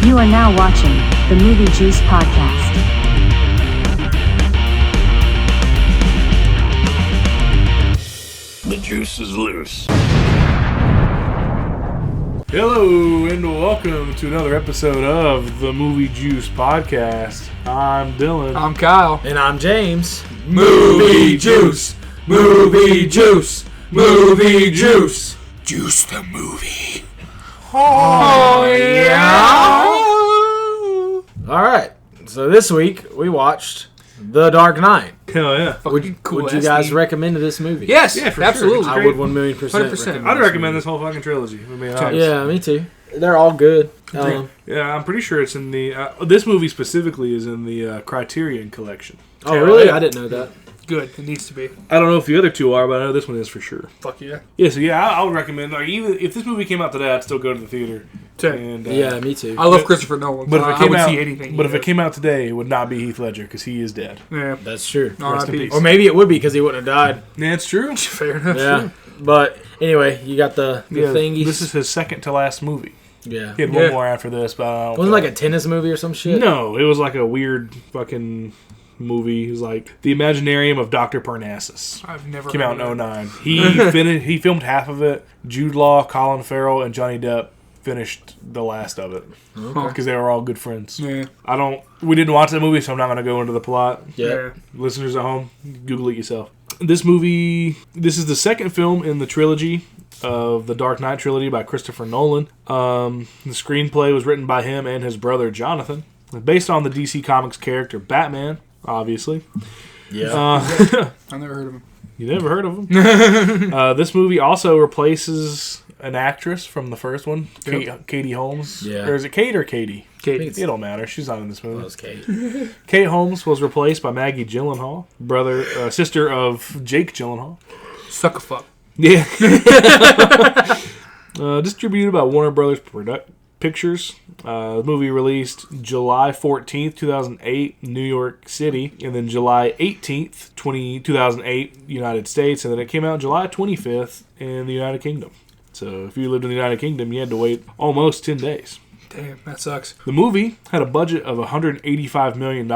You are now watching the Movie Juice Podcast. The juice is loose. Hello and welcome to another episode of the Movie Juice Podcast. I'm Dylan. I'm Kyle. And I'm James. Movie Juice! Movie Juice! Movie Juice! Juice the movie. Oh, yeah! Alright, so this week we watched The Dark Knight. Hell yeah. Fucking cool. Would you guys recommend this movie? Yes, Yeah, for sure. absolutely. It's I great. would 1,000,000% 100%. I'd recommend this whole fucking trilogy. To be honest. Yeah, me too. They're all good. Yeah, I'm pretty sure it's in the... this movie specifically is in the Criterion Collection. Oh, really? I didn't know that. Good. It needs to be. I don't know if the other two are, but I know this one is for sure. Fuck yeah. Yeah, so yeah, I would recommend... Like, even if this movie came out today, I'd still go to the theater. And, Yeah, me too. I love Christopher Nolan. But if so it I came would out, see anything. but if it came out today, it would not be Heath Ledger because he is dead. Yeah. That's true. Rest in R.I.P. peace. Or maybe it would be because he wouldn't have died. Yeah, it's true. Fair enough. Yeah. But anyway, you got the Yeah, thingies. this is his second to last movie. Yeah. He had Yeah. one more after this, but I don't Wasn't it like a tennis movie or some shit? No, it was like a weird fucking movie. It was like The Imaginarium of Dr. Parnassus. I've never Came out heard in of that. 09. He filmed half of it. Jude Law, Colin Farrell, and Johnny Depp finished the last of it because they were all good friends. Yeah. We didn't watch that movie, so I'm not going to go into the plot. Yeah. Listeners at home, Google it yourself. This is the second film in the trilogy of the Dark Knight trilogy by Christopher Nolan. The screenplay was written by him and his brother Jonathan, based on the DC Comics character Batman, obviously. Yeah. I've never heard of him. You never heard of him. This movie also replaces an actress from the first one, Katie Holmes. Yeah. Or is it Kate or Katie? Kate. It don't matter. She's not in this movie. That was Kate. Kate Holmes was replaced by Maggie Gyllenhaal, sister of Jake Gyllenhaal. Suck a fuck. Yeah. Distributed by Warner Brothers Pictures. The movie released July 14th, 2008, New York City, and then July 18th, 2008, United States, and then it came out July 25th in the United Kingdom. So if you lived in the United Kingdom, you had to wait almost 10 days. Damn, that sucks. The movie had a budget of $185 million,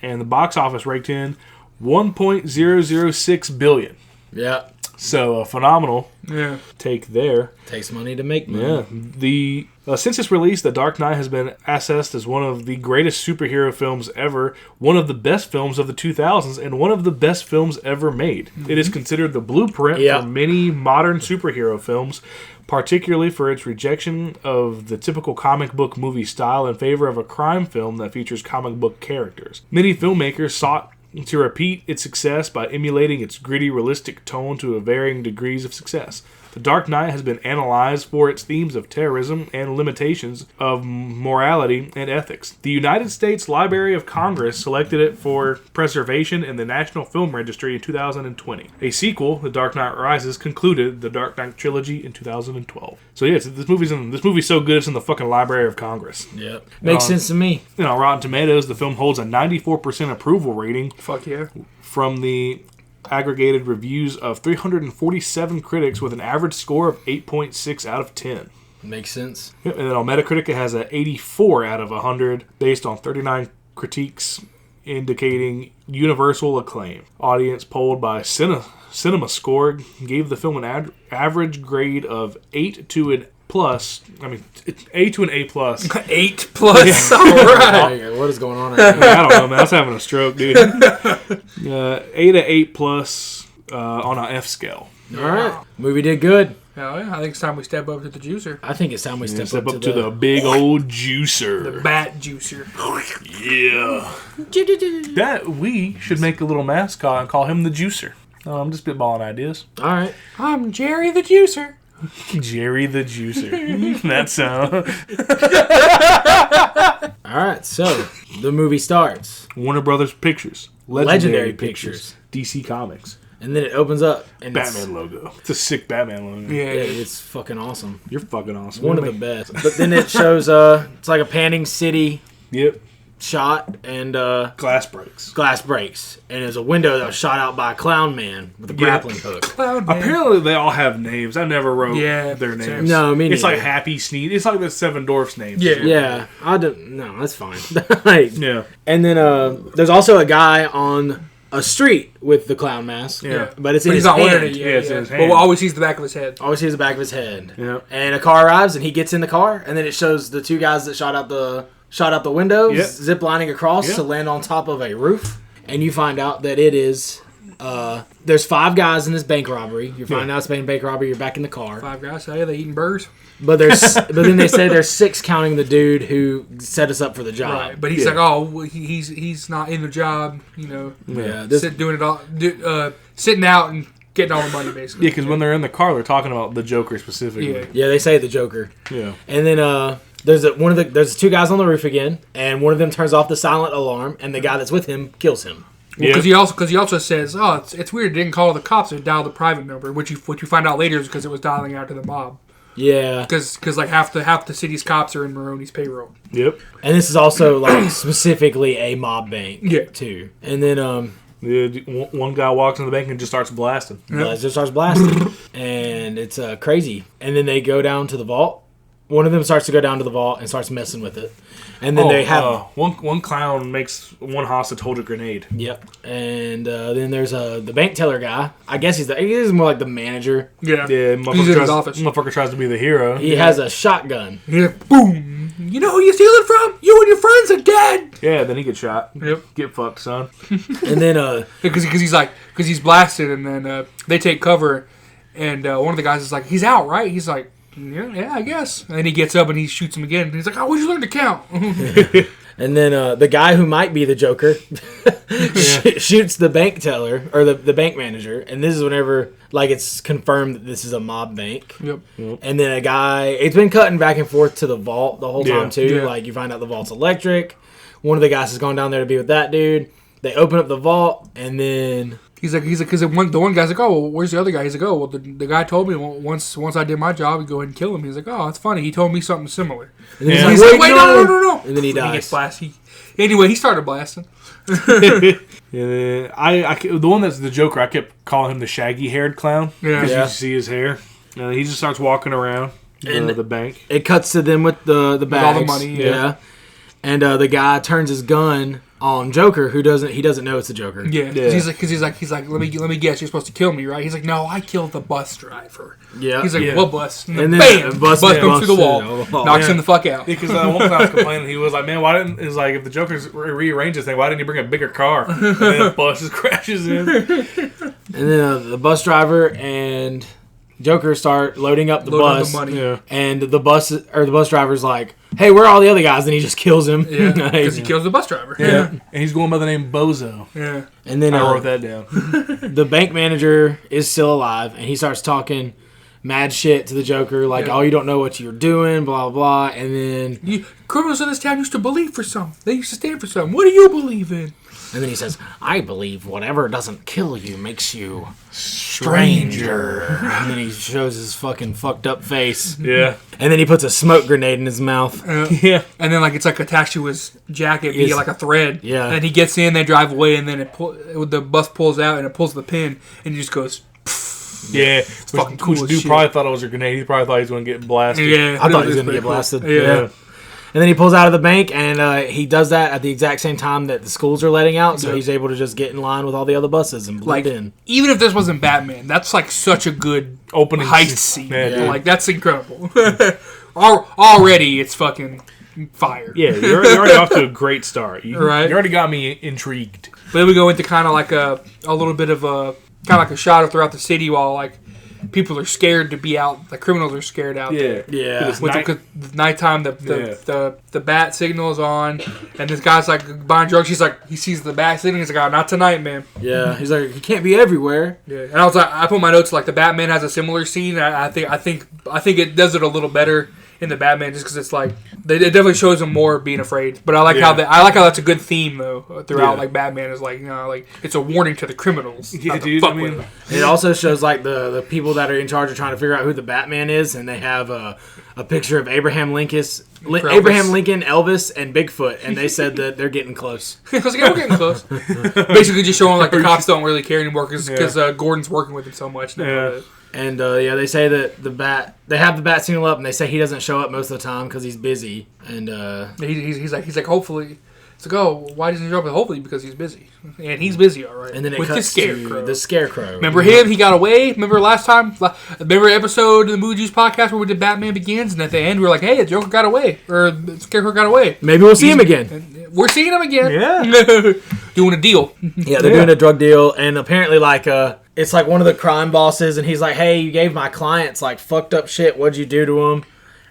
and the box office raked in $1.006 billion. Yeah. So a phenomenal Yeah. take there. Takes money to make money. Yeah. Since its release, The Dark Knight has been assessed as one of the greatest superhero films ever, one of the best films of the 2000s, and one of the best films ever made. It is considered the blueprint for many modern superhero films, particularly for its rejection of the typical comic book movie style in favor of a crime film that features comic book characters. Many filmmakers sought to repeat its success by emulating its gritty, realistic tone to varying degrees of success. The Dark Knight has been analyzed for its themes of terrorism and limitations of morality and ethics. The United States Library of Congress selected it for preservation in the National Film Registry in 2020. A sequel, The Dark Knight Rises, concluded the Dark Knight trilogy in 2012. So yeah, this movie's so good it's in the fucking Library of Congress. Yep. Makes sense to me. On Rotten Tomatoes, the film holds a 94% approval rating Fuck yeah. from the aggregated reviews of 347 critics with an average score of 8.6 out of 10. Makes sense. Yep, and then on Metacritic it has an 84 out of 100 based on 39 critiques indicating universal acclaim. Audience polled by CinemaScore gave the film an average grade of 8 to an plus. I mean, it's A to an A plus. 8 plus. All right. What is going on right now? I don't know, man. I was having a stroke, dude. A to 8 plus on an F scale. All right. Movie did good. Hell yeah. I think it's time we step up to the juicer. I think it's time we step Step up up to the big old juicer. The bat juicer. Yeah. That we should make a little mascot and call him the juicer. I'm just spitballing ideas. All right. I'm Jerry the juicer. Jerry the juicer. That's All right. So the movie starts. Warner Brothers Pictures. Legendary Pictures. DC Comics. And then it opens up. And Batman logo. It's a sick Batman logo. Yeah. It's fucking awesome. You're fucking awesome. One of the best. But then it shows, it's like a panning city. Yep. shot and Glass breaks. glass breaks, and there's a window that was shot out by a clown man with a grappling hook. Cloud Man. Apparently, they all have names. I never wrote Yeah, their same. names. No, me It's like neither. Happy Sneeze. It's like the Seven Dwarfs names. Yeah. Yeah, I don't. No, that's fine. Like, Yeah. and then there's also a guy on a street with the clown mask. Yeah. but it's in But his he's not hand. wearing it yet. Yeah, it's in his But hand. we'll always sees the back of his head. Always sees the back of his head. Yeah. And a car arrives, and he gets in the car, and then it shows the two guys that shot out the windows, Yep. zip lining across Yep. to land on top of a roof. And you find out that it is. There's 5 guys in this bank robbery. You find out it's a bank robbery. You're back in the car, 5 guys, hey, they eating burgers. but then they say there's 6 counting the dude who set us up for the job. Right, but he's Yeah. like, oh, well, he's not in the job, you know, Yeah, doing it all, sitting out and getting all the money basically. Yeah, because when they're in the car, they're talking about the Joker specifically. Yeah. Yeah, they say the Joker. Yeah. And then there's 2 guys on the roof again, and one of them turns off the silent alarm, and the guy that's with him kills him. Because he also says, oh, it's weird, it didn't call the cops, it dialed the private number, which you find out later is because it was dialing out to the mob. Yeah, Because like half the city's cops are in Maroney's payroll. Yep. and this is also like specifically a mob bank. Yeah. too. And then One guy walks in the bank and just starts blasting. it just starts blasting, and it's crazy. And then they go down to the vault. One of them starts to go down to the vault and starts messing with it. And then they have one clown makes one hostage hold a grenade. yep. And then there's the bank teller guy. I guess he's more like the manager. Yeah. Yeah, He's in his office. motherfucker tries to be the hero. He has a shotgun. He's like, boom. You know who you steal it from? You and your friends are dead. Yeah, then he gets shot. Yep. Get fucked, son. And then Because he's blasted, and then they take cover, and one of the guys is like, he's out, right? He's like, yeah, I guess. And then he gets up and he shoots him again. And he's like, oh, where'd you learn to count? And then the guy who might be the Joker shoots the bank teller or the bank manager. And this is whenever like it's confirmed that this is a mob bank. Yep. And then a guy, it's been cutting back and forth to the vault the whole time Yeah. too. Yeah. Like you find out the vault's electric. One of the guys has gone down there to be with that dude. They open up the vault and then He's like, because the one guy's like, oh, well, where's the other guy? He's like, oh, well, the guy told me once I did my job, he'd go ahead and kill him. He's like, oh, that's funny. He told me something similar. and then Yeah. he's He's like, like, wait, no. And then he He dies. gets blasted. Anyway, he started blasting. Yeah, the one that's the Joker, I kept calling him the shaggy-haired clown. Yeah. Because Yeah. you see his hair. And he just starts walking around And- the bank. It cuts to them with the bags. all the money, yeah. And the guy turns his gun on Joker, who doesn't know it's the Joker. Yeah, Yeah. he's like, let me guess, you're supposed to kill me, right? He's like, no, I killed the bus driver. Yeah. He's like, Yeah. what bus? And then, And then bam, the bus bus comes through the wall, bumps through the wall. knocks Yeah. him the fuck out. Because one time I was complaining, he was like, man, why didn't, it's like, if the Joker's rearranged this thing, why didn't he bring a bigger car? And then the bus just crashes in. And then the bus driver and Joker start loading up the Loading up bus. the money. Yeah. And the bus driver's like, "Hey, where are all the other guys?" And he just kills him. Yeah, because he kills the bus driver. Yeah. And he's going by the name Bozo. Yeah. And then I wrote that down. the bank manager is still alive, and he starts talking mad shit to the Joker, like, Yeah. "Oh, you don't know what you're doing," blah blah. And then Criminals in this town used to believe for something. They used to stand for something. What do you believe in? he says, "I believe whatever doesn't kill you makes you stranger." And then he shows his fucking fucked up face, Yeah. and then he puts a smoke grenade in his mouth. Yeah. And then like it's like attached to his jacket via Yes. like a thread. Yeah. And he gets in, they drive away, and then the bus pulls out and it pulls the pin, and he just goes. Yeah. fucking cool Which as dude shit. probably thought it was a grenade. He probably thought he was going to get blasted. Yeah. I thought he was It's gonna pretty get cool. blasted. Yeah. And then he pulls out of the bank, and he does that at the exact same time that the schools are letting out, so Yeah. he's able to just get in line with all the other buses and blend Like, in. even if this wasn't Batman, that's like such a good Opening heist scene. scene. Yeah, dude. Like, that's incredible. Already, it's fucking fire. Yeah, you're already off to a great start. You already got me intrigued. But then we go into kind of like a little bit of a kind of like a shot of throughout the city while like people are scared to be out. The criminals are scared out. there. Yeah. It's With night- the nighttime, the bat signal is on, and this guy's like buying drugs. He's like, he sees the bat signal. He's like, oh, not tonight, man. Yeah, he's like, he can't be everywhere. Yeah, and I was like, I put my notes like the Batman has a similar scene. I think it does it a little better in the Batman just because it's like it definitely shows him more being afraid. But I like how that's a good theme though throughout. Yeah. Like Batman is like like it's a warning to the criminals. Yeah, not to dude. fuck I mean, with them. It also shows like the people that are in charge of trying to figure out who the Batman is, and they have a picture of Abraham Lincoln, Elvis. Abraham Lincoln, Elvis, and Bigfoot, and they said that they're getting close. I was like, yeah, we're getting close. Basically, just showing like the cops don't really care anymore because Gordon's working with him so much now. Yeah. And they say that they have the bat signal up, and they say he doesn't show up most of the time because he's busy. And He's like, hopefully. It's like, oh, why doesn't he show up? Hopefully because he's busy, and he's busy, all right. and then it with the cuts scarecrow. to the scarecrow. Remember him? He got away. Remember last time? Remember episode of the Movie Juice podcast where we did Batman Begins, and at the end we were like, hey, the Joker got away, or the Scarecrow got away. Maybe we'll see him again. We're seeing him again. Yeah. Doing a deal. Yeah, they're doing a drug deal, and apparently, like, it's like one of the crime bosses, and he's like, "Hey, you gave my clients like fucked up shit. What'd you do to them?"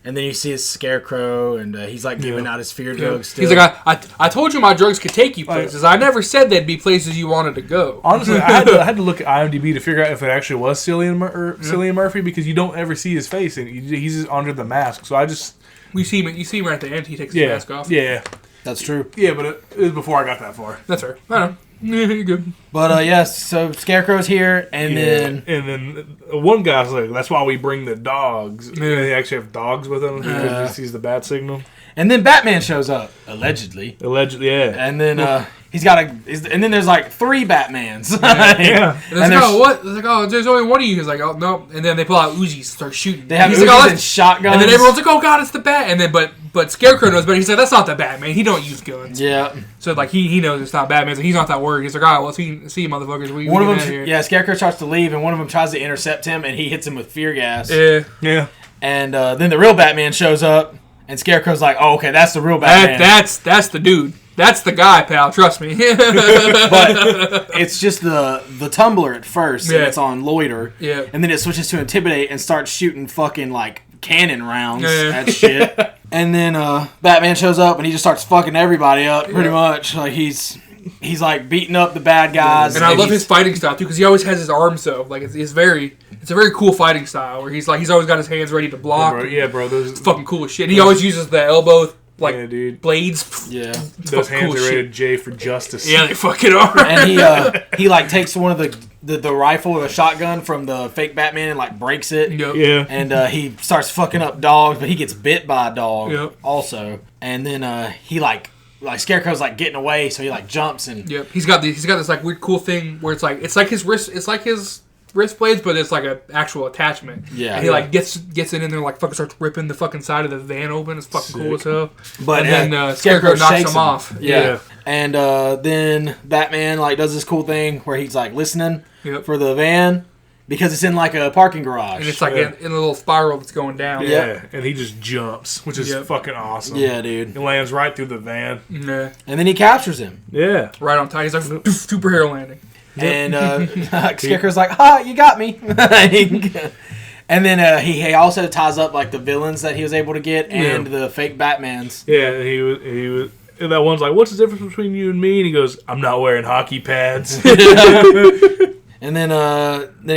And then you see his scarecrow, and he's like giving out his fear drugs. Still. He's like, I told you my drugs could take you places. I never said they'd be places you wanted to go. Honestly, I had to look at IMDb to figure out if it actually was Cillian Murphy because you don't ever see his face and he's just under the mask. So I just You see him right at the end. He takes his mask off. Yeah, That's true. yeah, but it was before I got that far. That's her. I don't know. You're good. But yes, so Scarecrow's here, and then one guy's like, "That's why we bring the dogs." Yeah. They actually have dogs with them because he sees the bat signal. and then Batman shows up allegedly, Yeah. and then he's got and then there's like 3 Batmans. Yeah. And it's like, oh, what? It's like, oh, there's only one of you. He's like, oh, no. And then they pull out Uzis and start shooting. They have He's Uzis like, oh, and shotguns. And then everyone's like, oh, God, it's the Bat. And then, but Scarecrow knows better. He's like, that's not the Batman. He don't use guns. Yeah. So, like, he knows it's not Batman. So he's not that worried. He's like, all right, well, see you motherfuckers. We One of get them, out here. yeah, Scarecrow starts to leave, and one of them tries to intercept him, and he hits him with fear gas. Yeah. And then the real Batman shows up, and Scarecrow's like, "Oh, okay, that's the real Batman." That's the dude. That's the guy, pal. Trust me. But it's just the tumbler at first, and Yeah. it's on loiter. Yeah. And then it switches to intimidate and starts shooting fucking like cannon rounds Yeah. at shit. And then Batman shows up, and he just starts fucking everybody up, pretty much. Like he's like beating up the bad guys. And I love his fighting style too, because he always has his arms so like it's a very cool fighting style where he's always got his hands ready to block. Yeah, bro. Those It's fucking cool as shit. He always uses the elbow dude. blades. Yeah. Those fucking hands cool are shit. rated J for justice. Yeah, they fucking are. And he like takes one of the rifle or the shotgun from the fake Batman and like breaks it. Yep. Yeah. And he starts fucking up dogs, but he gets bit by a dog Yep. also. And then he like Scarecrow's like getting away, so he like jumps and Yep. He's got this like weird cool thing where it's like his wrist blades, but it's like an actual attachment. Yeah. And he like gets it in there, like fucking starts ripping the fucking side of the van open. It's fucking cool as hell. But and then Scarecrow knocks shakes him off. Yeah. And then Batman like does this cool thing where he's like listening Yep. for the van because it's in like a parking garage. And it's like in a little spiral that's going down. Yeah. And he just jumps, which is Yep. fucking awesome. Yeah, dude. He lands right through the van. Yeah. And then he captures him. Yeah. Right on time. He's like superhero landing. And Scarecrow's like, "Ha, you got me." And then he also ties up like the villains that he was able to get and the fake Batmans. Yeah, and he was. And that one's like, "What's the difference between you and me?" And he goes, "I'm not wearing hockey pads." And then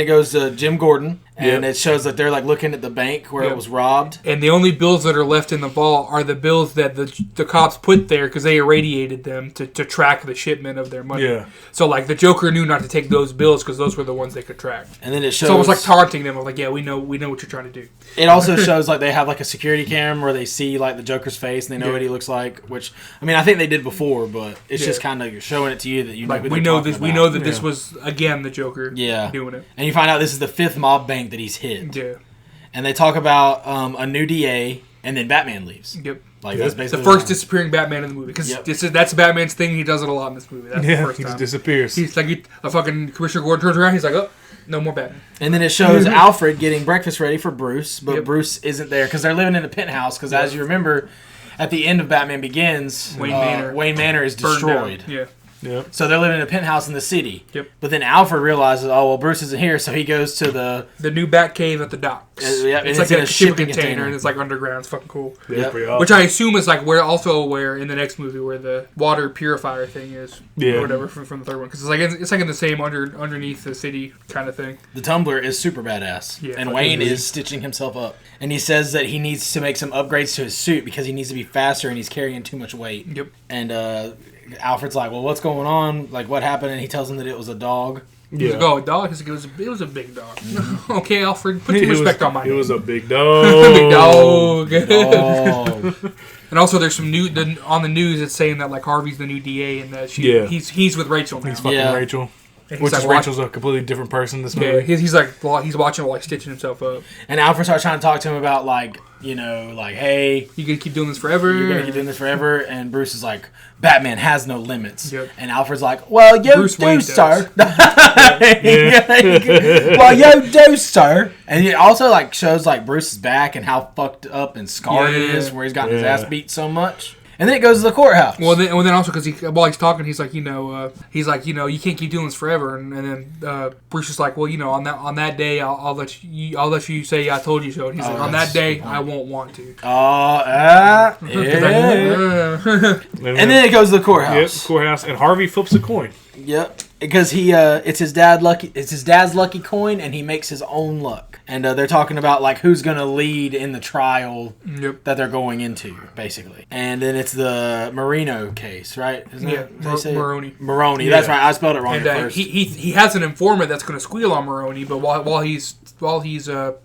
it goes to Jim Gordon, and Yep. it shows that they're like looking at the bank where it Yep. was robbed. And the only bills that are left in the vault are the bills that the cops put there because they irradiated them to track the shipment of their money. Yeah. So, like, the Joker knew not to take those bills because those were the ones they could track. And then it shows It's almost like taunting them of, like, yeah, we know what you're trying to do. it also shows like they have like a security cam where they see like the Joker's face and they know what he looks like. Which I mean, I think they did before, but it's just kind of showing it to you that you Like, know who we they're know talking this. We about. know that this was, again, the Joker doing it. And you find out this is the 5th mob bank that he's hit. Yeah. And they talk about a new DA, and then Batman leaves. Yep. Like that's The basically first disappearing Batman in the movie. Because that's Batman's thing. He does it a lot in this movie. That's the Yeah, first he just time. disappears. He's like, a fucking Commissioner Gordon turns around. He's like, oh, no more Batman. And then it shows Alfred getting breakfast ready for Bruce, but Yep. Bruce isn't there because they're living in a penthouse. Because as you remember, at the end of Batman Begins, Wayne Manor is Burned down. destroyed. Yeah. Yep. So they're living in a penthouse in the city. Yep. But then Alfred realizes, oh well, Bruce isn't here, so he goes to the The new Batcave at the docks. Yeah, and it's it's like in a a shipping shipping container, container. and it's like underground. It's fucking cool. Yeah, Yep. pretty awesome. Which I assume is like where in the next movie where the water purifier thing is, Yeah. or whatever from the third one, because it's like in the same underneath the city kind of thing. The Tumbler is super badass, Yeah, and fucking Wayne is. is stitching himself up. And he says that he needs to make some upgrades to his suit because he needs to be faster and he's carrying too much weight. Yep. And Alfred's like, well, what's going on? Like, what happened? And he tells him that it was a dog. He's Yeah. like, oh, a dog? He's like, it was a big dog. Okay, Alfred, put some respect on my It name. was a big dog. Big dog. Oh, And also, there's some on the news. It's saying that like Harvey's the new DA and that he's with Rachel now. He's fucking Yeah. Rachel. And Which he's is like, Rachel's a completely different person in this Yeah, movie. he's like he's watching while like stitching himself up. and Alfred starts trying to talk to him about like, you know, like, hey, You gonna keep doing this forever? you're gonna keep doing this forever, and Bruce is like, Batman has no limits. Yep. And Alfred's like, well, you Bruce do, Wayne sir. Well, you do, sir. And it also like shows like Bruce's back and how fucked up and scarred it Yeah. is, where he's gotten his Yeah. ass beat so much. And then it goes to the courthouse. Well, then also because while he's talking, he's like, you can't keep doing this forever. And then Bruce is like, well, on that day, I'll let you say I told you so. And he's like, on that day, I won't want to. yeah. And then it goes to the Yep, courthouse. courthouse, and Harvey flips a coin. Yep. Because it's his dad's lucky coin, and he makes his own luck. And they're talking about like who's gonna lead in the trial Yep. that they're going into, basically. And then it's the Marino case, right? Isn't Yeah, it? Did they say it? Maroney. Maroney. That's right. I spelled it wrong And at first. he has an informant that's going to squeal on Maroney, but while he's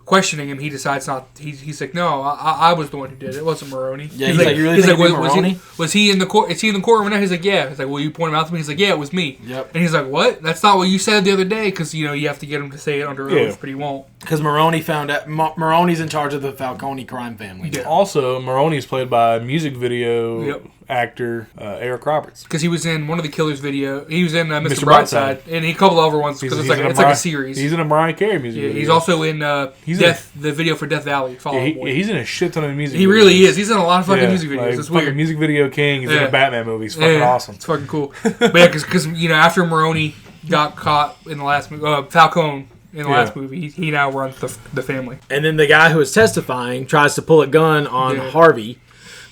questioning him, he decides not. He's like, no, I was the one who did it. It wasn't Maroney. Yeah, he's like, you really think it was Maroney? Was he in the court? Is he in the courtroom now? He's like, yeah. He's like, well, you point him out to me. He's like, yeah, it was me. Yep. And he's like, what? That's not what you said the other day, because you have to get him to say it under Yeah. oath, but he won't. Because Maroney found out Maroney's in charge of the Falcone crime family. Yeah. Also, Maroney is played by music video Yep. actor Eric Roberts. Because he was in one of the Killers video. He was in Mr. Mr. Brightside, Brightside. and he a couple other ones because it's like a series. He's in a Mariah Carey music Yeah, video. he's also in He's the video for Death Valley. Fall Out Boy. he's in a shit ton of music He videos. really is. He's in a lot of fucking Yeah, music videos. like, It's fucking weird. music video king. He's in Yeah. a Batman movie. It's fucking Yeah, awesome. It's fucking cool. But yeah, because after Maroney got caught in the last movie, Falcone in the Yeah. last movie, he now runs the family. And then the guy who is testifying tries to pull a gun on Yeah. Harvey,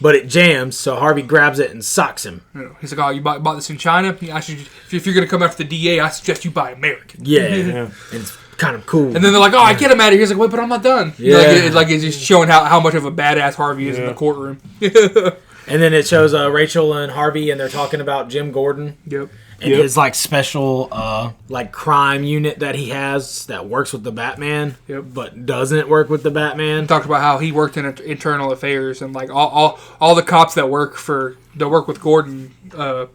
but it jams, so Harvey grabs it and socks him. He's like, oh, you bought this in China? If you're going to come after the DA, I suggest you buy American. Yeah. Yeah. And it's kind of cool. And then they're like, oh, I get him out of here. He's like, wait, but I'm not done. Yeah. It's just showing how much of a badass Harvey is in Yeah. the courtroom. And then it shows Rachel and Harvey, and they're talking about Jim Gordon Yep. and Yep. his like special like crime unit that he has that works with the Batman, Yep. but doesn't work with the Batman. Talked about how he worked in internal affairs and like all the cops that work with Gordon,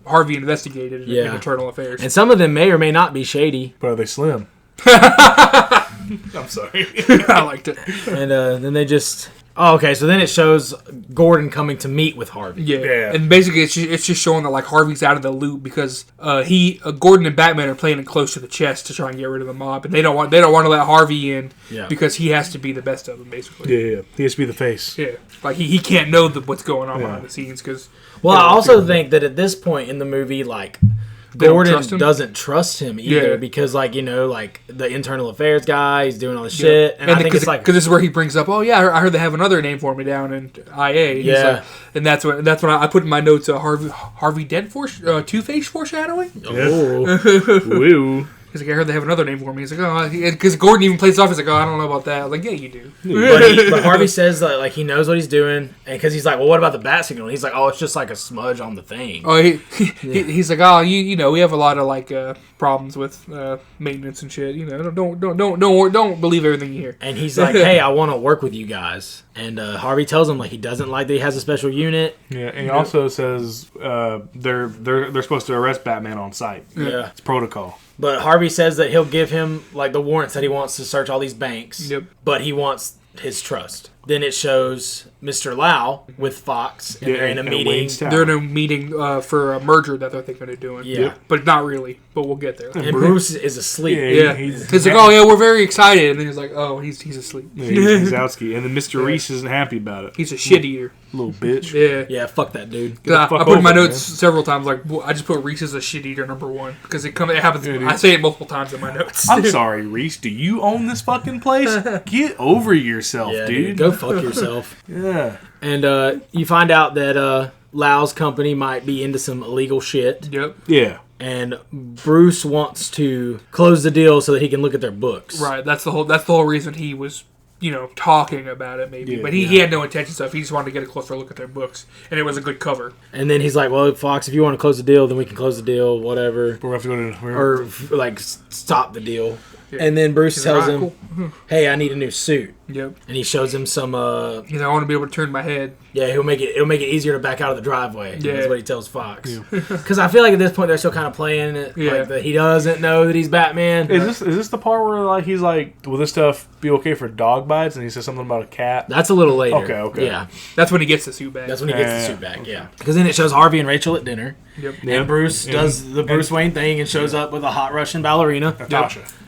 Harvey investigated in Yeah. internal affairs. And some of them may or may not be shady. But are they slim? I'm sorry. I liked it. And then they just. Oh, okay. So then it shows Gordon coming to meet with Harvey. Yeah. Yeah. And basically it's just showing that like Harvey's out of the loop because Gordon and Batman are playing it close to the chest to try and get rid of the mob, and they don't want to let Harvey in Yeah. because he has to be the best of them basically. Yeah. He has to be the face. Yeah. Like he can't know what's going on Yeah. behind the scenes because Well, I also think that at this point in the movie, like They don't Gordon trust him? doesn't trust him either Yeah. because, like, like the internal affairs guy, he's doing all this shit, and I think it's like because this is where he brings up, oh yeah, I heard they have another name for me down in IA. He's Yeah. like, and that's when I put in my notes Harvey Dent Two-Face foreshadowing. oh, Woo. He's like, I heard they have another name for me. He's like, oh, because Gordon even plays it off. He's like, oh, I don't know about that. I was like, yeah, you do. but Harvey says that like he knows what he's doing, and because he's like, well, what about the bat signal? And he's like, oh, it's just like a smudge on the thing. Oh, he's like, oh, you know, we have a lot of like problems with maintenance and shit. You know, don't believe everything you hear. And he's like, hey, I want to work with you guys. And Harvey tells him like he doesn't like that he has a special unit. Yeah, and he also says they're supposed to arrest Batman on sight. Yeah. It's protocol. But Harvey says that he'll give him like the warrants that he wants to search all these banks. Yep. But he wants his trust. Then it shows Mr. Lau with Fox, and they're in a at meeting. Wayne's Tower. They're in a meeting for a merger that they're thinking of doing. Yeah. Yep. But not really. But we'll get there. And Bruce is asleep. Yeah, Yeah. he's He's like, oh yeah, we're very excited, and then he's like, oh, he's asleep. Yeah, he's Outsky. And then Mr. Reese isn't happy about it. He's a shit eater. Little bitch. Yeah. Yeah, fuck that dude. Get the I fuck put in my over it, notes man. several times. Like I just put Reese as a shit eater #1 because it happens. Yeah, dude. I say it multiple times in my notes. I'm sorry, Reese. Do you own this fucking place? Get over yourself, Yeah, dude. Go fuck yourself. Yeah. And you find out that Lau's company might be into some illegal shit. Yep. Yeah. And Bruce wants to close the deal so that he can look at their books. Right. That's the whole reason he was talking about it maybe. Yeah, But he had no intentions of. He just wanted to get a closer look at their books, and it was a good cover. And then he's like, well, Fox, if you want to close the deal, then we can close the deal, whatever. We're going to go to. Or, like, stop the deal. And then Bruce tells him, hey, I need a new suit. Yep. And he shows him some, He's like, I want to be able to turn my head. yeah, it'll make it easier to back out of the driveway. Yeah. That's what he tells Fox. Because I feel like at this point they're still kind of playing it, like that he doesn't know that he's Batman. Is this the part where like he's like, will this stuff be okay for dog bites? And he says something about a cat. That's a little later. Okay. Yeah, That's when he gets the suit back. that's when he gets the suit back, yeah. Because then it shows Harvey and Rachel at dinner. Yep. And Bruce does the Bruce Wayne thing and shows up with a hot Russian ballerina.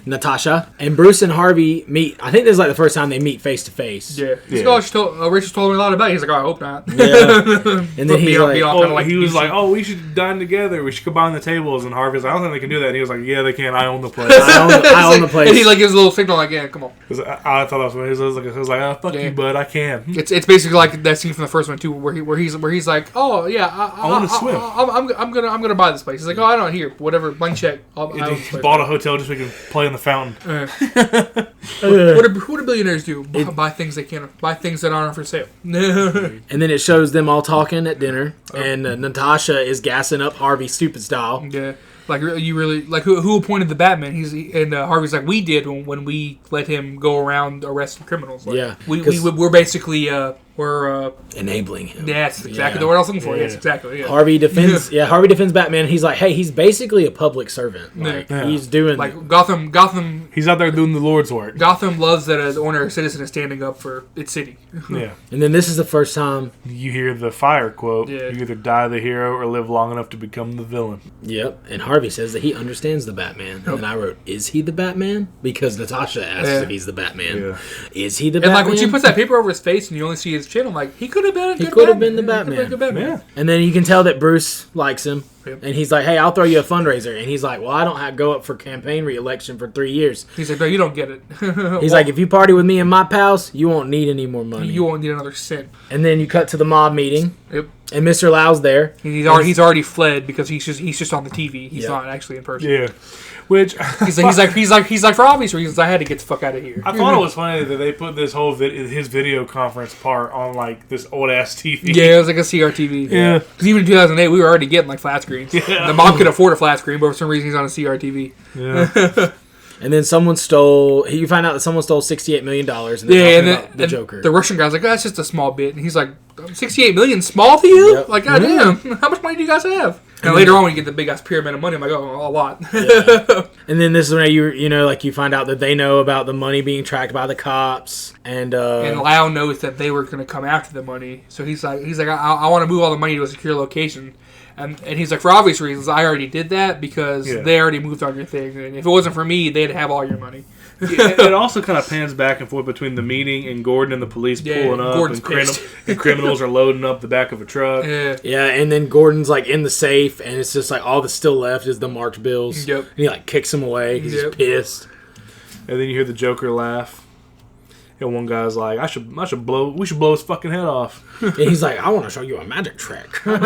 Natasha. And Bruce and Harvey meet. I think this is like the first time they meet face to face. Yeah. He's like, Rachel's told me a lot about it. He's like, oh, I hope not. Yeah. And then he's like, he was like, oh, we should dine together. We should combine the tables. And Harvey's like, I don't think they can do that. And he was like, yeah, they can. I own the place. I own the place. And he like gives a little signal like, yeah, come on. I thought that was what he was like, oh, fuck you, bud, I can. It's basically like that scene from the first one too, where he's like, oh yeah, I want to swim. I'm gonna buy this place. He's like, oh, I don't here, whatever, blank check. He bought a hotel just so we can play in the fountain. What do billionaires do? Buy things they can't buy, things that aren't for sale. And then it shows them all talking at dinner, and Natasha is gassing up Harvey stupid style. Yeah. Like, you really like who appointed the Batman? Harvey's like, we did when we let him go around arresting criminals. Like, Yeah, we're basically we're enabling him. Yeah, that's exactly the word I was looking for. Yeah. Yes, exactly. Yeah. Harvey defends. Harvey defends Batman. He's like, hey, he's basically a public servant. Like he's doing like Gotham. He's out there doing the Lord's work. Gotham loves that an ordinary citizen is standing up for its city. Yeah. And then this is the first time. You hear the fire quote. Yeah. You either die the hero or live long enough to become the villain. Yep. And Harvey says that he understands the Batman. And I wrote, is he the Batman? Because Natasha asks if he's the Batman. Yeah. Is he the And Batman? like when she puts that paper over his face and you only see his chin, I'm like, he could have been. He could have been the Batman. Yeah. And then you can tell that Bruce likes him. Yep. And he's like, hey, I'll throw you a fundraiser. And he's like, well, I don't have to go up for campaign re-election for 3 years. He's like, no, you don't get it. He's like, if you party with me and my pals, you won't need any more money. you won't need another cent. And then you cut to the mob meeting. Yep. And Mr. Lau's there. He's already fled because he's just on the TV. He's not actually in person. Yeah. Which he's like for obvious reasons I had to get the fuck out of here. I thought it was funny that they put this whole his video conference part on like this old ass TV. Yeah, it was like a CRTV. Yeah. Because even in 2008 we were already getting like flat screens. Yeah. The mob could afford a flat screen, but for some reason he's on a CRTV. Yeah. And then you find out that someone stole $68 million. And and the Joker. The Russian guy's like, oh, that's just a small bit. And he's like, 68 million, small to you? Yep. Like, goddamn, how much money do you guys have? And later on, when you get the big ass pyramid of money, I'm like, oh, a lot. And then this is when you find out that they know about the money being tracked by the cops, and Lau knows that they were going to come after the money, so he's like, I want to move all the money to a secure location. And he's like, for obvious reasons, I already did that because they already moved on your thing. And if it wasn't for me, they'd have all your money. It also kind of pans back and forth between the meeting and Gordon and the police pulling up. Gordon's and criminals are loading up the back of a truck. Yeah, and then Gordon's like in the safe, and it's just like all that's still left is the marked bills. Yep. And he like kicks him away because he's pissed. And then you hear the Joker laugh. And one guy's like, we should blow his fucking head off. And he's like, I want to show you a magic trick. Do you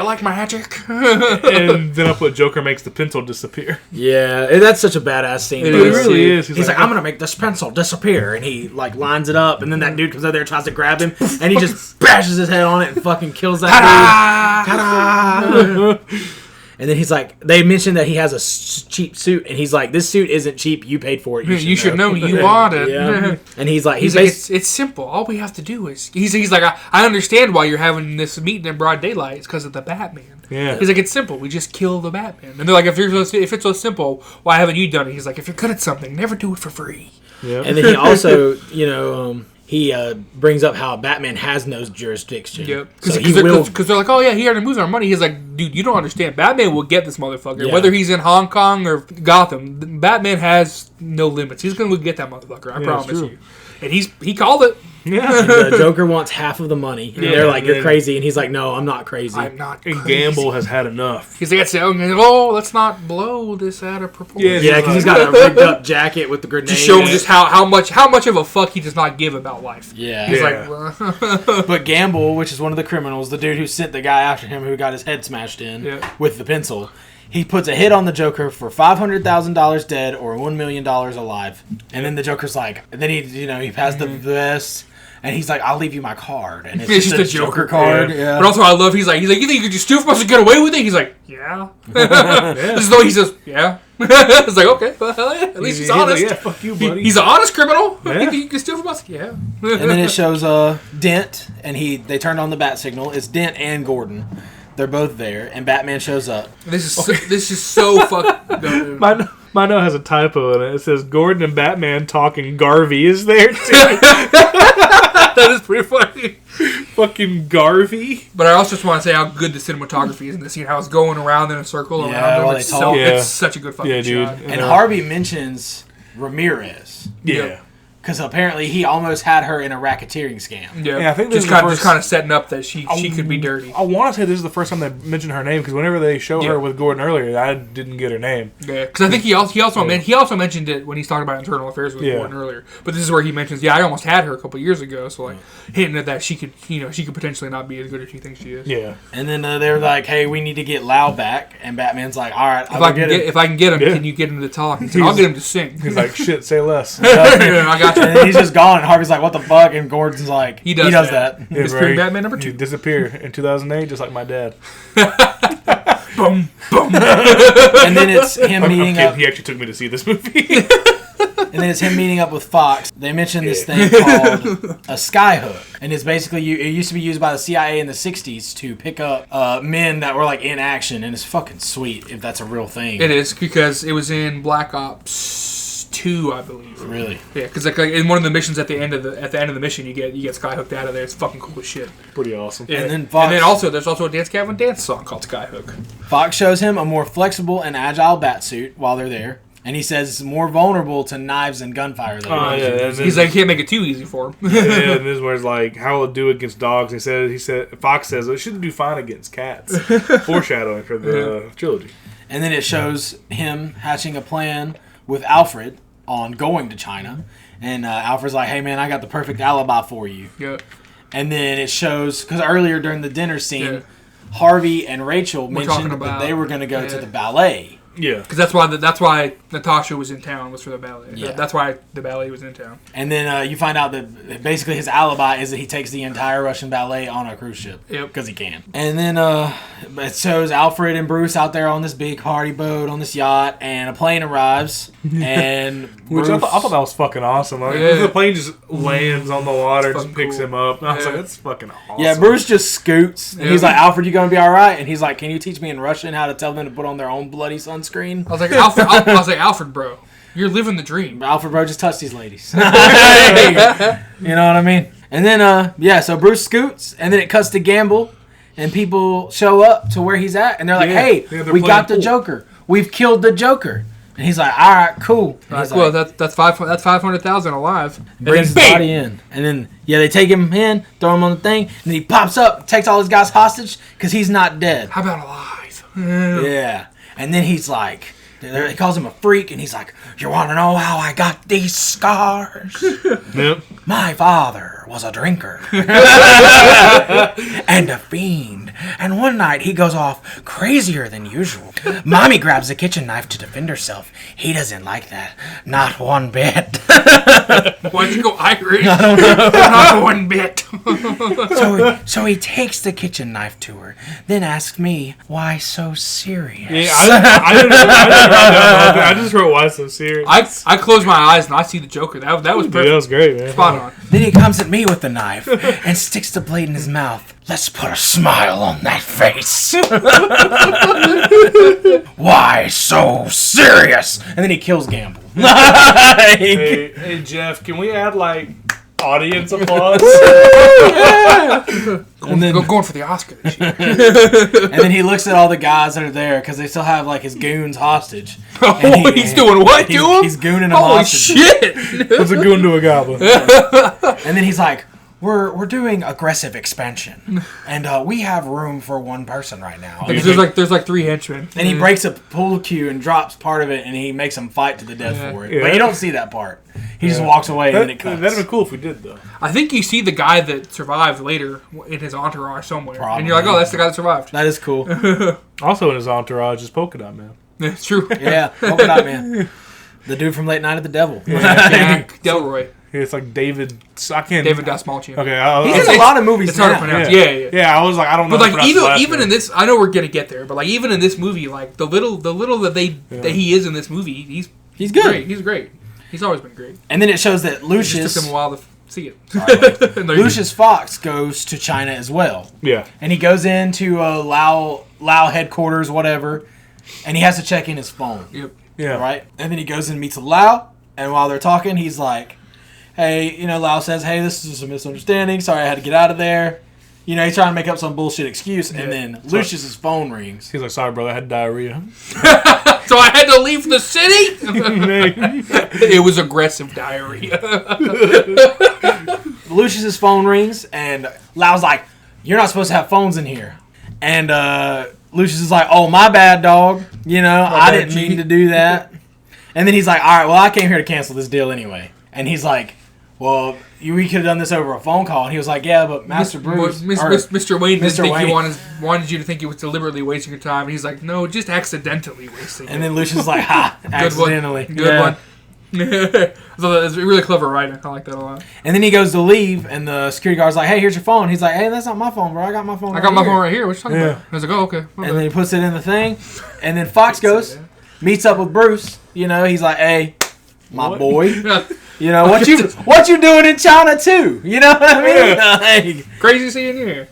like my magic? And then I put Joker makes the pencil disappear. Yeah, and that's such a badass scene. It really is. He's like, I'm gonna make this pencil disappear, and he like lines it up, and then that dude comes out there and tries to grab him, and he just bashes his head on it and fucking kills that dude. Ta-da! And then he's like, they mentioned that he has a cheap suit, and he's like, this suit isn't cheap. You paid for it. You should know. You bought it. Yeah. And he's like, it's simple. All we have to do is he's like, I understand why you're having this meeting in broad daylight. It's because of the Batman. Yeah. He's like, it's simple. We just kill the Batman. And they're like, if it's so simple, why haven't you done it? He's like, if you're good at something, never do it for free. Yeah. And then he also, he brings up how Batman has no jurisdiction. Yep. Because Because they're like, oh yeah, he already moves our money. He's like, dude, you don't understand. Batman will get this motherfucker. Yeah. Whether he's in Hong Kong or Gotham, Batman has no limits. He's going to get that motherfucker. I promise you. And he called it. Yeah. The Joker wants half of the money. And they're like, you're crazy. And he's like, no, I'm not crazy. I'm not And crazy. Gamble has had enough. He's like, let's not blow this out of proportion. Yeah, because he's got a rigged up jacket with the grenade. Just show him just how much of a fuck he does not give about life. Yeah. He's Yeah. like, But Gamble, which is one of the criminals, the dude who sent the guy after him who got his head smashed in with the pencil, he puts a hit on the Joker for $500,000 dead or $1 million alive. And then the Joker's like, and then he passes the vest. And he's like, I'll leave you my card. And it's just a Joker card. Yeah. But also, I love, he's like, you think you could just steal from us and get away with it? He's like, yeah. This is the way he says, yeah. It's like, okay, well, hell yeah. At least he's honest. Like, yeah, fuck you, buddy. He's an honest criminal. Yeah. You think you can steal from us? Yeah. And then it shows Dent, and they turned on the bat signal. It's Dent and Gordon. They're both there, and Batman shows up. This is so fucking... My note has a typo in it. It says Gordon and Batman talking. Garvey is there too. That is pretty funny. Fucking Garvey. But I also just want to say how good the cinematography is in this scene. How it's going around in a circle around them. while It's, they talk. it's such a good fucking dude. shot. And Harvey mentions Ramirez. Yeah. Because apparently he almost had her in a racketeering scam. Yeah, Yeah, I think this just is the kind first- of setting up that she could be dirty. I want to say this is the first time they mentioned her name because whenever they show Yeah. her with Gordon earlier, I didn't get her name. Yeah, because I think he also mentioned it when he's talking about internal affairs with Gordon earlier. But this is where he mentions, I almost had her a couple years ago, so like hinting at that she could potentially not be as good as she thinks she is. Yeah. And then they're like, hey, we need to get Lau back. And Batman's like, all right, If I can get him, Yeah. can you get him to talk? He said, I'll get him to sing. He's like, shit, say less. I got you. And then he's just gone. And Harvey's like, what the fuck? And Gordon's like, He does that. Yeah, Disappearing bro, Batman number he 2. disappear in 2008, just like my dad. Boom, boom. And then it's him I'm meeting kidding. up. He actually took me to see this movie. And then it's him meeting up with Fox. They mentioned this thing called a skyhook. And it's basically, it used to be used by the CIA in the 60s to pick up men that were like in action. And it's fucking sweet if that's a real thing. It is, because it was in Black Ops 2, I believe. Really? Yeah, because like in one of the missions at the end of the mission, you get Skyhooked out of there. It's fucking cool as shit. Pretty awesome. Yeah. And then Fox- there's also a Dance Gavin Dance song called Skyhook. Fox shows him a more flexible and agile batsuit while they're there. And he says it's more vulnerable to knives and gunfire. Than Oh, yeah. And He's like, can't make it too easy for him. and this is where it's like, how will it do against dogs? He said, Fox says, it should do fine against cats. Foreshadowing for the trilogy. And then it shows him hatching a plan with Alfred on going to China. And Alfred's like, hey, man, I got the perfect alibi for you. Yeah. And then it shows, because earlier during the dinner scene, Yeah. Harvey and Rachel We're mentioned talking that about- they were going to go to yeah. the ballet. Yeah. Because that's why Natasha was in town, was for the ballet. Yeah. That's why the ballet was in town. And then you find out that basically his alibi is that he takes the entire Russian ballet on a cruise ship. Yep. Because he can. And then it shows Alfred and Bruce out there on this big party boat on this yacht, and a plane arrives. And Which I thought that was fucking awesome. Like, Yeah. the plane just lands on the water, It's just fucking picks cool. him up. And I was Yeah. like, that's fucking awesome. yeah, Bruce just scoots. And Yeah. he's like, Alfred, you going to be all right? And he's like, can you teach me in Russian how to tell them to put on their own bloody sunscreen? I was like, Alfred, bro, you're living the dream. Alfred, bro, just touch these ladies. You know what I mean? And then, so Bruce scoots, and then it cuts to Gamble, and people show up to where he's at, and they're like, Yeah. hey, Yeah, they're we got playing the pool. Joker. We've killed the Joker. And he's like, all right, cool. And he's Well, like, that's 500,000 alive. And brings his then, body in. And then, they take him in, throw him on the thing, and then he pops up, takes all his guys hostage, because he's not dead. How about alive? Yeah. And then he's like, he calls him a freak, and he's like, you want to know how I got these scars? Yep. My father was a drinker and a fiend. And one night he goes off crazier than usual. Mommy grabs a kitchen knife to defend herself. He doesn't like that. Not one bit. Why'd you go Irish? I don't know. Not one bit. So he takes the kitchen knife to her, then asks me, why so serious? Yeah, I didn't write that. I just wrote, why so serious? I close my eyes and I see the Joker. That was Dude, perfect. that was great, man. Spot on. Then he comes at me with the knife and sticks the blade in his mouth. Let's put a smile on that face. Why so serious? And then he kills Gamble. Hey, Jeff, can we add, like, audience applause? Going for the Oscar this year. And then he looks at all the guys that are there because they still have like his goons hostage. And Oh, he's doing what to him? He's gooning him Holy hostage. shit! What's a goon to a goblin? And then he's like, we're doing aggressive expansion, and we have room for one person right now. There's like 3 henchmen. And he breaks a pool cue and drops part of it, and he makes them fight to the death Yeah. for it. Yeah. But you don't see that part. He just walks away and then it cuts. That'd have been cool if we did, though. I think you see the guy that survived later in his entourage somewhere, Probably. and you're like, "Oh, that's the guy that survived." That is cool. Also in his entourage is Polka Dot Man. It's true. Yeah, Polka Dot Man. The dude from Late Night at the Devil. Jack Delroy, It's like David. I can't. David Dasmalchian. Okay, He's in a lot of movies It's hard to now. pronounce. Yeah. Yeah. Yeah, I was like, I don't know. But how to like pronounce his last even in name. this, I know we're gonna get there, but like even in this movie, like the little that that he is in this movie, he's good. Great. He's great. He's always been great. And then it shows that It just Lucius, took him a while to see it. No, Lucius Fox goes to China as well. Yeah. And he goes into Lao headquarters, whatever, and he has to check in his phone. Yep. Yeah. Right? And then he goes and meets Lao, and while they're talking, he's like, hey, Lao says, hey, this is just a misunderstanding. Sorry, I had to get out of there. He's trying to make up some bullshit excuse, and then Lucius's phone rings. He's like, sorry, brother, I had diarrhea. So I had to leave the city. It was aggressive diarrhea. Lucius's phone rings, and Lao's like, you're not supposed to have phones in here. And Lucius is like, oh, my bad, dog. I didn't mean to do that. And then he's like, all right, well, I came here to cancel this deal anyway. And he's like, well, we could have done this over a phone call. And he was like, yeah, but Master Bruce. Mr. Wayne didn't Mr. think Wayne. he wanted you to think he was deliberately wasting your time. And he's like, no, just accidentally wasting it. And then Lucius is like, ha, accidentally. Good one. So that's really clever writing. I like that a lot. And then he goes to leave, and the security guard's like, hey, here's your phone. He's like, hey, that's not my phone, bro. I got my phone I got my phone right here. What you talking Yeah. about? I was like, oh, okay. And then he puts it in the thing. And then Fox goes, meets up with Bruce. He's like, hey, my boy. What you doing in China too? You know what I mean? Like, Crazy seeing you here.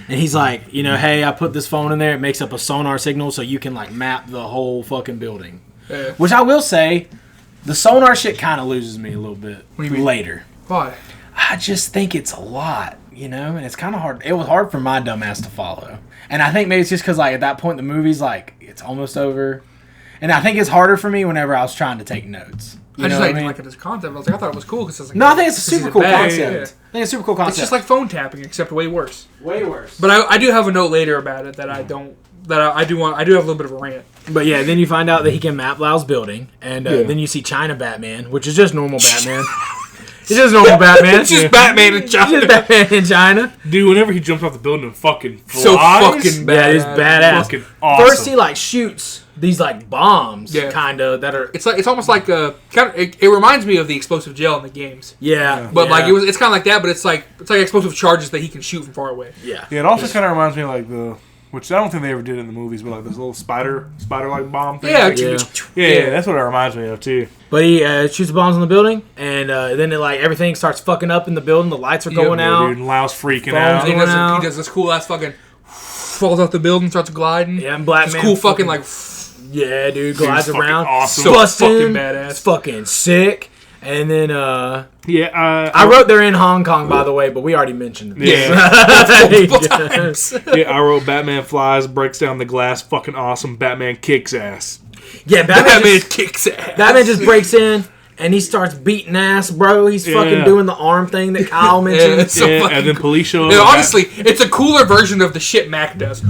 and he's like, hey, I put this phone in there. It makes up a sonar signal so you can like map the whole fucking building. Yeah. Which I will say, the sonar shit kind of loses me a little bit What do you mean? later. Why? I just think it's a lot, and it's kind of hard. It was hard for my dumbass to follow. And I think maybe it's just because like at that point the movie's like, it's almost over. And I think it's harder for me whenever I was trying to take notes. I just like like this concept. I thought it was cool because No, I think it's a super cool concept. Yeah. I think it's a super cool concept. It's just like phone tapping, except way worse. way worse. But I do have a note later about it that I don't. That I do want. I do have a little bit of a rant. But yeah, then you find out that he can map Lao's building, and then you see China Batman, which is just normal Batman. It's just normal Batman. It's just Batman in It's China. just Batman in China. Dude, whenever he jumps off the building and fucking flies, So fucking bad. Yeah, it's badass. fucking awesome. First, he like shoots these like bombs, Yeah. kind of that are. It's almost like it reminds me of the explosive gel in the games. Yeah, But yeah. like it's kind of like that, but it's like explosive charges that he can shoot from far away. Yeah. Yeah, it also kind of reminds me of like which I don't think they ever did in the movies, but like this little spider-like bomb thing. Yeah, Like, Yeah. yeah, that's what it reminds me of too. But he shoots the bombs on the building, and then it, like everything starts fucking up in the building. The lights are going Yeah, out. dude, and Lau's freaking Phones out. He going does, out. he does this cool ass fucking falls off the building, starts gliding. Yeah, and Black It's Man cool fucking like yeah, dude, glides fucking around, awesome. So busting, fucking badass. It's fucking sick. And then Yeah, I wrote they're in Hong Kong, by the way, but we already mentioned it. Yeah. multiple times. yeah, I wrote Batman flies, breaks down the glass, fucking awesome. Batman kicks ass. Yeah, Batman just, kicks ass. Batman just breaks in and he starts beating ass, bro. He's fucking Yeah. doing the arm thing that Kyle mentioned. it's so Yeah, fucking and then police show up. Yeah, and honestly, it's a cooler version of the shit Mac does.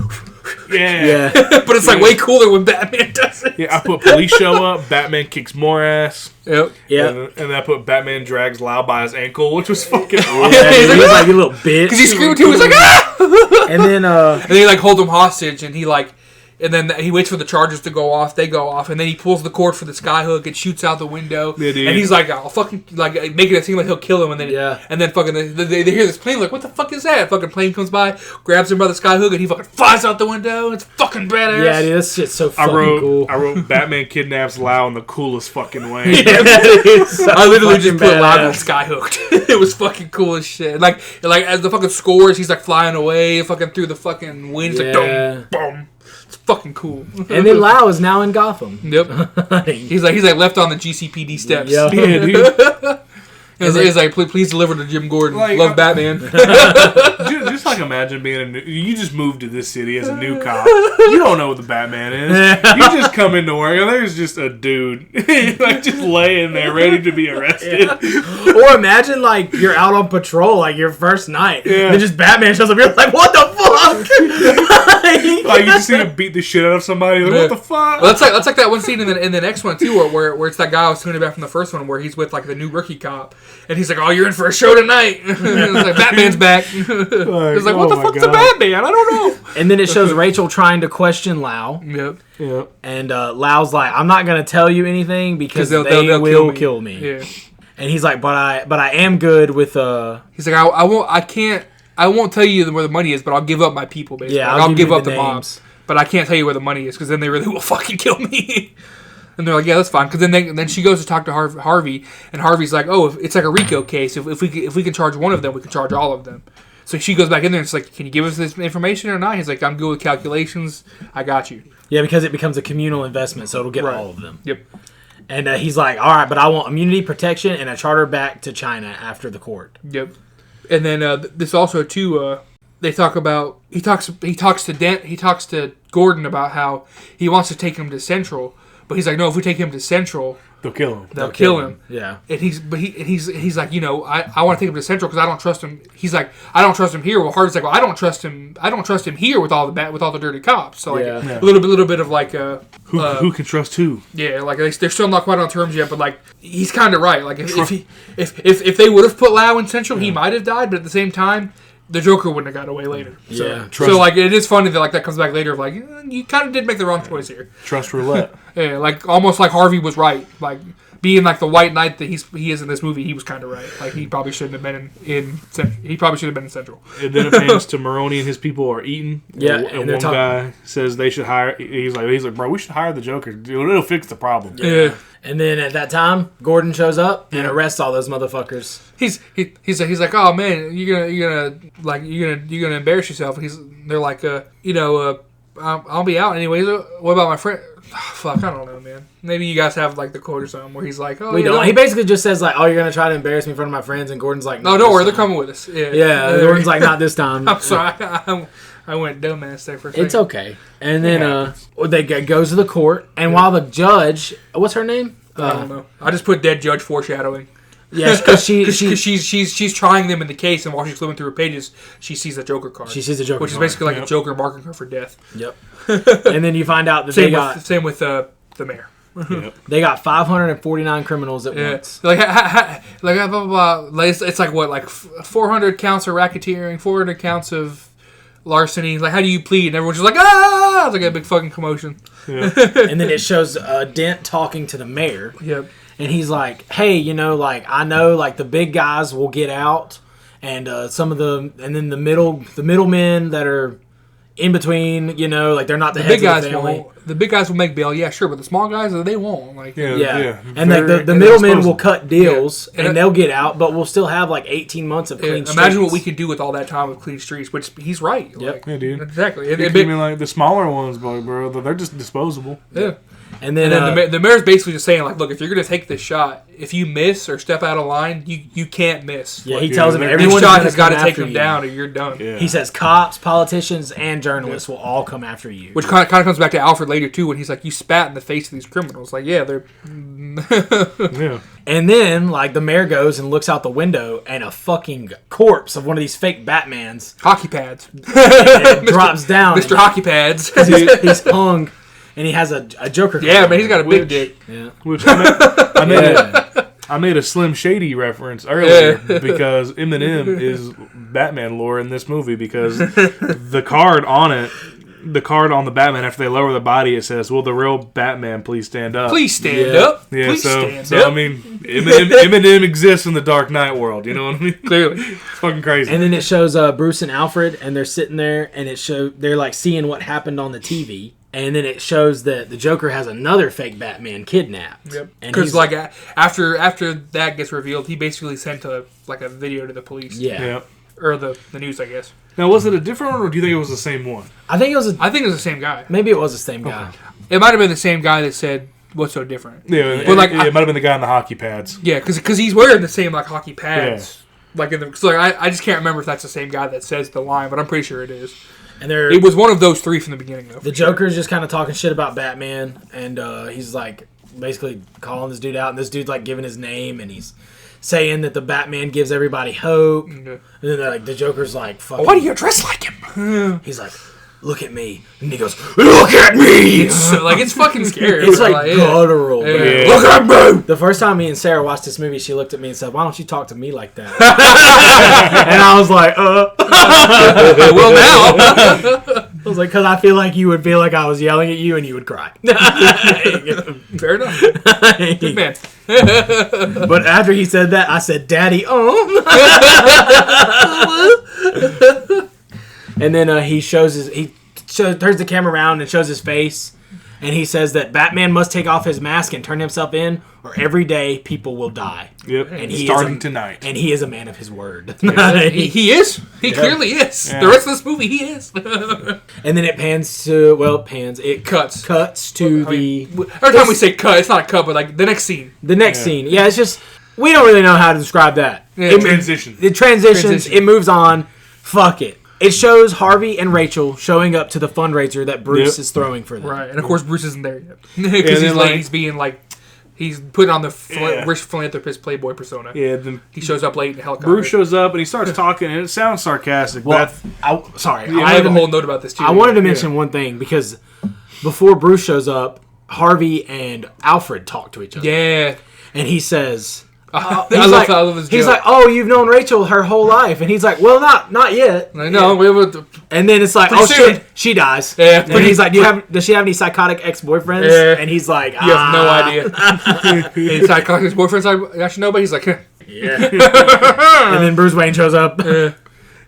yeah. Yeah. But it's like way cooler when Batman does it. Yeah, I put police show up, Batman kicks more ass. Yep. Yeah. And then I put Batman drags Lau by his ankle, which was fucking awesome. Yeah, He's dude, like, he's like, you little bitch. Because he screamed too. He's like, ah! And then, And then he like hold him hostage, and he like, and then he waits for the charges to go off. They go off, and then he pulls the cord for the skyhook and shoots out the window. Yeah, dude. And he's like, "I'll fucking like making it seem like he'll kill him." And then Yeah. and then fucking they hear this plane like, "What the fuck is that?" Fucking plane comes by, grabs him by the skyhook, and he fucking flies out the window. It's fucking badass. yeah, dude, this shit's so I fucking cool. wrote Batman kidnaps Lau in the coolest fucking way. I literally just put live on badass. skyhooked. It was fucking cool as shit. Like as the fucking scores, he's like flying away, fucking through the fucking wind. It's Yeah. like boom, boom. It's fucking cool. And then Lau is now in Gotham. Yep. He's like left on the GCPD steps. Yeah. Yeah, dude. He's like, please deliver to Jim Gordon. Like, Love Batman. just just like imagine being you just moved to this city as a new cop. You don't know what the Batman is. You just come into work and there's just a dude like just laying there ready to be arrested. Yeah. Or imagine like you're out on patrol, like your first night, and then just Batman shows up. You're like, what the fuck? Like you just see him beat the shit out of somebody. Like, what the fuck? Well, that's like that one scene in the next one too, where it's that guy I was tuning back from the first one, where he's with like the new rookie cop, and he's like, "Oh, you're in for a show tonight." It's like Batman's back. It's like, what the fuck's a Batman? I don't know. And then it shows Rachel trying to question Lau. Yep. And Lau's like, I'm not gonna tell you anything because they'll will kill me. Yeah. And he's like, but I am good with He's like, I won't tell you where the money is, but I'll give up my people, basically. Yeah, like, I'll give up the names. mobs. But I can't tell you where the money is, because then they really will fucking kill me. And they're like, yeah, that's fine. Because then she goes to talk to Harvey, and Harvey's like, oh, it's like a RICO case. If we can charge one of them, we can charge all of them. So she goes back in there and it's like, can you give us this information or not? He's like, I'm good with calculations. I got you. Yeah, because it becomes a communal investment, so it'll get all of them. Yep. And he's like, all right, but I want immunity protection and a charter back to China after the court. Yep. And then this also too. They talk about he talks to Gordon about how he wants to take him to Central, but he's like, no, if we take him to Central, they'll kill him. They'll kill him. Yeah. And he's like, you know, I want to take him to Central because I don't trust him. He's like, I don't trust him here. Well, Hardy's like, well, I don't trust him here with all the dirty cops. So like a little bit of like who can trust who? Yeah, like they're still not quite on terms yet, but like he's kind of right. Like if they would have put Lau in Central, he might have died, but at the same time, the Joker wouldn't have got away later. So like it is funny that like that comes back later of like you kind of did make the wrong choice here. Trust roulette. Yeah, like almost like Harvey was right. Like being like the white knight that he is in this movie, he was kind of right. Like he probably shouldn't have been in he probably should have been in Central. And then it pans to Maroni and his people are eating. Yeah, and one guy says they should hire. He's like, bro, we should hire the Joker. It'll fix the problem. Yeah. And then at that time, Gordon shows up and arrests all those motherfuckers. He's like, oh man, you're gonna embarrass yourself. They're like, I'll be out anyways. What about my friend? Oh, fuck, I don't know, man. Maybe you guys have like the quote or something where he's like, oh, we don't. He basically just says like, oh, you're gonna try to embarrass me in front of my friends, and Gordon's like, no, don't worry, they're coming with us. Yeah, Gordon's like, not this time. I'm sorry, I went dumbass there for a second. It's okay. And then they goes to the court, and while the judge, what's her name? I don't know. I just put dead judge foreshadowing. Yes, because she's trying them in the case, and while she's flipping through her pages, she sees the Joker card. She sees the Joker, which is basically like a Joker marking her for death. Yep. And then you find out that same with the mayor. Yep. They got 549 criminals at once. Like blah, blah, blah. Like it's like what, like 400 counts of racketeering, 400 counts of larceny. Like, how do you plead? And everyone's just like, ah! It's like a big fucking commotion. Yeah. And then it shows Dent talking to the mayor. Yep. And he's like, hey, like I know like the big guys will get out, and some of and then the middlemen that are in between, like they're not the heads big guys of the family. The big guys will make bail, yeah, sure, but the small guys, they won't. Like, yeah. And like the middlemen will cut deals, and they'll get out, but we'll still have like 18 months of clean streets. Imagine what we could do with all that time of clean streets, which he's right. Yep. Like, yeah, dude. Exactly. I mean, like the smaller ones, bro, they're just disposable. Yeah. And then the mayor's basically just saying, like, look, if you're going to take this shot, if you miss or step out of line, you can't miss. Yeah, he tells him every everyone shot has got to take him down or you're done. Yeah. He says cops, politicians, and journalists will all come after you. Which kind of comes back to Alfred later, too, when he's like, you spat in the face of these criminals. Like, yeah, they're... Yeah. And then, like, the mayor goes and looks out the window, and a fucking corpse of one of these fake Batmans hockey pads. drops down. Mr. Hockey Pads. He's hung, and he has a Joker. Yeah, man, he's got a big dick. Yeah. Which I made a Slim Shady reference earlier because Eminem is Batman lore in this movie because the card on the Batman, after they lower the body, it says, "Will the real Batman please stand up?" Please stand up. Yeah, please stand up. I mean, Eminem exists in the Dark Knight world. You know what I mean? Clearly, it's fucking crazy. And then it shows Bruce and Alfred, and they're sitting there, and they're like seeing what happened on the TV. And then it shows that the Joker has another fake Batman kidnapped. Yep. Because like after that gets revealed, he basically sent a video to the police. Yeah. Or the news, I guess. Now, was it a different one, or do you think it was the same one? I think it was the same guy. Maybe it was the same guy. It might have been the same guy that said, "What's so different?" Yeah, but it might have been the guy in the hockey pads. Yeah, because he's wearing the same like hockey pads Like I just can't remember if that's the same guy that says the line, but I'm pretty sure it is. And they're It was one of those three from the beginning, though. the Joker's just kind of talking shit about Batman, and he's like basically calling this dude out, and this dude's like giving his name, and he's saying that the Batman gives everybody hope. Okay. And then like the Joker's like, "Fucking," Why do you dress like him? he's like, "Look at me," and he goes, "Look at me." So, like, it's fucking scary. It's like guttural. Yeah. man. Yeah. Look at me. The first time me and Sarah watched this movie, she looked at me and said, "Why don't you talk to me like that?" And I was like, Well, now. I was like, because I feel like you would feel like I was yelling at you and you would cry. Fair enough. Good man. But after he said that, I said, "Daddy, And then he turns the camera around and shows his face, and he says that Batman must take off his mask and turn himself in, or every day people will die. Yep. And he Starting is tonight. And he is a man of his word. He is. He clearly is. Yeah. The rest of this movie, he is. And then it pans to it Cuts. to I mean, every time we say cut, it's not a cut, but like the next scene. the next scene. Yeah, it's just we don't really know how to describe that. Yeah, Transition. It transitions. Transition. It moves on. Fuck it. It shows Harvey and Rachel showing up to the fundraiser that Bruce Yep. is throwing for them. Right, and of course Bruce isn't there yet then, because he's like- he's being like he's putting on the Yeah. rich philanthropist playboy persona. Yeah, then He shows up late in the helicopter. Bruce shows up and he starts talking, and it sounds sarcastic. Well, Beth, I I have have a whole note about this too. I wanted to mention one thing because before Bruce shows up, Harvey and Alfred talk to each other, Yeah, and he says, I he's love this he's joke. like, "Oh, you've known Rachel her whole life," and he's like, "Well, not yet." I know. We have And then it's like, Pretty "Oh soon. shit, she dies." Yeah, and he's like, "Does she have any psychotic ex-boyfriends?" Yeah. And he's like, you have no idea. He's like, his boyfriend's like, I should know, but he's like, Yeah. And then Bruce Wayne shows up. yeah,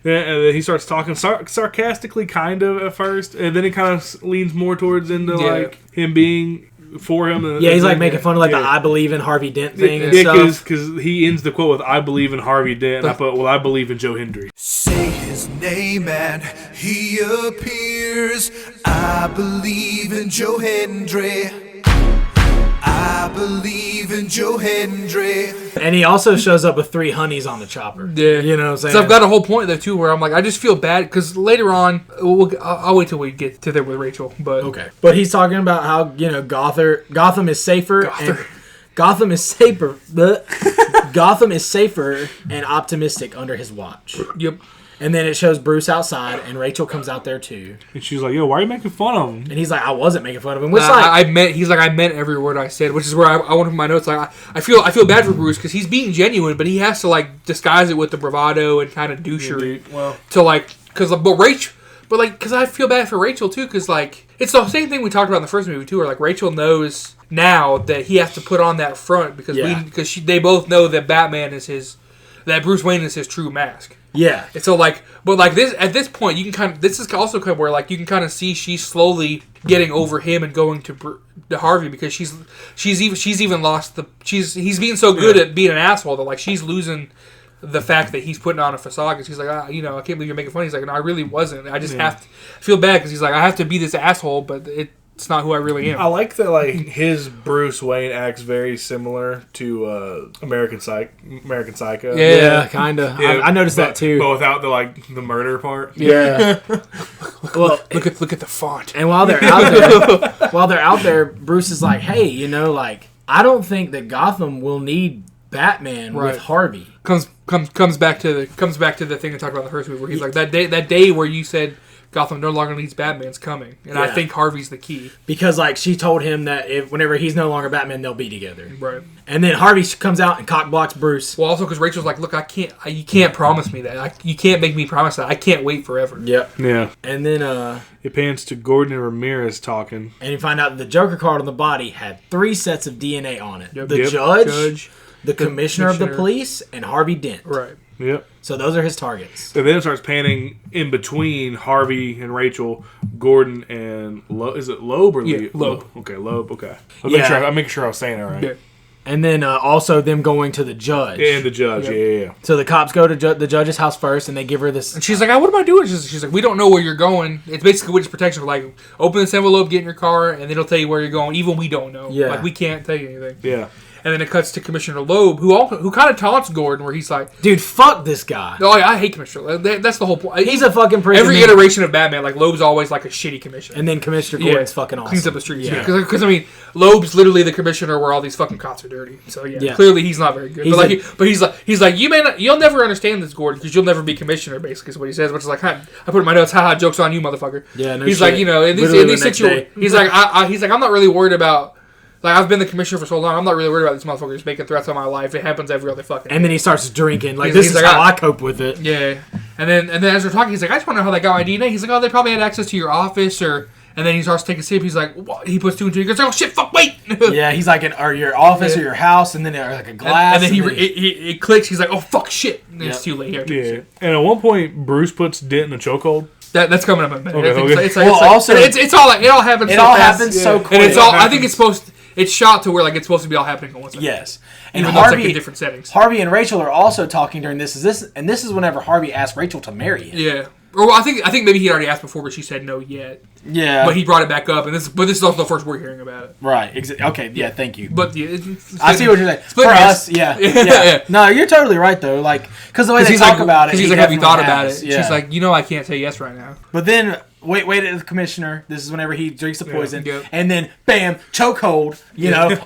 and then he starts talking sarcastically, kind of at first, and then he kind of leans more towards into Yeah. like him being for him. And, Yeah, he's like and- making fun of like the yeah. "I believe in Harvey Dent" thing and Yeah, stuff. because he ends the quote with "I believe in Harvey Dent," and I put, "Well, I believe in Joe Hendry." Say his name and he appears. I believe in Joe Hendry. I believe in Joe Hendry. And he also shows up with 3 honeys on the chopper. Yeah. You know what I'm saying? So I've got a whole point there too, where I'm like, I just feel bad because later on, I'll wait till we get to there with Rachel. But Okay. But he's talking about how, Gotham is safer. And Gotham is safer. Gotham is safer and optimistic under his watch. Yep. And then it shows Bruce outside, and Rachel comes out there too. And she's like, "Yo, why are you making fun of him?" And he's like, "I wasn't making fun of him." Which like, I meant every word I said, which is where I wanted my notes. Like, I feel bad for Bruce because he's being genuine, but he has to like disguise it with the bravado and kind of douchery Well, to like, because I feel bad for Rachel too, because like it's the same thing we talked about in the first movie too, where like Rachel knows now that he has to put on that front because they both know that that Bruce Wayne is his true mask. yeah. And so like, but like this at this point, you can kind of this is also kind of where like you can kind of see she's slowly getting over him and going to Harvey because she's even lost he's being so good at being an asshole that like she's losing the fact that he's putting on a facade because he's like, I can't believe you're making fun. He's like, no, I really wasn't. I just have to feel bad because he's like, I have to be this asshole, but it's not who I really am. I like that. Like his Bruce Wayne acts very similar to American Psycho. Yeah, kind of. Yeah, I noticed that too. but without the murder part. Yeah. Well, Look at the font. and while they're out there, Bruce is like, "Hey, like I don't think that Gotham will need Batman Right. with Harvey." Comes back to the thing I talked about in the first movie where he's like that day where you said Gotham no longer needs Batman's coming, and I Yeah. think Harvey's the key. Because like she told him that whenever he's no longer Batman, they'll be together. Right. And then Harvey comes out and cock blocks Bruce. Well, also because Rachel's like, look, you can't promise me that. You can't make me promise that. I can't wait forever. Yep. Yeah. And then It pans to Gordon and Ramirez talking. and you find out the Joker card on the body had 3 sets of DNA on it. Yep. The Yep. judge, the commissioner of the commissioner. police, and Harvey Dent. Right. Yep. So those are his targets. And then it starts panning in between Harvey and Rachel, Gordon and is it Loeb or Yeah, Lee? Loeb. Okay, Loeb. Okay. Yeah. I'm making sure I was saying it right. Yeah. And then also them going to the judge. And the judge. Yep. Yeah. So the cops go to the judge's house first, and they give her this. And she's like, what am I doing? She's like, we don't know where you're going. It's basically witness protection. Like, open this envelope, get in your car, and then it'll tell you where you're going. Even we don't know. Yeah. Like, we can't tell you anything. Yeah. And then it cuts to Commissioner Loeb, who kind of taunts Gordon, where he's like, Dude, fuck this guy. "Oh, I hate Commissioner Loeb." That's the whole point. He's a fucking prick. Every iteration of Batman, like Loeb's always like a shitty commissioner. And then Commissioner Gordon's fucking awesome. Cleans up the streets. Yeah. Because I mean, Loeb's literally the commissioner where all these fucking cops are dirty. So yeah. Clearly he's not very good. He's like, you'll never understand this, Gordon, because you'll never be commissioner. Basically, is what he says. Which is like, I put in my notes, haha, jokes on you, motherfucker. Yeah, no he's shit. like, in these situations, he's like, I'm not really worried about. Like, I've been the commissioner for so long, I'm not really worried about these motherfuckers making threats on my life. It happens every other fucking day. And then he starts drinking. Like, He's this is like, how I cope with it. Yeah. And then as we're talking, he's like, I just want to know how they got my DNA. He's like, oh, they probably had access to your office, or... And then he starts taking a sip. He's like, what? He puts two and two. He goes, oh, shit, fuck, wait. Yeah, he's like, or your office or your house, and then like a glass. And then it clicks. He's like, oh, fuck, shit. And it's too late. Yeah. And at one point, Bruce puts Dent in a chokehold. That's coming up in a minute. Okay. It all happens. It so all fast. happens so quick. And it's all. I think it's supposed. It's shot to where like it's supposed to be all happening at once. Yes. And even though it's like in different settings. Harvey and Rachel are also talking during this. This is whenever Harvey asked Rachel to marry him. Yeah. Or well, I think maybe he already asked before, but she said no yet. Yeah. But he brought it back up, and this is also the first we're hearing about it. Right. Okay. Yeah. Thank you. But yeah, I see what you're saying. For us, yeah. No, you're totally right though. Like, because the way they talk about it, because he's like, "Have you thought about has. it?" Yeah. She's like, I can't say yes right now. But then wait at the commissioner. This is whenever he drinks the poison, Yep. and then bam, chokehold.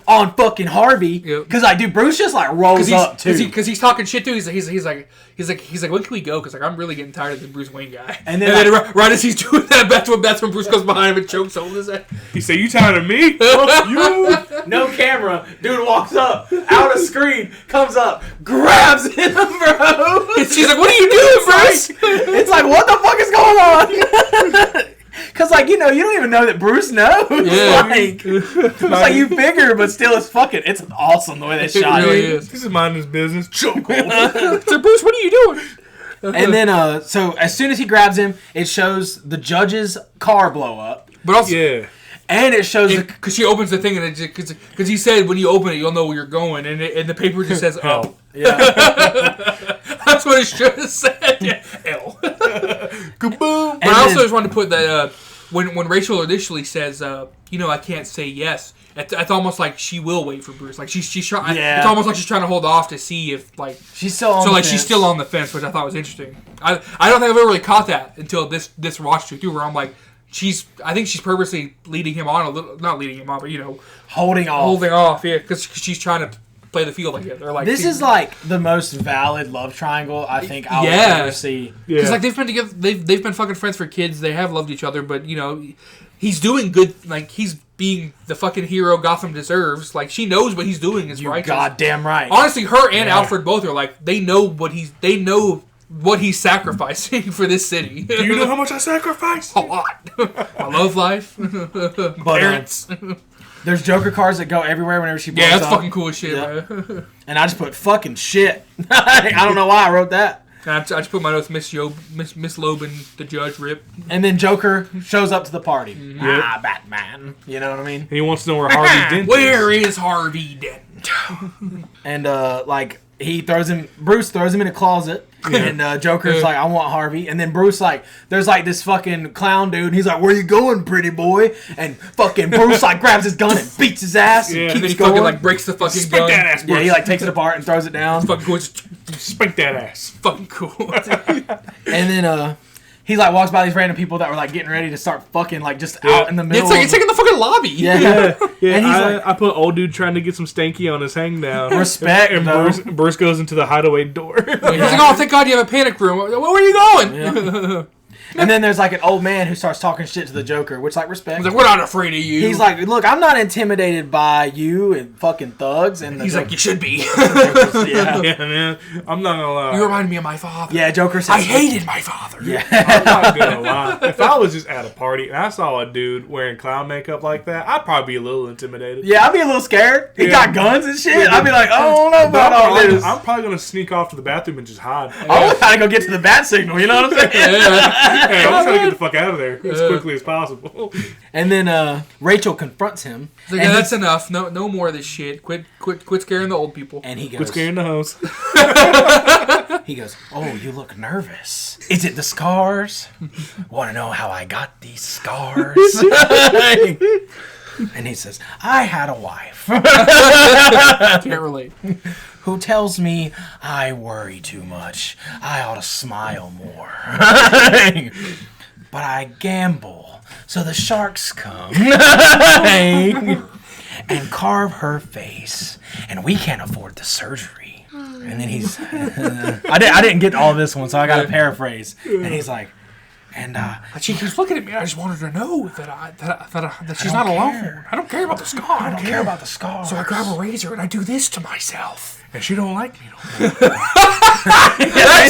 On fucking Harvey. Because like, dude, Bruce just like rolls up too. Because he's talking shit too. He's like, when can we go? Because like I'm really getting tired of the Bruce Wayne guy. And then right as he's doing that, that's when Bruce goes behind him and chokes hold his head. He said, "You tired of me? You." No camera. Dude walks up, out of screen, comes up, grabs him, bro. She's like, "What are you doing, Bruce?" It's like, what the fuck is going on? Because, like, you don't even know that Bruce knows. Yeah. It's like you figure, but still, it's awesome the way they shot it. really is. This is minding his business. So Bruce, what are you doing? And then, so as soon as he grabs him, it shows the judge's car blow up. But also, Yeah. And it shows because she opens the thing and it just because he said when you open it you'll know where you're going and the paper just says L. Yeah. That's what it should have said. Yeah. L. Kaboom. But I also just wanted to put that when Rachel initially says I can't say yes. It's almost like she will wait for Bruce. Like she's trying. Yeah. It's almost like she's trying to hold off to see if like she's still on. she's still on the fence, which I thought was interesting. I don't think I've ever really caught that until this watch through where I'm like. I think she's purposely leading him on a little, not leading him on, but holding off. Yeah, because she's trying to play the field like it. They're like this is like the most valid love triangle I think I'll ever see. Because like they've been together, they've been fucking friends for kids. They have loved each other, but he's doing good. Like he's being the fucking hero Gotham deserves. Like she knows what he's doing is righteous. Goddamn right. Honestly, her and Alfred both are like they know what he's sacrificing for this city. Do you know how much I sacrificed? A lot. I love life. Parents. There's Joker cards that go everywhere whenever she blows Yeah, that's up. fucking cool as shit, Yeah. man. And I just put fucking shit. I don't know why I wrote that. And I just put my notes, Miss Loeb and the judge rip. And then Joker shows up to the party. Yep. Batman. You know what I mean? And he wants to know where Harvey Dent Where is. is Harvey Dent? And Bruce throws him in a closet. And Joker's like, I want Harvey. And then Bruce there's this fucking clown dude. And he's like, where you going, pretty boy? And fucking Bruce grabs his gun and beats his ass. Yeah. And And then keeps he fucking going. breaks the fucking Spank gun. that ass, Yeah, Bruce. he takes it apart and throws it down. Fucking cool. It's Spank that ass. fucking cool. And then he walks by these random people that were getting ready to start fucking just out in the middle. it's like in the fucking lobby. Yeah. Yeah, And he's I put old dude trying to get some stanky on his hang down. Respect, And though. Bruce goes into the hideaway door. He's like, oh, thank God you have a panic room. Where are you going? And then there's an old man who starts talking shit to the Joker, which respect. He's like, we're not afraid of you. He's like, look, I'm not intimidated by you and fucking thugs. And He's like, you should be. yeah. Yeah, man. I'm not gonna lie. You remind me of my father. Yeah, Joker says, I hated my father. Yeah. I'm not gonna lie. If I was just at a party and I saw a dude wearing clown makeup like that, I'd probably be a little intimidated. Yeah, I'd be a little scared. He Yeah. got guns and shit. I'd be like, I don't know But about all this. I'm probably gonna sneak off to the bathroom and just hide. I was trying to go get to the bat signal, you know what I'm saying? Hey, I'm trying to get the fuck out of there as quickly as possible. And then Rachel confronts him. He's like, and yeah, that's enough. No more of this shit. Quit scaring the old people. And he Quit goes, scaring the hoes. oh, you look nervous. Is it the scars? Want to know how I got these scars? And he says, I had a wife Can't relate. who tells me I worry too much. I ought to smile more. But I gamble. So the sharks come and carve her face. And we can't afford the surgery. And then he's... I didn't get all this one, so I got to paraphrase. And he's like... And She keeps looking at me. I just wanted her to know that she's not alone. I don't care about the scar. I don't care about the scars. So I grab a razor and I do this to myself. And she don't like me. That's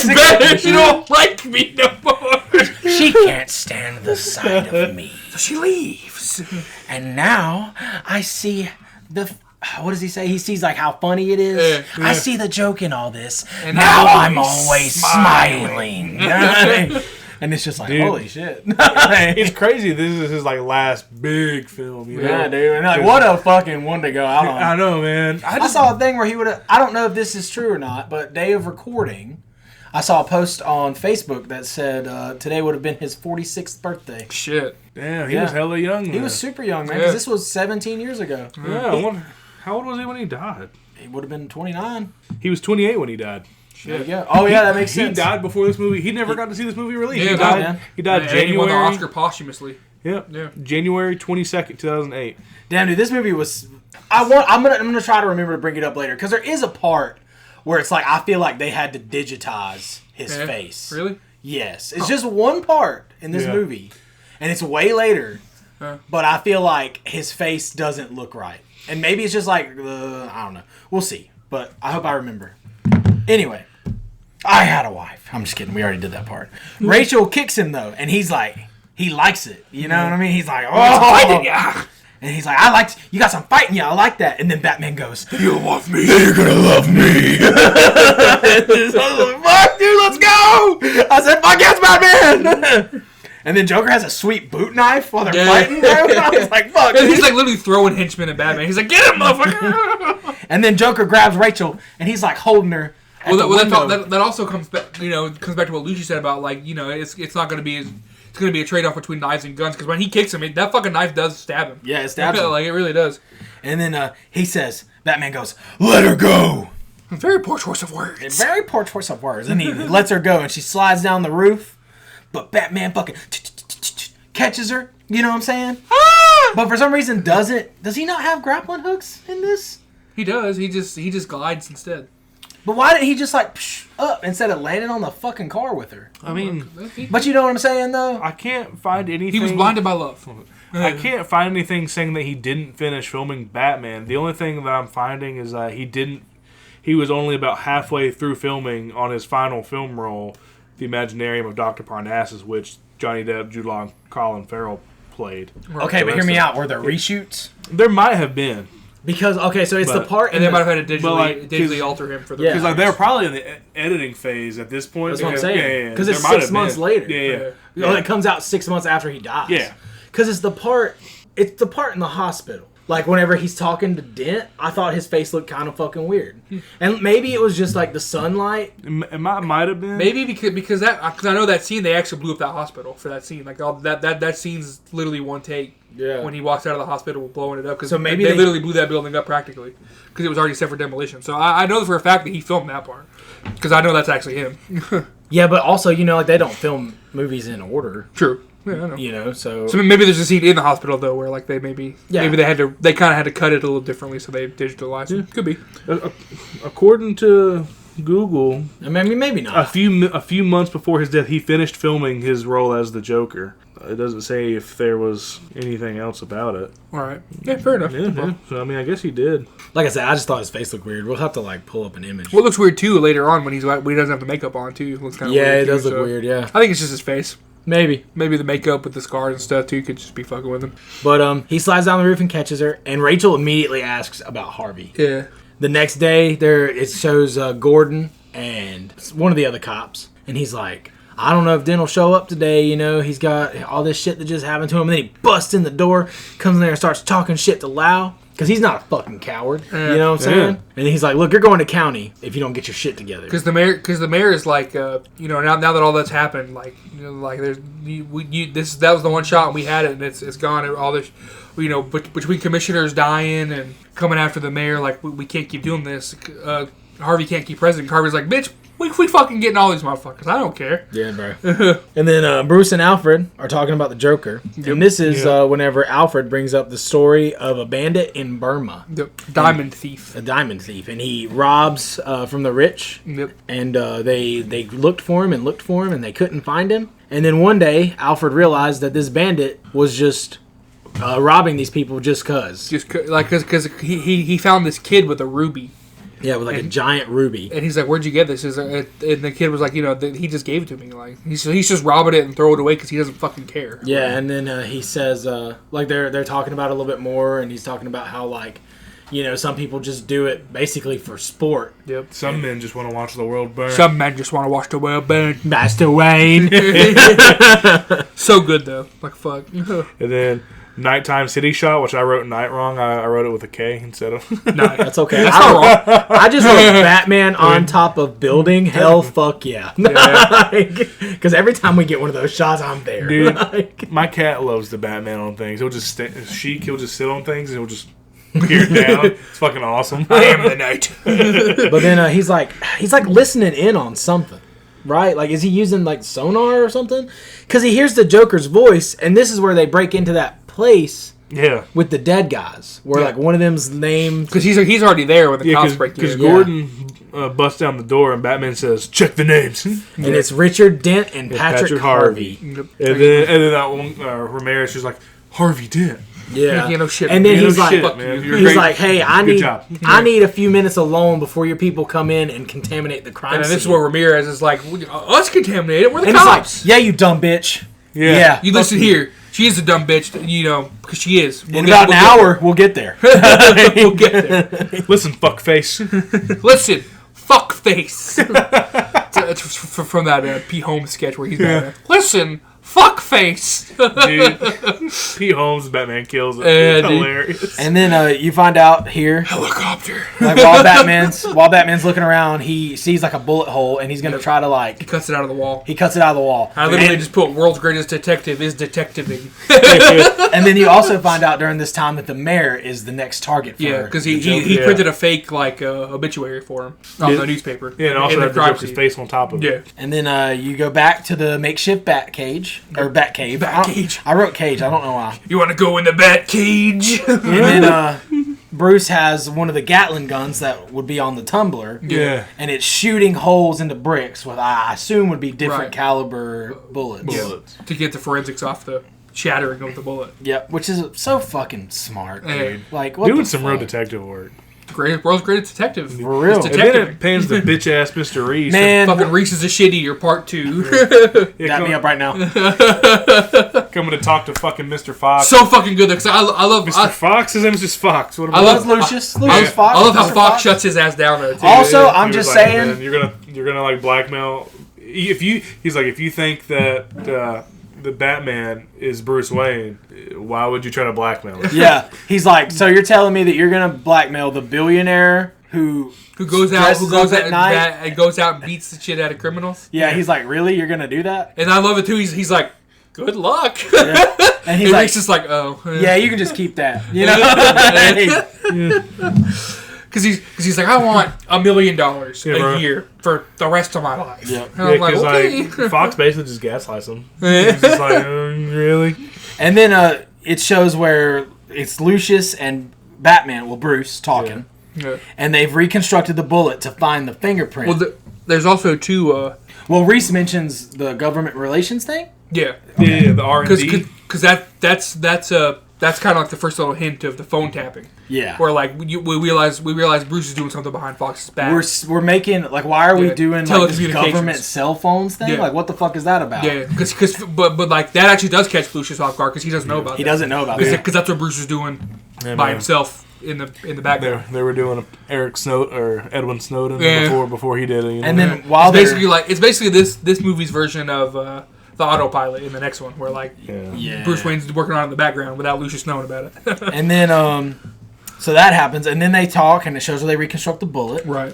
better. She don't like me no more. She can't stand the sight of me. So she leaves. And now I see the... What does he say? He sees like how funny it is. I see the joke in all this. And now I'm always smiling. And it's just like, Dude. holy shit. It's crazy. This is his like last big film. You know? Yeah, dude. And like, what a fucking one to go out on. I know, man. I saw a thing where he would have... I don't know if this is true or not, but day of recording, I saw a post on Facebook that said today would have been his 46th birthday. Shit. Damn, he Yeah. was hella young. He was super young, man, because this was 17 years ago. Yeah, I wonder, how old was he when he died? He would have been 29. He was 28 when he died. There you go. Oh, yeah, that makes He sense. died before this movie. He never got to see this movie released. Yeah, he man. died. He died And he won the January. Oscar posthumously. Yep. Yeah. January 22nd, 2008. Damn, dude, this movie was... I'm gonna try to remember to bring it up later, because there is a part where it's like, I feel like they had to digitize his Yeah. face. Really? Yes. It's just one part in this Yeah. movie, and it's way later, Huh. but I feel like his face doesn't look right. And maybe it's just like, I don't know. We'll see, but I hope I remember. Anyway, I had a wife. I'm just kidding. We already did that part. Rachel kicks him, though, and he's like, he likes it. You know what I mean? He's like, oh. And he's like, you got some fight in you. I like that. And then Batman goes, You'll love me. you're gonna love me. I was like, fuck, dude, let's go. I said, fuck yes, Batman. And then Joker has a sweet boot knife while they're fighting, bro. I was like, fuck, And he's dude. like literally throwing henchmen at Batman. He's like, get him, motherfucker! And then Joker grabs Rachel, and he's like holding her at the window. That also comes back, comes back to what Lucy said about like, it's not going to be it's going to be a trade off between knives and guns because when he kicks him, that fucking knife does stab him. Yeah, it stabs him. Like it really does. And then he says, Batman goes, let her go. Very poor choice of words. Very poor choice of words. And he lets her go, and she slides down the roof. But Batman fucking catches her. You know what I'm saying? But for some reason, does he not have grappling hooks in this? He does. He just glides instead. But why didn't he just like up instead of landing on the fucking car with her? I mean, But you know what I'm saying, though? I can't find anything. He was blinded by love. I can't find anything saying that he didn't finish filming Batman. The only thing that I'm finding is that he was only about halfway through filming on his final film role, The Imaginarium of Dr. Parnassus, which Johnny Depp, Jude Law, and Colin Farrell played. Okay, but hear me out. Were there reshoots? There might have been. Because, okay, so it's the But- part... And they might have had to like, digitally 'cause- alter him for the Yeah. Because like they were probably in the editing phase at this point. That's what I'm because- saying. Because there it's might 6 have months been. later. Yeah. Oh, it comes out 6 months after he dies. Yeah. Because it's the part in the hospital. Like, whenever he's talking to Dent, I thought his face looked kind of fucking weird. And maybe it was just, like, the sunlight. It might have been. Maybe because I know that scene, they actually blew up that hospital for that scene. Like all that scene's literally one take. Yeah. When he walks out of the hospital blowing it up, because So maybe they they- literally blew that building up practically because it was already set for demolition. So I know for a fact that he filmed that part because I know that's actually him. Yeah, but also, like, they don't film movies in order, True. Yeah, I know. so... So maybe there's a scene in the hospital though where like they Yeah. they kind of had to cut it a little differently, so they digitalized it. Could be. According to Google, I mean, maybe not. a few months before his death, he finished filming his role as the Joker. It doesn't say if there was anything else about it. All right. Yeah, fair enough. Yeah. So I mean, I guess he did. Like I said, I just thought his face looked weird. We'll have to, like, pull up an image. Well, it looks weird too later on when he doesn't have the makeup on too. It looks kind of Yeah, weird it too, does look so- weird, yeah. I think it's just his face. Maybe. Maybe the makeup with the scars and stuff too could just be fucking with him. But he slides down the roof and catches her, and Rachel immediately asks about Harvey. Yeah. The next day, it shows Gordon and one of the other cops, and he's like, I don't know if Den will show up today, he's got all this shit that just happened to him, and then he busts in the door, comes in there and starts talking shit to Lau, Because he's not a fucking coward. You Yeah. know what I'm saying? Yeah. And he's like, look, you're going to county if you don't get your shit together. Because the mayor is like, you know, now that all that's happened, like, you know, like there's that was the one shot and we had it and it's gone. All this, you know, between commissioners dying and coming after the mayor, like we can't keep doing this. Harvey can't keep president. Harvey's like, bitch, we fucking getting all these motherfuckers. I don't care. Yeah, bro. And then Bruce and Alfred are talking about the Joker. And this is whenever Alfred brings up the story of a bandit in Burma. The diamond thief. A diamond thief. And he robs from the rich. Yep. And they looked for him and they couldn't find him. And then one day, Alfred realized that this bandit was just robbing these people just cause. Just like because he found this kid with a ruby. Yeah, with like a giant ruby. And he's like, "Where'd you get this?" And the kid was like, "You know, he just gave it to me. Like he's just robbing it and throw it away because he doesn't fucking care." Yeah, and then he says, like they're talking about it a little bit more, and he's talking about how like, you know, some people just do it basically for sport. Yep. Some men just want to watch the world burn. Some men just want to watch the world burn. Master Wayne. So good though. Like fuck. And then Nighttime City Shot, which I wrote night wrong. I wrote it with a K instead of. Nice. That's okay. That's not wrong. I just wrote Batman on top of building. Hell, fuck yeah. Because every time we get one of those shots, I'm there. Dude, Like, my cat loves the Batman on things. He'll just Sheik. He'll just sit on things and he'll just peer down. It's fucking awesome. I am the night. but then he's like listening in on something. Right? Like, is he using, like, sonar or something? Because he hears the Joker's voice, and this is where they break into that place Yeah. with the dead guys. Where, like, one of them's named... Because he's already there when the cops break in. Because Gordon busts down the door and Batman says, "Check the names." And it's Richard Dent and Patrick Harvey. And then that one, Ramirez was like, "Harvey Dent." Yeah. You know, shit. And then You know he's like, shit, fuck man. you. You're he's great. like, hey, Good job. I need a few minutes alone before your people come in and contaminate the crime And scene. this is where Ramirez is like, us contaminated. We're the and he's like, cops. yeah, you dumb bitch. Yeah. You listen here. She is a dumb bitch, you know, because she is. In about an hour, we'll get there. We'll get there. Listen, fuckface. Listen, fuck face. It's from that P. Holmes sketch where he's listen, fuck face. Dude. Pete Holmes, Batman kills it. Yeah, It's dude. hilarious. And then you find out here, Helicopter. like while Batman's looking around, he sees like a bullet hole, and he's gonna try to He like cuts it out of the wall. he cuts it out of the wall. I literally and, just put world's greatest detective is detectiving. and then you also find out during this time that the mayor is the next target for Yeah, because he Yeah. printed a fake like obituary for him on the newspaper. Yeah, and also in the had the crime Joker's scene. face on top of it. Yeah. And then you go back to the makeshift bat cage or bat cave. Batcave. I wrote cage. I don't know why. You want to go in the bat cage? And then Bruce has one of the Gatling guns that would be on the tumbler. Yeah. And it's shooting holes into bricks with I assume would be different Right. caliber bullets. Bullets. To get the forensics off the shattering of the bullet. Yep, which is so fucking smart, dude. Hey. Like what Doing the some real fuck? detective work. World's greatest detective. For real. It's And then detective. it pans the bitch ass Mr. Reese. Man, Fucking Reese is a shit eater, part 2. Yeah, got me up right now. coming to talk to fucking Mr. Fox. So fucking good, because I love Mr. Fox? His name is just Fox. What I about love Lucius Fox. I love how Mr. Fox shuts his ass down though. Too. Also, He I'm was just like, saying. "Man, you're gonna like blackmail. He's like, if you think that the Batman is Bruce Wayne, why would you try to blackmail him?" Yeah, he's like, so you're telling me that you're gonna blackmail the billionaire who who dresses up at night? and goes out and beats the shit out of criminals. Yeah, he's like, really? You're gonna do that? And I love it too. He's like, good luck. And he's And like, Reese is like, oh yeah, you can just keep that. You know? because he's like, I want $1 million Yeah, bro. a year for the rest of my life. Yep. And I'm like, because okay. like Fox basically just gaslights him. He's just like, really? And then it shows where it's Lucius and Batman, well, Bruce, talking. Yeah. And they've reconstructed the bullet to find the fingerprint. Well, there's also two. Well, Reese mentions the government relations thing. Yeah, Yeah, the R&D. because that's kind of like the first little hint of the phone tapping. Yeah. Where like we realize Bruce is doing something behind Fox's back. We're making, like, why are we Yeah. doing like, this Telecommunications. government cell phones thing? Yeah. Like, what the fuck is that about? Yeah, but like that actually does catch Lucius off guard because he doesn't know about He that. doesn't know about that. Because that's what Bruce is doing Yeah, by man. himself in the background. They were doing a Eric Snowden or Edwin Snowden Yeah. before he did it. You know? And then Yeah. while it's they're... basically this movie's version of the autopilot in the next one, where like yeah. Yeah. Bruce Wayne's working on it in the background without Lucius knowing about it. And then So that happens, and then they talk, and it shows where they reconstruct the bullet. Right.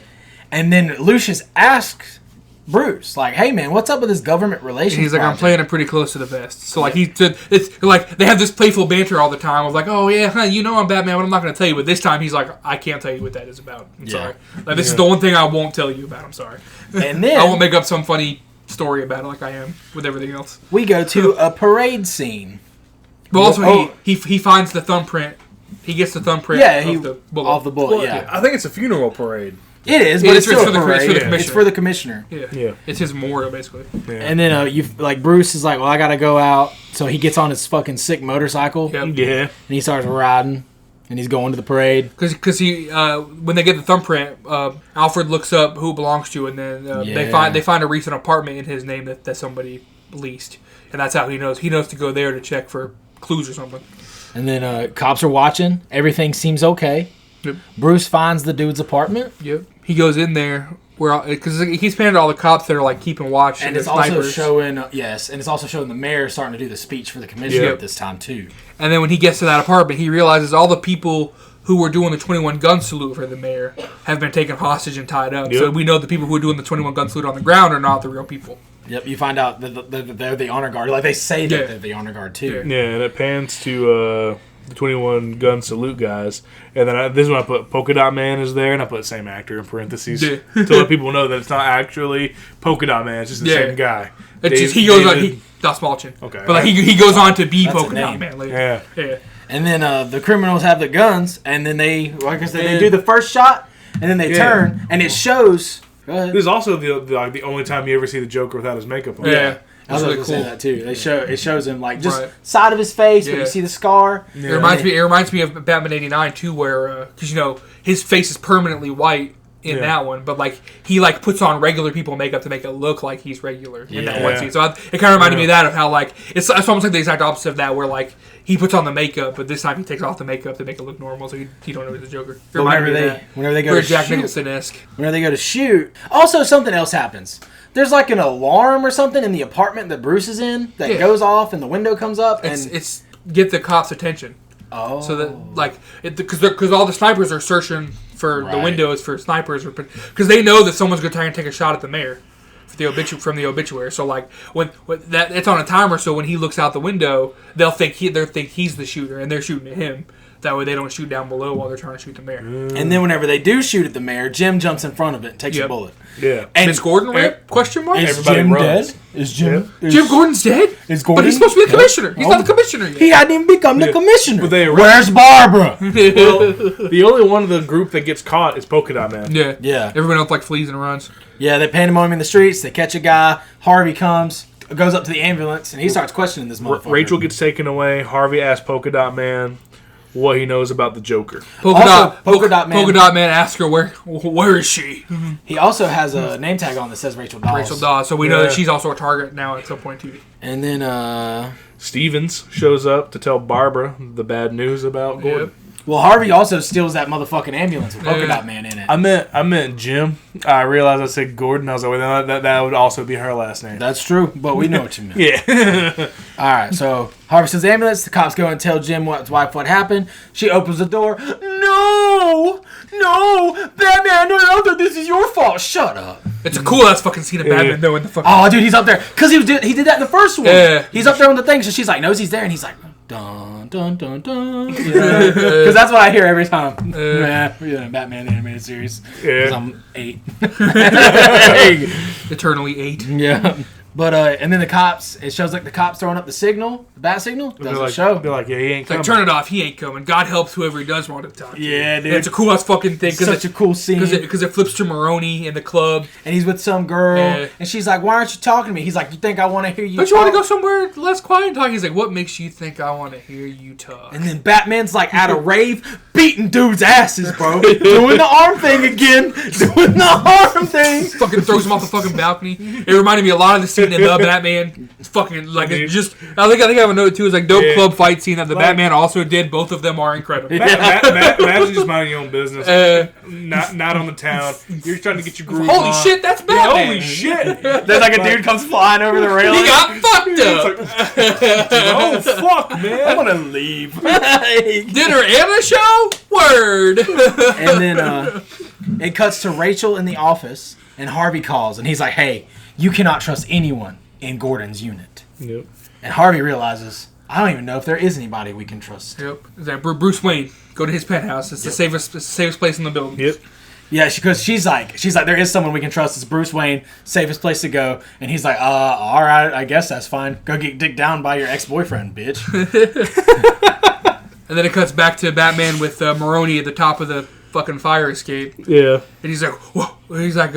And then Lucius asks Bruce, like, "Hey man, what's up with this government relations?" And he's like, I'm project?" playing it pretty close to the vest. So like it's like they have this playful banter all the time of like, oh yeah, huh, you know I'm Batman, but I'm not going to tell you. But this time he's like, I can't tell you what that is about. I'm sorry. Like this is the one thing I won't tell you about. I'm sorry. And then I won't make up some funny story about it like I am with everything else. we go to a parade scene. But also Oh. he finds the thumbprint. He gets the thumbprint. Yeah, of the bullet. off the bullet. Well, yeah, I think it's a funeral parade. it is, Yeah, but it's it's still for a the- it's parade. for the It's commissioner. for the commissioner. Yeah. It's his memorial basically. And then you like Bruce is like, "Well, I gotta go out," so he gets on his fucking sick motorcycle Yep. Yeah. and he starts riding, and he's going to the parade. Because he when they get the thumbprint, Alfred looks up who it belongs to, and then they find a recent apartment in his name that somebody leased, and that's how he knows to go there to check for clues or something. And then cops are watching. Everything seems okay. Yep. Bruce finds the dude's apartment, Yep. He goes in there because he's painted all the cops that are like keeping watch and the it's also snipers. showing and it's also showing the mayor starting to do the speech for the commissioner Yep. at this time too. And then when he gets to that apartment, he realizes all the people who were doing the 21 gun salute for the mayor have been taken hostage and tied up. So Yep. we know the people who are doing the 21 gun salute on the ground are not the real people. Yep, you find out that they're the honor guard. Like they say that Yeah. they're the honor guard too. Yeah, and it pans to the 21 gun salute guys, and then this is when I put Polka Dot Man is there, and I put same actor in parentheses Yeah. to let people know that it's not actually Polka Dot Man; it's just the Yeah. same guy. It's just, he goes on. Das Malchin. Okay. But like he goes on to be That's a Polka Dot name. Man later. Yeah. Yeah. And then the criminals have the guns, and then they, like I said, they do the first shot, and then they Yeah. turn, and it shows. Go ahead. This is also the only time you ever see the Joker without his makeup on. Yeah. I was That's going really to say cool. that too. It shows him like just Right. side of his face, but Yeah. you see the scar. It reminds me of Batman '89 too, where because his face is permanently white in Yeah. that one, but like he like puts on regular people makeup to make it look like he's regular in that one Yeah. scene. So it kind of reminded me of that of how like it's almost like the exact opposite of that, where like he puts on the makeup, but this time he takes off the makeup to make it look normal, so you don't know he's the Joker. It But reminded me of whenever they that. go Very to Jack shoot, Nicholson-esque. whenever they go to shoot, also something else happens. There's like an alarm or something in the apartment that Bruce is in that Yeah. goes off, and the window comes up, and It's get the cops' attention. oh, So that like because all the snipers are searching for the Right. windows for snipers because they know that someone's going to try and take a shot at the mayor for from the obituary. So like when that it's on a timer, so when he looks out the window, they'll think he's the shooter and they're shooting at him. That way they don't shoot down below while they're trying to shoot the mayor. and then whenever they do shoot at the mayor, Jim jumps in front of it and takes a Yep. bullet. Yeah. And Miss Gordon, right? Question mark? is Everybody Jim runs. dead? Is Jim? Is, Jim Gordon's dead? Is But Gordon he's supposed to be the dead? commissioner. He's not the commissioner yet. He hadn't even become the commissioner. But they- Where's Barbara? The only one of the group that gets caught is Polka Dot Man. Yeah. Yeah. Everyone else like flees and runs. Yeah, they pandemonium in the streets. They catch a guy. Harvey comes, goes up to the ambulance, and he starts questioning this motherfucker. Rachel gets taken away. Harvey asks Polka Dot Man what he knows about the Joker. Polka Polka Dot Man. Polka Dot Man asks her where is she? He also has a name tag on that says Rachel Dawes. Rachel Dawes. So we know that Yeah. she's also a target now at some point too. And then, Stevens shows up to tell Barbara the bad news about Gordon. well, Harvey also steals that motherfucking ambulance with Polka Yeah. Dot Man in it. I meant Jim. I realized I said Gordon. I was like, well, that would also be her last name. That's true, but we know what you mean. Yeah. All right, so Harvey steals the ambulance. The cops go and tell Jim his wife what happened. She opens the door. No, Batman, no, this is your fault. Shut up. It's a cool ass fucking scene of Batman though in the fucking. Oh, dude, he's up there because he did that in the first one. Yeah. He's up there on the thing, so she's like knows he's there, and he's like dun dun dun dun. Because that's what I hear every time. Yeah, Batman the animated series. 'Cause Yeah. I'm 8. Eternally 8. Yeah. But and then the cops. It shows like the cops throwing up the signal, the bat signal. They're Doesn't like, show. They're like, yeah, he ain't It's like coming. turn it off. He ain't coming. God helps whoever he does want to talk to. Yeah, And dude. it's a cool ass fucking thing. Such a cool scene. Because it flips to Maroney in the club. And he's with some girl, Yeah. and she's like, "Why aren't you talking to me?" He's like, "You think I want to hear you?" Don't you want to talk?" go somewhere less quiet and talk? He's like, what makes you think I want to hear you talk? And then Batman's like at a rave, beating dudes' asses, bro. Doing the arm thing again. Doing the arm thing. Fucking throws him off the fucking balcony. It reminded me a lot of the scene in the Batman. It's fucking like it's just. I think I have a note too. It's like dope club fight scene that the Batman also did. Both of them are incredible. Imagine just minding your own business, not on the town. You're trying to get your groove Holy on. shit, that's Yeah, Batman. holy shit! There's like a dude comes flying over the railing. He got fucked up. Oh fuck, I man! want to leave. Dinner and a show. Word. And then it cuts to Rachel in the office, and Harvey calls, and he's like, "Hey, you cannot trust anyone in Gordon's unit." Yep. And Harvey realizes, I don't even know if there is anybody we can trust. Yep. Is that Bruce Wayne? Go to his penthouse. It's the safest place in the building. Yep. Yeah, because she's like, there is someone we can trust. It's Bruce Wayne, safest place to go. And he's like, all right, I guess that's fine. Go get dicked down by your ex-boyfriend, bitch. And then it cuts back to Batman with Maroni at the top of the fucking fire escape. Yeah. And he's like, whoa. He's like,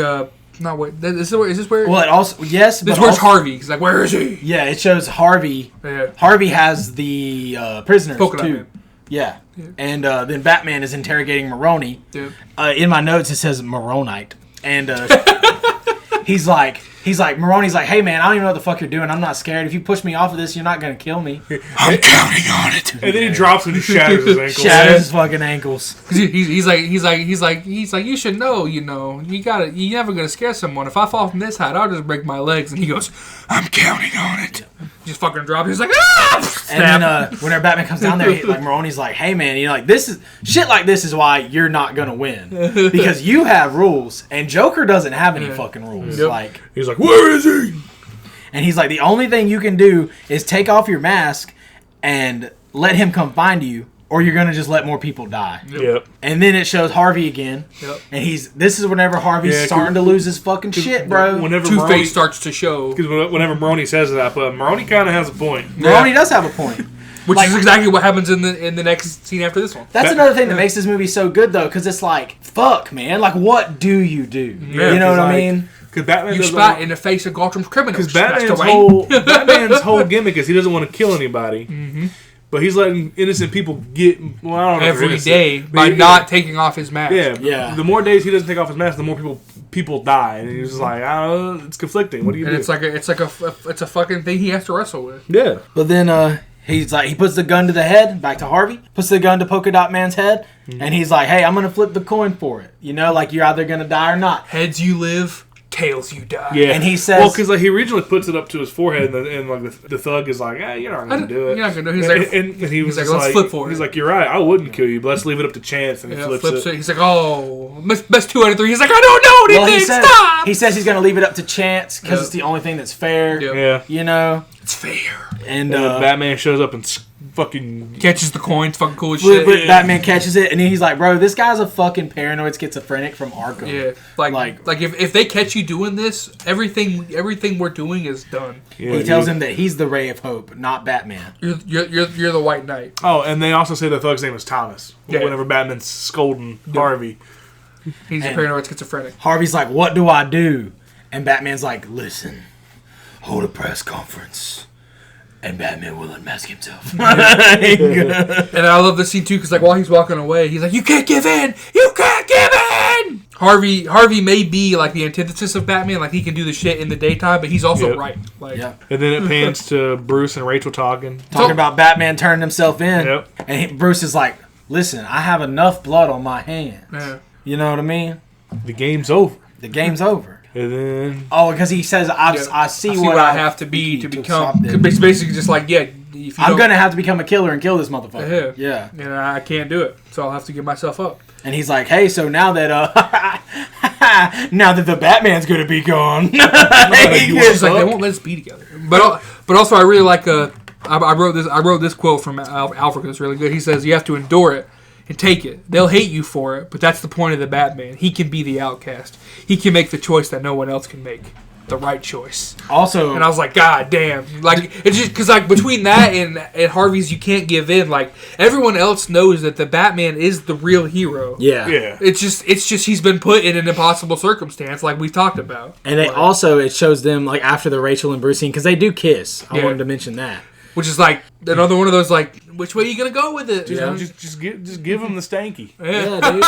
not wait. Is this where? Well, it also, yes, This but where's also, Harvey? He's like, where is he? yeah, it shows Harvey. Yeah. Harvey has the prisoners, Polka dot too. man. Yeah. And then Batman is interrogating Maroni. Yep. In my notes, it says Maronite. And he's like, Maroni's like, hey, man, I don't even know what the fuck you're doing. I'm not scared. If you push me off of this, you're not going to kill me. I'm counting on it. And then he drops and shatters his ankles. Shatters his fucking ankles. He's like, you should know, you're never gonna scare someone. If I fall from this height, I'll just break my legs. And he goes, I'm counting on it. just fucking drop. He's like, ah! And then whenever Batman comes down there, Maroni's like, hey, man, like this is why you're not going to win. Because you have rules, and Joker doesn't have any fucking rules. Yep. Like, He's like, where is he? and he's like, the only thing you can do is take off your mask and let him come find you, or you're gonna just let more people die. Yep. And then it shows Harvey again, Yep. and this is whenever Harvey's Yeah, starting to lose his fucking shit, bro. Whenever Two-Face starts to show. Because whenever Maroni says that, but Maroni kind of has a point. Maroni does have a point. Which Like- is exactly what happens in the next scene after this one. That's another thing that makes this movie so good, though, because it's like, fuck, man, like, what do you do? Yeah, You know what 'cause, I like, mean? Because Batman You doesn't spat in the face of Gotham's criminals. Because Master Wayne. Batman's whole gimmick is he doesn't want to kill anybody, but he's letting innocent people get. Well, I don't know if they're every innocent, day but by he- not taking off his mask. Yeah, Yeah. The more days he doesn't take off his mask, the more people die, and he's just like, I don't know, it's conflicting. What do you And do? it's a fucking thing he has to wrestle with. Yeah, But then he's like, he puts the gun to the head, back to Harvey, puts the gun to Polka Dot Man's head, and he's like, hey, I'm going to flip the coin for it. You know, like, you're either going to die or not. Heads you live, tails you die. yeah. And he says- well, because like he originally puts it up to his forehead, and like the thug is like, you're not gonna do it. You're not gonna do it. He's And, like, and he was like, just let's flip for it. He's like, you're right, I wouldn't kill you, but let's leave it up to chance, and he yeah, flips it. He's like, oh, best 2 out of 3. He's like, I don't know Well, anything. Stop. he says he's going to leave it up to chance because Yep. it's the only thing that's fair. Yep. Yeah. You know? It's fair. And And then Batman shows up and fucking Catches the coin. It's fucking cool as but shit. Batman catches it, and he's like, bro, this guy's a fucking paranoid schizophrenic from Arkham. Yeah, like if they catch you doing this, everything we're doing is done. Yeah, He tells him that he's the ray of hope, not Batman. You're the White Knight. Oh, and they also say the thug's name is Thomas. Yeah. Whenever Batman's scolding Harvey. He's a And- paranoid schizophrenic. Harvey's like, what do I do? And Batman's like, listen, hold a press conference, and Batman will unmask himself. And I love this scene too because like while he's walking away, he's like, "You can't give in! You can't give in!" Harvey may be like the antithesis of Batman, like he can do the shit in the daytime, but he's also Yep. right. Like, Yeah. And then it pans to Bruce and Rachel talking. Talking about Batman turning himself in. Yep. And Bruce is like, listen, I have enough blood on my hands. yeah. You know what I mean? The game's over. The game's over. And then Oh, because he says, I see what I have to be to stop become. this. It's basically just like, yeah, if you I'm don't- going to have to become a killer and kill this motherfucker. Yeah. Yeah. and I can't do it, so I'll have to give myself up. And he's like, hey, so now that now that the Batman's going to be gone. It's just like they won't let us be together. But also I really like I wrote this quote from Alfred that's really good. He says you have to endure it and take it. They'll hate you for it, but that's the point of the Batman. He can be the outcast. He can make the choice that no one else can make. The right choice. Also, And I was like, God damn! Like it's just because like between that and Harvey's, you can't give in. Like everyone else knows that the Batman is the real hero. yeah. yeah. It's just he's been put in an impossible circumstance, like we've talked about. And it shows them, like, after the Rachel and Bruce scene, because they do kiss. I Yeah. wanted to mention that. Which is like another one of those like, which way are you gonna go with it? Yeah. Just give him the stanky. Yeah, dude.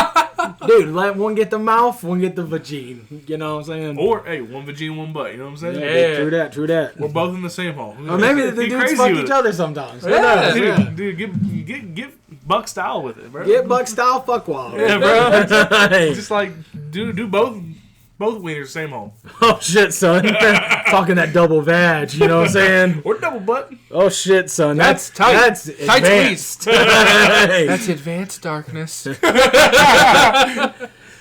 Dude, let one get the mouth, one get the vagine. You know what I'm saying? Or hey, one vagine, one butt. You know what I'm saying? Yeah, dude, true that. We're both in the same hole. Or maybe the Be dudes crazy fuck with each it. other sometimes. Yeah. Dude, get Buck style with it, bro. Get Buck style, fuck wild. Yeah, bro. Hey. Just like do both wieners same hole Oh shit, son. Talking that double vag, you know what I'm saying? or double butt. Oh shit, son. That's tight. That's Tight advanced. Hey. That's advanced darkness.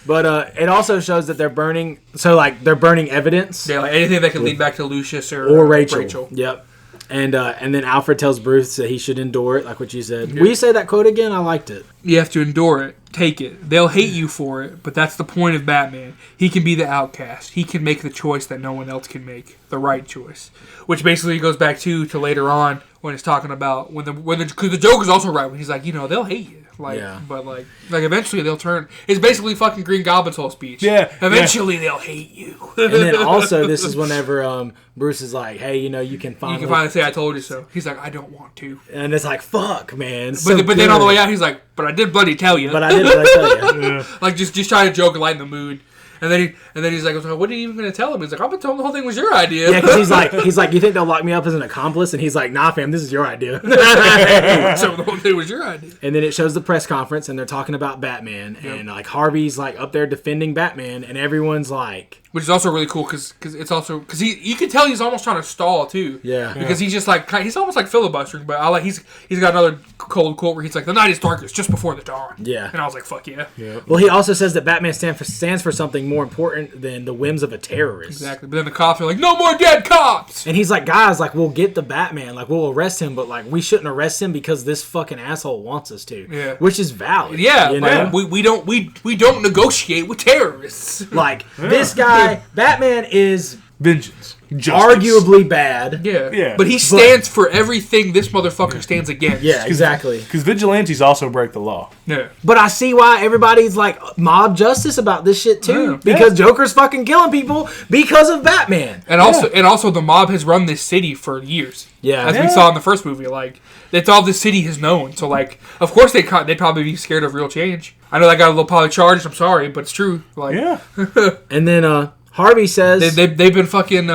But it also shows that they're burning. So like they're burning evidence. Yeah, like anything that can lead back to Lucius Or Rachel. Yep. And then Alfred tells Bruce that he should endure it, like what you said. Will you say that quote again? I liked it. You have to endure it. Take it. They'll hate you for it, but that's the point of Batman. He can be the outcast. He can make the choice that no one else can make, the right choice. Which basically goes back to later on when it's talking about because the Joker's also right when he's like, they'll hate you. Like, Yeah. but like eventually they'll turn. It's basically fucking Green Goblin's whole speech. Yeah, Eventually they'll hate you. And then also this is whenever Bruce is like, hey, you can finally. You can finally say, "I told you so." He's like, "I don't want to." And it's like, fuck, man. But then on the way out, he's like, "But I did bloody tell you." But I did what I tell you. Like just trying to joke and lighten the mood. And then he's like, "What are you even gonna tell him?" He's like, "I'm gonna tell him the whole thing was your idea." Yeah, because he's like, you think they'll lock me up as an accomplice? And he's like, nah, fam, this is your idea. So the whole thing was your idea. And then it shows the press conference, and they're talking about Batman, and like Harvey's like up there defending Batman, and everyone's like, Which is also really cool because you can tell he's almost trying to stall too. Yeah. Because he's just like he's almost like filibustering, but he's got another cold quote where he's like, "The night is darkest just before the dawn." Yeah. And I was like, "Fuck yeah." well, he also says that Batman stands for something more important than the whims of a terrorist. Exactly. But then the cops are like, "No more dead cops." And he's like, guys, like we'll get the Batman, like we'll arrest him, but like we shouldn't arrest him because this fucking asshole wants us to. Yeah. Which is valid. Yeah, you but know? we don't negotiate with terrorists. Like this guy, Batman is Vengeance. Justice. arguably bad. Yeah. Yeah. But he stands for everything this motherfucker stands against. Yeah, exactly. Because vigilantes also break the law. Yeah. But I see why everybody's like mob justice about this shit too, Yeah. because Joker's fucking killing people because of Batman. And also the mob has run this city for years. Yeah. As we saw in the first movie, like that's all this city has known. So like, of course they'd probably be scared of real change. I know that got a little probably charged. I'm sorry, but it's true. Like, Yeah. And then Harvey says, they've been fucking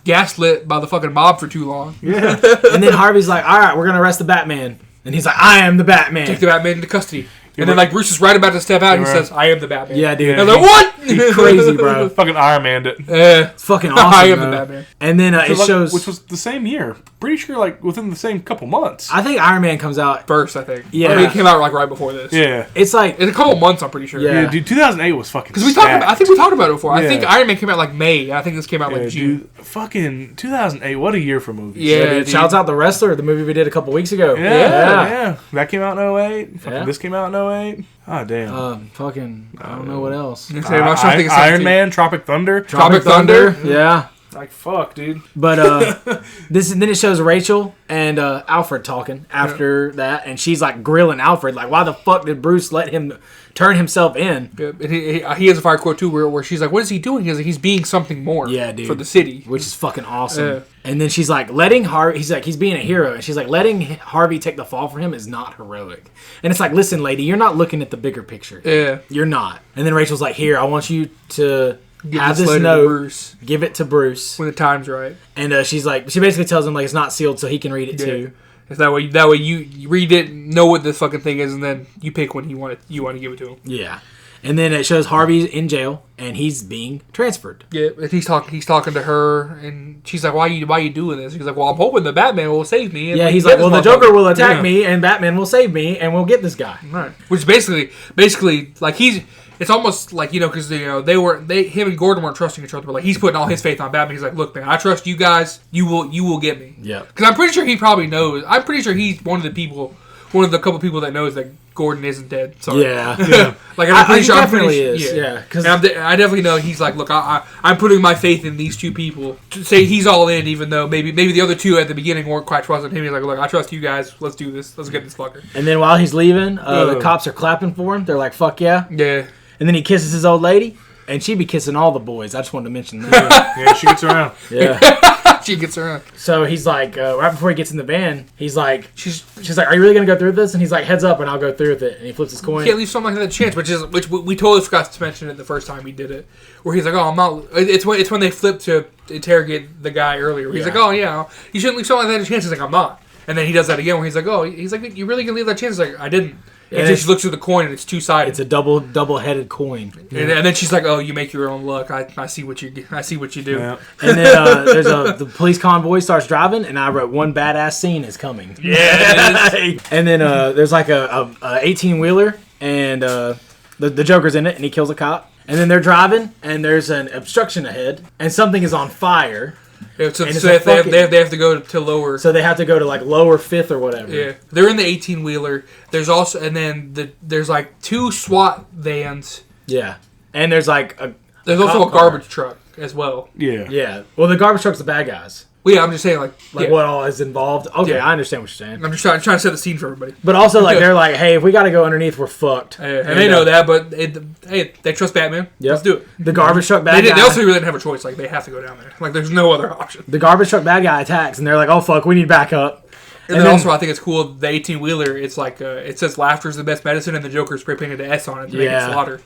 gaslit by the fucking mob for too long. and then Harvey's like, all right, we're gonna arrest the Batman, and he's like, I am the Batman. Take the Batman into custody. And then like Bruce is right about to step out, and he says, "I am the Batman." Yeah, dude. And they're like, "What?" He's crazy, bro. Fucking Iron Man it. It's fucking awesome. I am the bro. Batman. And then it shows, which was the same year. Pretty sure, like within the same couple months. I think Iron Man comes out. First, I think. Yeah. I mean, it came out like right before this. Yeah. It's like, In a couple months, I'm pretty sure. Yeah. Yeah, dude. 2008 was fucking. Because I think we talked about it before. I Yeah. think Iron Man came out like May. I think this came out Yeah, like June. dude. Fucking 2008. What a year for movies. Yeah, dude, dude. shouts out The Wrestler, the movie we did a couple weeks ago. Yeah. That came out in 08. Fucking Yeah. This came out in 08. Oh, damn. Fucking, I don't know what else. I'm trying to think of Iron something. Man, Tropic Thunder. Tropic Thunder. Yeah. Like, fuck, dude. But then it shows Rachel and Alfred talking after that, and she's like grilling Alfred, like, why the fuck did Bruce let him turn himself in? Yeah, and he has a fire quote too, where she's like, "What is he doing?" He's like, "He's being something more." Yeah, dude. For the city. Which is fucking awesome. Yeah. And then she's like, letting Harvey, he's being a hero, and she's like, letting Harvey take the fall for him is not heroic. And it's like, listen, lady, you're not looking at the bigger picture. Yeah. You're not. And then Rachel's like, here, I want you to Give have this this letter to note, Bruce give it to Bruce. when the time's right. And she's like, she basically tells him like it's not sealed so he can read it too. If that way you read it, know what this fucking thing is, and then you pick when you want to give it to him. Yeah. And then it shows Harvey in jail and he's being transferred. Yeah, and he's talking to her, and she's like, "Why are you doing this?" He's like, "Well, I'm hoping the Batman will save me." And Yeah, we he's can like, get well, this the Joker motherfucker." will attack Yeah. me and Batman will save me and we'll get this guy. Right. Which basically, like it's almost like, because him and Gordon weren't trusting each other, but like he's putting all his faith on Batman. He's like, "Look, man, I trust you guys. You will get me." Yeah. Because I'm pretty sure he probably knows. I'm pretty sure he's one of the couple people that knows that Gordon isn't dead. Sorry. Yeah. Like I'm pretty he sure. definitely is. Yeah. And I definitely know he's like, look, I'm putting my faith in these two people to say he's all in, even though maybe the other two at the beginning weren't quite trusting him. He's like, look, I trust you guys. Let's do this. Let's get this fucker. And then while he's leaving, the cops are clapping for him. They're like, fuck yeah. Yeah. And then he kisses his old lady. And she be kissing all the boys. I just wanted to mention that. Yeah, she gets around. Yeah. She gets her. So he's like, right before he gets in the van, he's like, she's like, are you really gonna go through with this? And he's like, heads up, and I'll go through with it. And he flips his coin. Can't leave something like that a chance, which we totally forgot to mention it the first time he did it, where he's like, oh, I'm not. It's when they flip to interrogate the guy earlier. Where he's like, oh yeah, you shouldn't leave something like that a chance. He's like, I'm not. And then he does that again, where he's like, oh, you really gonna leave that chance? He's like, I didn't. And then she looks through the coin, and it's two-sided. It's a double-headed coin. And then she's like, "Oh, you make your own luck. I see what you do. Yeah. And then the police convoy starts driving, and I wrote one badass scene is coming. Yeah. And then there's like a 18-wheeler, and the Joker's in it, and he kills a cop. And then they're driving, and there's an obstruction ahead, and something is on fire. Yeah, so And it's they a have to go to lower. So they have to go to like lower 5th or whatever. Yeah, they're in the 18-wheeler. There's also, and then there's like 2 SWAT vans. Yeah. And there's like There's also a garbage truck as well. Yeah. Yeah. Well, the garbage truck's the bad guys. Well, yeah, I'm just saying, like yeah. What all is involved. Okay, Yeah. I understand what you're saying. I'm just trying to set the scene for everybody. But also, like, they're like, hey, if we got to go underneath, we're fucked. And they know that, but hey, they trust Batman. Yep. Let's do it. The garbage truck bad guy. They also really didn't have a choice. Like, they have to go down there. Like, there's no other option. The garbage truck bad guy attacks, and they're like, oh, fuck, we need backup. And then also, I think it's cool, the 18-wheeler, it's like, it says laughter's the best medicine, and the Joker spray painted the S on it to make it slaughter.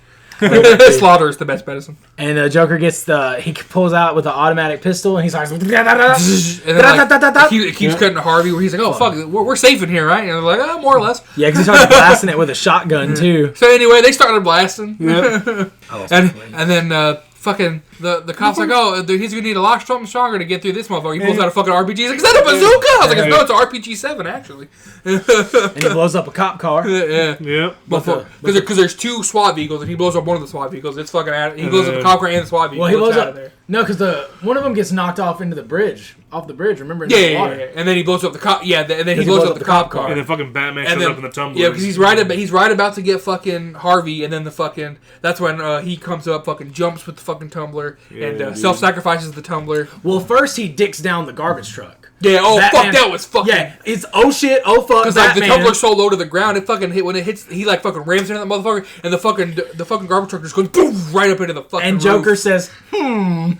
Slaughter is the best medicine. And the Joker he pulls out with an automatic pistol, and he's like, And then, like, it keeps cutting to Harvey, where he's like, oh, fuck, we're safe in here, right? And they're like, oh, more or less. yeah, because he starts blasting it with a shotgun, too. So anyway, they started blasting. Yeah. And then fucking the cop's like, oh, he's gonna need a lot something stronger to get through this motherfucker. He pulls out a fucking RPG. He's like, is that a bazooka? I was like, no, it's an RPG-7 actually. And he blows up a cop car. Yeah. Yep. Because there's 2 SWAT vehicles, and he blows up one of the SWAT vehicles. It's fucking he blows up the cop car and the SWAT vehicle. Well, he blows out up. of there. No, because one of them gets knocked off into the bridge. Off the bridge, remember? In the water. And then he blows up the cop. Yeah, and then he blows up the cop car. And then fucking Batman shows up in the tumbler. Yeah, because he's right about to get fucking Harvey, and then that's when he comes up, fucking jumps with the fucking tumbler, and self-sacrifices the tumbler. Well, first he dicks down the garbage truck. Yeah, Batman, fuck, that was fucking... Yeah, it's oh shit, oh fuck, because like the tumbler's so low to the ground, it fucking hit when it hits. He like fucking rams into that motherfucker, and the fucking garbage truck just goes boom right up into the fucking. And roof. Joker says, He's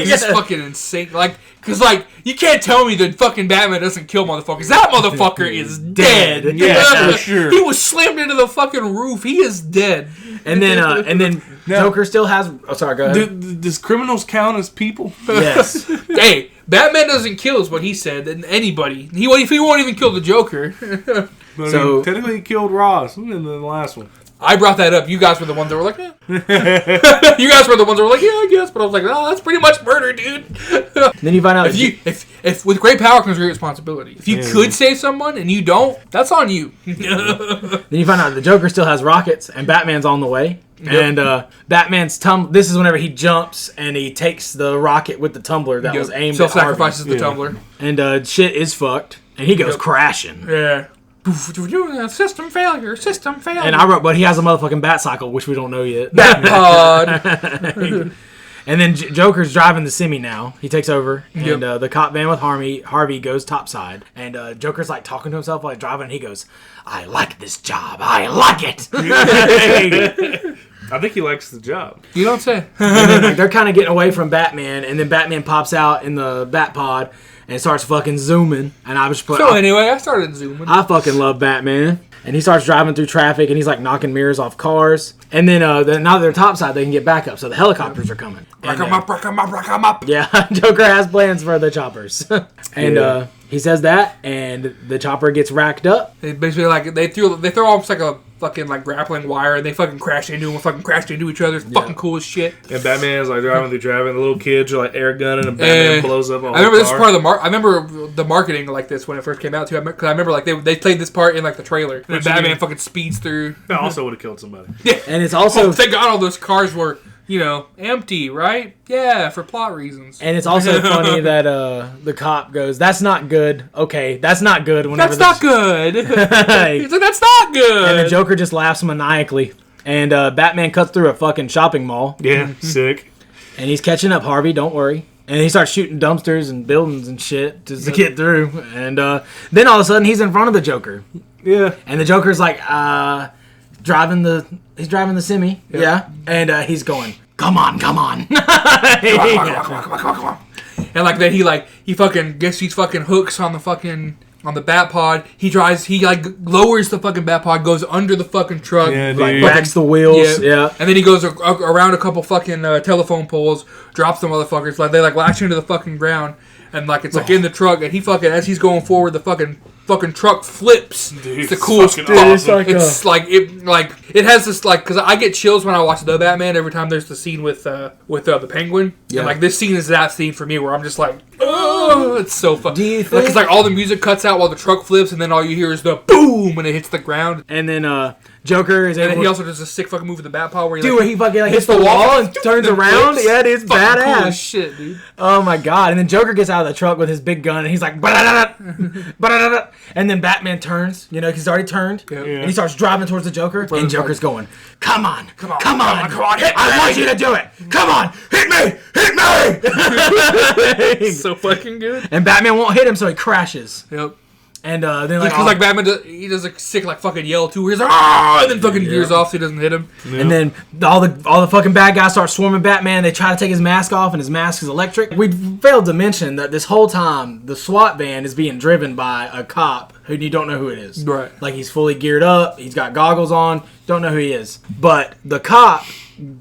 just fucking insane. Like, cause like you can't tell me that fucking Batman doesn't kill motherfuckers. That motherfucker is dead. Yeah, for sure. He was slammed into the fucking roof. He is dead. And then Joker still has. Oh, sorry. Go ahead. Does criminals count as people? Yes. Hey, Batman doesn't kill is what he said. And anybody, he won't even kill the Joker. But So- I mean, technically, he killed Ross in the last one. I brought that up. You guys were the ones that were like, eh. You guys were the ones that were like, yeah, I guess. But I was like, oh, that's pretty much murder, dude. Then you find out If with great power comes great responsibility. If you could save someone and you don't, that's on you. then you find out the Joker still has rockets and Batman's on the way. Yep. And Batman's this is whenever he jumps and he takes the rocket with the tumbler that was aimed at Harvey. Self-sacrifices the tumbler. And shit is fucked. And he goes crashing. Yeah. System failure. And I wrote, but he has a motherfucking bat cycle, which we don't know yet. Batpod. And then Joker's driving the semi now. He takes over. And the cop van with Harvey goes topside. And Joker's like talking to himself while he's driving. And he goes, I like this job. I like it. I think he likes the job. You don't say. And then, like, they're kind of getting away from Batman. And then Batman pops out in the Batpod and starts fucking zooming. And I was So anyway, I started zooming. I fucking love Batman. And he starts driving through traffic, and he's like knocking mirrors off cars. And then now that they're topside, they can get back up. So the helicopters are coming. Rack 'em up. Yeah, Joker has plans for the choppers. And he says that, and the chopper gets racked up. They basically like they throw almost like a fucking like grappling wire, and they fucking crash into him, fucking crashed into each other. It's fucking cool as shit. And Batman's like driving through traffic, and the little kids are like air gunning, and Batman blows up a whole I remember this car. part of the I remember the marketing like this when it first came out too. Because I remember like they played this part in like the trailer. And Batman fucking speeds through. That also would have killed somebody. And it's also Thank God all those cars were, empty, right? Yeah, for plot reasons. and it's also funny that the cop goes, "That's not good." Okay, that's not good. That's not good. He's like, that's not good. And the Joker just laughs maniacally. And Batman cuts through a fucking shopping mall. Yeah, sick. And he's catching up Harvey, don't worry. And he starts shooting dumpsters and buildings and shit just to get through. And then all of a sudden he's in front of the Joker. Yeah. And the Joker's like driving the semi. Yeah. And he's going, come on. Come on. And like then he fucking gets these fucking hooks on the bat pod. He lowers the fucking bat pod, goes under the fucking truck. Yeah, dude. Like backs the wheels. Yeah. And then he goes around a couple fucking telephone poles, drops the motherfuckers. Like they latch into the fucking ground, and like it's like in the truck. And he fucking as he's going forward, the fucking truck flips. Dude, it's the coolest. fucking awesome. It has this like because I get chills when I watch the Batman every time there's the scene with the Penguin. Yeah. And like this scene is that scene for me where I'm just like, oh, it's so fun. Do you Because think- like all the music cuts out while the truck flips, and then all you hear is the boom when it hits the ground. And then Joker is And then able he also does a sick fucking move with the bat paw where he dude, like, where he fucking like, hits the wall and turns around. flips. Yeah, dude, it's fucking cool badass. as shit, dude. Oh my god! And then Joker gets out of the truck with his big gun, and he's like, "Ba-da-da-da, and then Batman turns. You know, he's already turned, and he starts driving towards the Joker. And Joker's going, "Come on, come on, I want you to do it. Come on, hit me!" So fucking good. And Batman won't hit him, so he crashes. Yep. And then like, Because like Batman, he does a sick like fucking yell too, where he's like, ah, and then fucking gears off so he doesn't hit him. and then all the fucking bad guys start swarming Batman. They try to take his mask off, and his mask is electric. We failed to mention that this whole time the SWAT van is being driven by a cop who you don't know who it is. Right. Like he's fully geared up. He's got goggles on. Don't know who he is. But the cop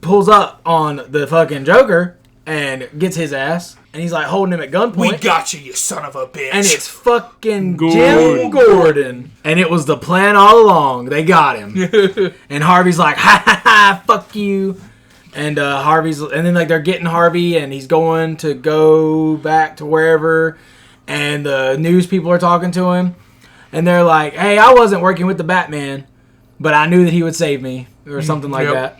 pulls up on the fucking Joker and gets his ass. And he's like holding him at gunpoint. We got you, you son of a bitch. And it's fucking Gordon. Jim Gordon. And it was the plan all along. They got him. And Harvey's like, ha ha ha, fuck you. And and then like they're getting Harvey, and he's going to go back to wherever. And the news people are talking to him. And they're like, hey, I wasn't working with the Batman, but I knew that he would save me. Or something like that.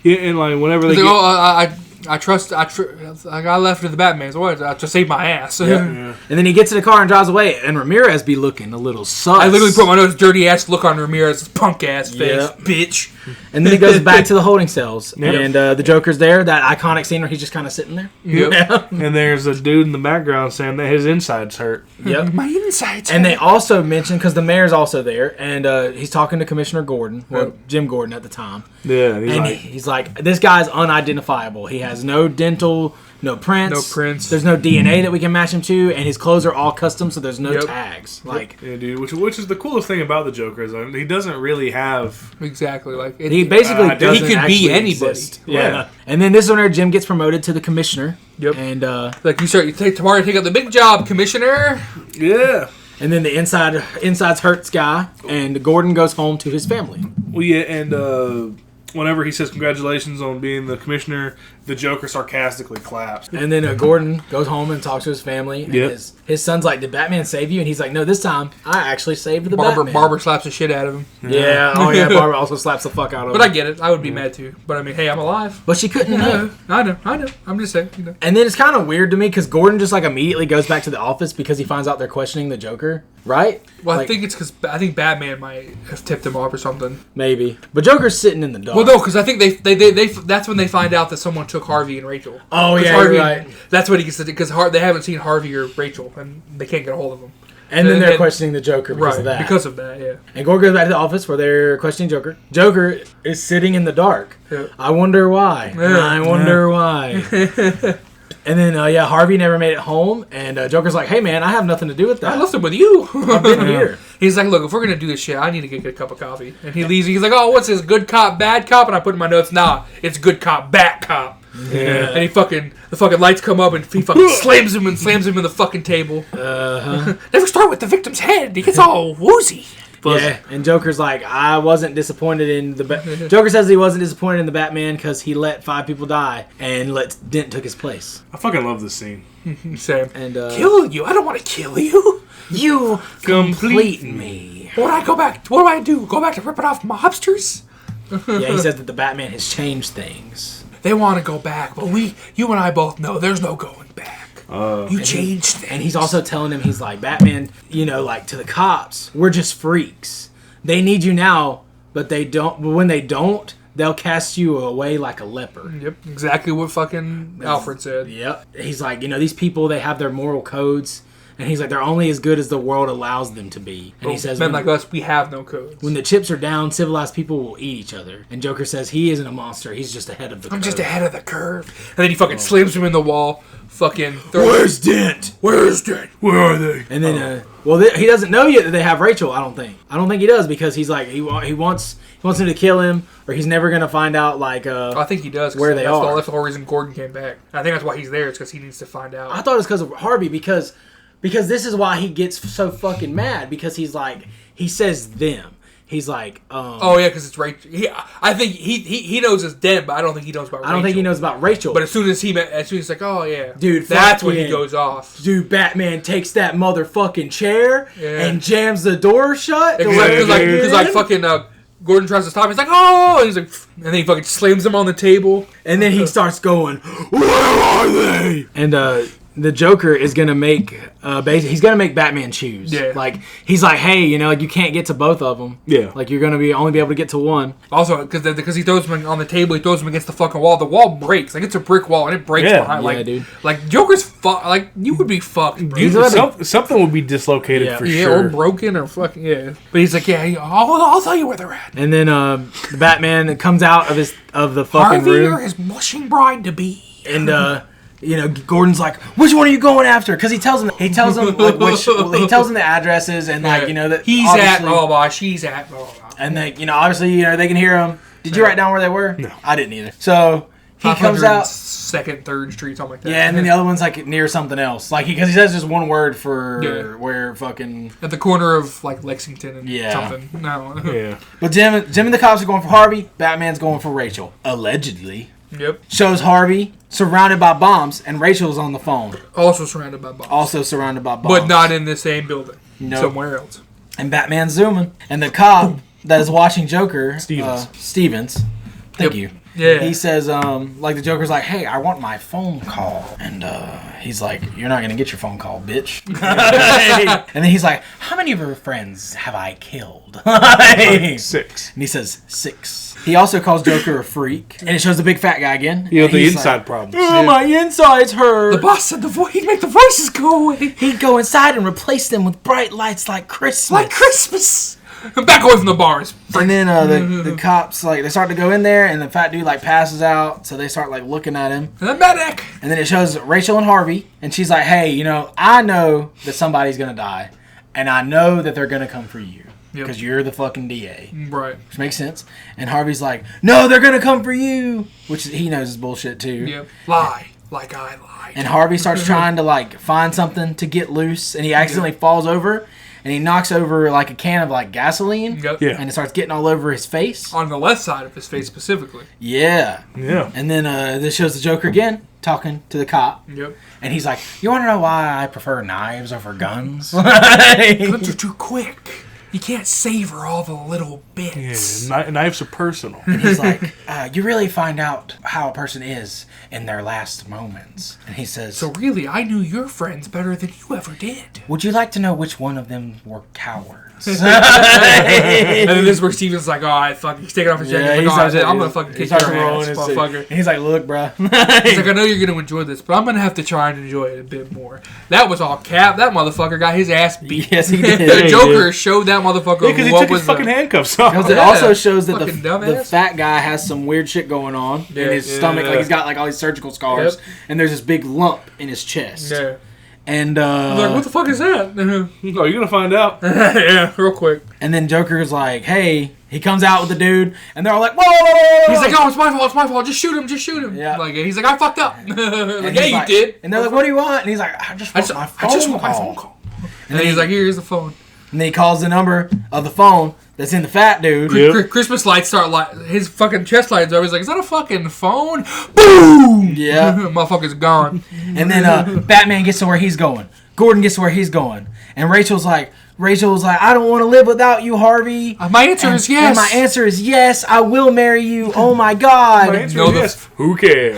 Yeah, and like whenever they He's get, like, I left to the Batman, so what? I just saved my ass. And then he gets in the car and drives away. And Ramirez be looking a little sus. I literally put my nose dirty ass look on Ramirez's punk ass face, Yep. bitch. And then he goes back to the holding cells. Yep. And the Joker's there. That iconic scene where he's just kind of sitting there. Yep. and there's a dude in the background saying that his insides hurt. Yep. My insides. And they also mention, because the mayor's also there, and he's talking to Commissioner Gordon, or Jim Gordon at the time. Yeah, he's And like, he's like, this guy's unidentifiable. He has no dental, no prints. No prints. There's no DNA that we can match him to, and his clothes are all custom, so there's no Yep. tags. Like, yeah, dude, which is the coolest thing about the Joker is he doesn't really have. exactly like he basically he doesn't could be actually anybody. exist. Yeah. And then this is where Jim gets promoted to the commissioner. Yep. And like you take tomorrow, take out the big job, Commissioner. Yeah. and then the inside's hurts guy, and Gordon goes home to his family. Well, yeah, and whenever he says congratulations on being the commissioner, the Joker sarcastically claps. And then Gordon goes home and talks to his family. And Yep. his son's like, did Batman save you? And he's like, no, this time I actually saved the Batman. Barber slaps the shit out of him. Yeah. Oh, yeah. Barbara also slaps the fuck out of him. But I get it. I would be mad too. But I mean, hey, I'm alive. But she couldn't know. I know. I'm just saying. You know. And then it's kind of weird to me because Gordon just like immediately goes back to the office because he finds out they're questioning the Joker, right? Well, Like, I think it's because I think Batman might have tipped him off or something. maybe. But Joker's sitting in the dark. Well, no, because I think they that's when they find out that someone took Harvey and Rachel. Oh, 'Cause yeah, Harvey, you're right. That's what he gets because they haven't seen Harvey or Rachel and they can't get a hold of him. And then they're and- questioning the Joker because of that. Because of that, yeah. And Gordon goes back to the office where they're questioning Joker. Joker is sitting in the dark. Yeah. I wonder why. Yeah. I wonder why. And then, Harvey never made it home. And Joker's like, hey, man, I have nothing to do with that. I left him with you. I've been here. He's like, look, if we're gonna do this shit, I need to get a cup of coffee. And he leaves. He's like, oh, what's this? Good cop, bad cop? And I put in my notes, nah, it's good cop, bad cop. Yeah. And the fucking lights come up and he fucking slams him in the fucking table. Never start with the victim's head. He gets all woozy. Yeah, and Joker's like, I wasn't disappointed in the... Joker says he wasn't disappointed in the Batman because he let 5 people die and Dent took his place. I fucking love this scene. Same. And Kill you? I don't want to kill you. you Complete me. What do I go back? What do I do? Go back to ripping off mobsters? Yeah, he says that the Batman has changed things. They want to go back, but you and I both know there's no going back. You changed things. And he's also telling him, he's like, Batman, like to the cops, we're just freaks. They need you now, but they don't. But when they don't, they'll cast you away like a leper. Yep, exactly what fucking Alfred said. Yep. He's like, these people, they have their moral codes. And he's like, they're only as good as the world allows them to be. And he says, men like us, we have no codes. when the chips are down, civilized people will eat each other. And Joker says he isn't a monster. He's just ahead of the curve. I'm just ahead of the curve. And then he fucking slams him in the wall. Fucking. Where's Dent? Where's Dent? Where are they? And then, he doesn't know yet that they have Rachel. I don't think he does because he's like he wants him to kill him, or he's never gonna find out like. I think he does. 'Cause where they are. That's the whole reason Gordon came back. I think that's why he's there. It's because he needs to find out. I thought it was because of Harvey because this is why he gets so fucking mad because he's like he says them. He's like, oh yeah, because it's Rachel. I think he knows it's Dent, but I don't think he knows about Rachel. I don't think he knows about Rachel. But as soon as he's like, oh yeah, dude, that's when he goes off. Dude, Batman takes that motherfucking chair and jams the door shut. Because fucking Gordon tries to stop him. He's like, oh, and he's like, and then he fucking slams him on the table, and then he starts going, where are they? And the Joker is gonna make he's gonna make Batman choose. Yeah. Like he's like, hey, like you can't get to both of them. Yeah. Like you're gonna only be able to get to one. Also, because he throws him on the table, he throws him against the fucking wall. The wall breaks. Like it's a brick wall, and it breaks behind. Like, dude. Like Joker's like you would be fucked, bro. Something would be dislocated for or sure. broken or fucking But he's like, I'll tell you where they're at. And then the Batman comes out of the fucking Harvey room. or his blushing bride to be. And Gordon's like, which one are you going after? Because he tells him like he tells him the addresses and like that he's at blah blah, she's at blah blah. And they obviously they can hear him. Did you write down where they were? No, I didn't either. So he comes out 2nd, 3rd Street, something like that. Yeah, and then the other one's like near something else, like because he says just one word for where fucking at the corner of like Lexington and something. No. Yeah. But Jim and the cops are going for Harvey. Batman's going for Rachel. Allegedly. Yep. Shows Harvey surrounded by bombs, and Rachel's on the phone. Also surrounded by bombs. But not in the same building. Nope. Somewhere else. And Batman's zooming. And the cop that is watching Joker, Stevens. Thank you. Yeah. He says, like the Joker's like, hey, I want my phone call. And he's like, you're not going to get your phone call, bitch. And then he's like, how many of your friends have I killed? 6. And he says, 6. He also calls Joker a freak. And it shows the big fat guy again. The He's inside like, problems. Oh, my insides hurt. The boss said he'd make the voices go away. He'd go inside and replace them with bright lights like Christmas. Like Christmas. Back away from the bars. And then the cops, they start to go in there, and the fat dude, passes out, so they start, looking at him. And the medic. And then it shows Rachel and Harvey, and she's like, hey, I know that somebody's going to die, and I know that they're going to come for you, because you're the fucking DA. Right. Which makes sense. And Harvey's like, no, they're going to come for you, which he knows is bullshit, too. Yep. Lie. Like I lied. And Harvey starts trying to, find something to get loose, and he accidentally falls over. And he knocks over a can of gasoline. Yep. Yeah. And it starts getting all over his face. On the left side of his face specifically. Yeah. Yeah. And then this shows the Joker again talking to the cop. Yep. And he's like, you want to know why I prefer knives over guns? Guns are too quick. You can't savor all the little bits. Yeah, knives are personal. And he's like, you really find out how a person is in their last moments. And he says, So really, I knew your friends better than you ever did. would you like to know which one of them were cowards? And then this is where Steven's like, he's taking off his jacket. He's like, I'm going to fucking kick your ass, motherfucker. And he's like, look, bro. He's like, I know you're going to enjoy this, but I'm going to have to try and enjoy it a bit more. That was all cap. That motherfucker got his ass beat. Yes, he did. The Joker showed that motherfucker Because he what took was his fucking handcuffs off. It also shows that Fucking the dumbass. fat guy has some weird shit going on in his stomach. He's got all these surgical scars. Yep. And there's this big lump in his chest. Yeah. And I'm like, what the fuck is that? Oh, you're gonna find out. Yeah, real quick. And then Joker's like, hey, he comes out with the dude, and they're all like, whoa! He's like, no, it's my fault. Just shoot him. Yeah. Like, he's like, I fucked up. And Like, he's yeah, you like- did. And they're like, what do you want? And he's like, I just want my phone call. And then he's like, here's the phone. And then he calls the number of the phone that's in the fat dude. Yep. Christmas lights start his fucking chest lights up. He's like, is that a fucking phone? Boom! Yeah. Motherfucker's gone. And then Batman gets to where he's going. Gordon gets to where he's going. And Rachel's like, I don't want to live without you, Harvey. My answer is yes. And my answer is yes, I will marry you. Oh my God. My answer is yes. Who cares?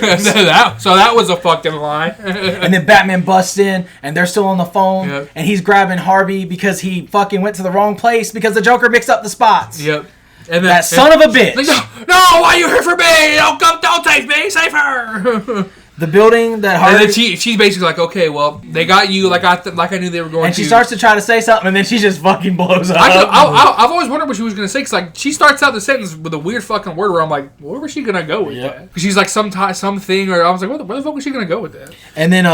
So that was a fucking lie. And then Batman busts in, and they're still on the phone. Yep. And he's grabbing Harvey because he fucking went to the wrong place because the Joker mixed up the spots. Yep. And then, That son of a bitch. Like, no, why are you here for me? Don't take me, save her. The building that And Harvey... then she's basically like, okay, well, they got you like I knew they were going And to. she starts to try to say something, and then she just fucking blows up. I've always wondered what she was going to say, because like, she starts out the sentence with a weird fucking word where I'm like, where was she going to go with that? 'Cause she's like something, or I was like, where the fuck was she going to go with that? And then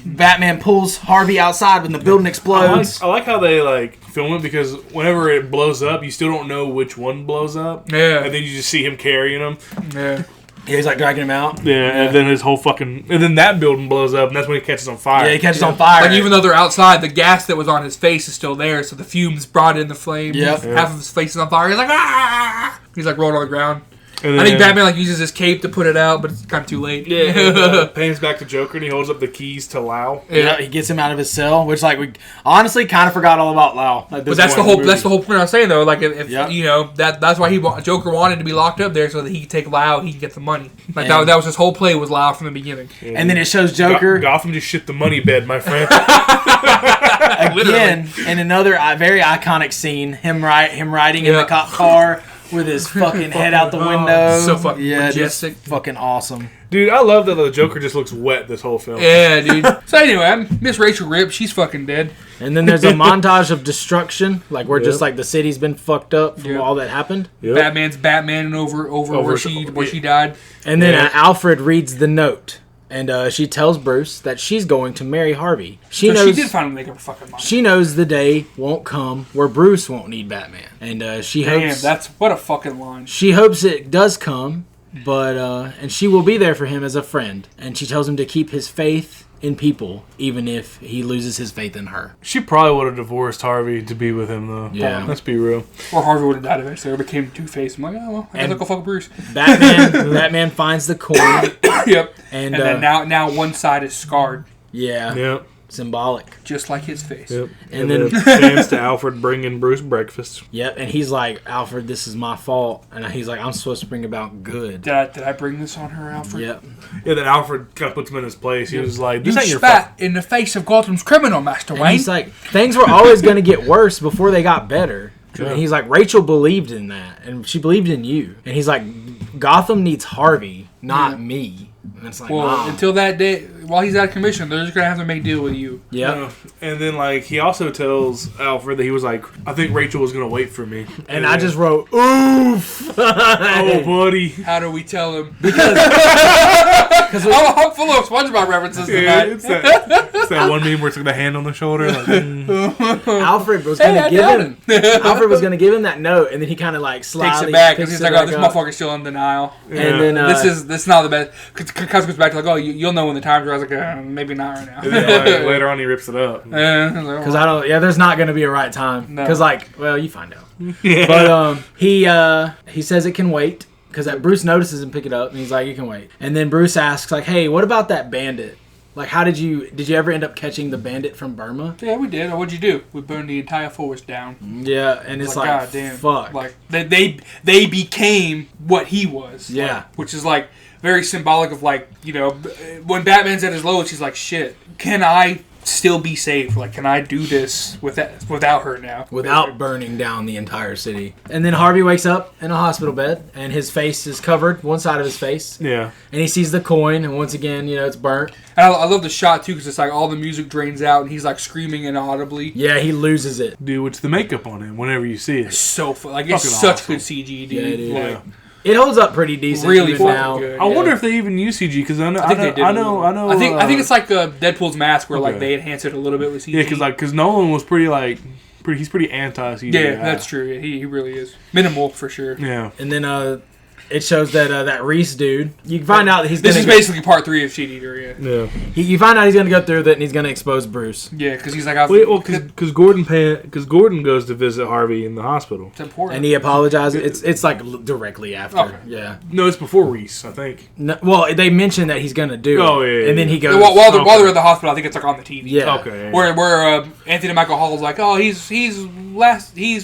Batman pulls Harvey outside when the building explodes. I like how they like film it, because whenever it blows up, you still don't know which one blows up. Yeah. And then you just see him carrying them. Yeah. Yeah, he's like dragging him out. Yeah, and then his whole fucking... And then that building blows up, and that's when he catches on fire. Yeah, he catches on fire. Like, even though they're outside, the gas that was on his face is still there, so the fumes brought in the flame. Yep. Half of his face is on fire. He's like, ah! He's like rolled on the ground. And I think then- Batman like uses his cape to put it out, but it's kind of too late. Yeah, pans back to Joker, and he holds up the keys to Lau. Yeah, he gets him out of his cell, which like we honestly kind of forgot all about Lau. Like, But that's the whole point I was saying though. Like if Yep. you know that's why Joker wanted to be locked up there so that he could take Lau, he could get the money. Like And- that was his whole play was Lau from the beginning. And then it shows Joker Gotham just shit the money bed, my friend. again in another very iconic scene. Him riding in the Yeah. cop car with his fucking head out the window. So fucking majestic, majestic. fucking awesome. Dude, I love that the Joker just looks wet this whole film. Yeah, dude. So anyway, Miss Rachel Ripp, she's fucking dead. And then there's a montage of destruction, like where just Yep. like the city's been fucked up from Yep. all that happened. Yep. Batman's Batman over where she died. And then Yeah. Alfred reads the note, and she tells Bruce that she's going to marry Harvey. She So knows she did finally make up her fucking mind. she knows the day won't come where Bruce won't need Batman, and she Damn, hopes that's what a fucking line. she hopes it does come, but and she will be there for him as a friend, and she tells him to keep his faith in people, even if he loses his faith in her. She probably would have divorced Harvey to be with him, though. Yeah. Let's be real. Or Harvey would have died eventually, or became Two-Face. I'm like, oh well, I guess I'll go fuck Bruce. Batman finds the coin, Yep. and, And then now one side is scarred, yeah, Yep. symbolic. just like his face. Yep. And And then- then chance to Alfred bringing Bruce breakfast. Yep, and he's like, Alfred, this is my fault, and he's like, I'm supposed to bring about good. Did I bring this on her, Alfred? Yep. Yeah, then Alfred kind of puts him in his place. He was like, You "This ain't your spat fault." in the face of Gotham's criminal, Master And Wayne. he's like, things were always going to get worse before they got better. And he's like, Rachel believed in that, and she believed in you. And he's like, Gotham needs Harvey, not me. And it's like, well, wow. until that day, while he's out of commission, they're just gonna have to make a deal with you. Yep. Yeah. And then like he also tells Alfred that he was like, "I think Rachel was gonna wait for me." And I just wrote, oof. "Oh, buddy." How do we tell him? Because I'm full of SpongeBob references Yeah, tonight. it's that one meme where it's like the hand on the shoulder. Like, Alfred was Hey, going I to give doubt him, Alfred was going to give him that note, and then he kind of like Takes slyly it back because picks he's it like, "Oh, back this up. motherfucker's still in denial." And then This is not the best. Because goes back to like, "Oh, you'll know when the time's right." I was like, maybe not right now. and then, like, later on, he rips it up. because I don't. Yeah, there's not going to be a right time. No. Because like, well, you find out. Yeah. But he says it can wait because Bruce notices him pick it up, and he's like, "You can wait." And then Bruce asks, like, "Hey, what about that bandit? Like, how did you ever end up catching the bandit from Burma?" Yeah, we did. What'd you do? We burned the entire forest down. Yeah, and it's like, God damn. fuck. Like they became what he was. Yeah. Like, which is like very symbolic of like, you know, when Batman's at his lowest, he's like, shit, can I still be safe? Like, can I do this without her now? Without burning down the entire city. And then Harvey wakes up in a hospital bed, and his face is covered, one side of his face. Yeah. And he sees the coin, and once again, it's burnt. And I love the shot too because it's like all the music drains out and he's like screaming inaudibly. Yeah, he loses it. Dude, it's the makeup on him whenever you see it. So fun. Like it's Fucking such awesome. good CG, dude. Yeah, dude. Like, Yeah. It holds up pretty decent Really even fucking now. good. I Yeah. wonder if they even use CG because I know I think they did. I know. I think it's like Deadpool's mask where like Okay. they enhance it a little bit with CG. yeah, because Nolan was pretty he's pretty anti CG. Yeah, that's true. Yeah, he really is minimal for sure. Yeah. And then it shows that that Reese dude, you can find out that he's This gonna is basically part 3 of Shit Eater. Yeah, Yeah. you find out he's gonna go through that and he's gonna expose Bruce. yeah, because he's like, Well, because Gordon goes to visit Harvey in the hospital. it's important. And he apologizes. It's like directly after. Okay. Yeah. No, it's before Reese, I think. No, well, they mention that he's gonna do it. Oh, yeah, And then yeah. he goes. while they're okay. at the hospital, I think it's like on the TV. Yeah. Okay. Where Anthony Michael Hall's like, oh, he's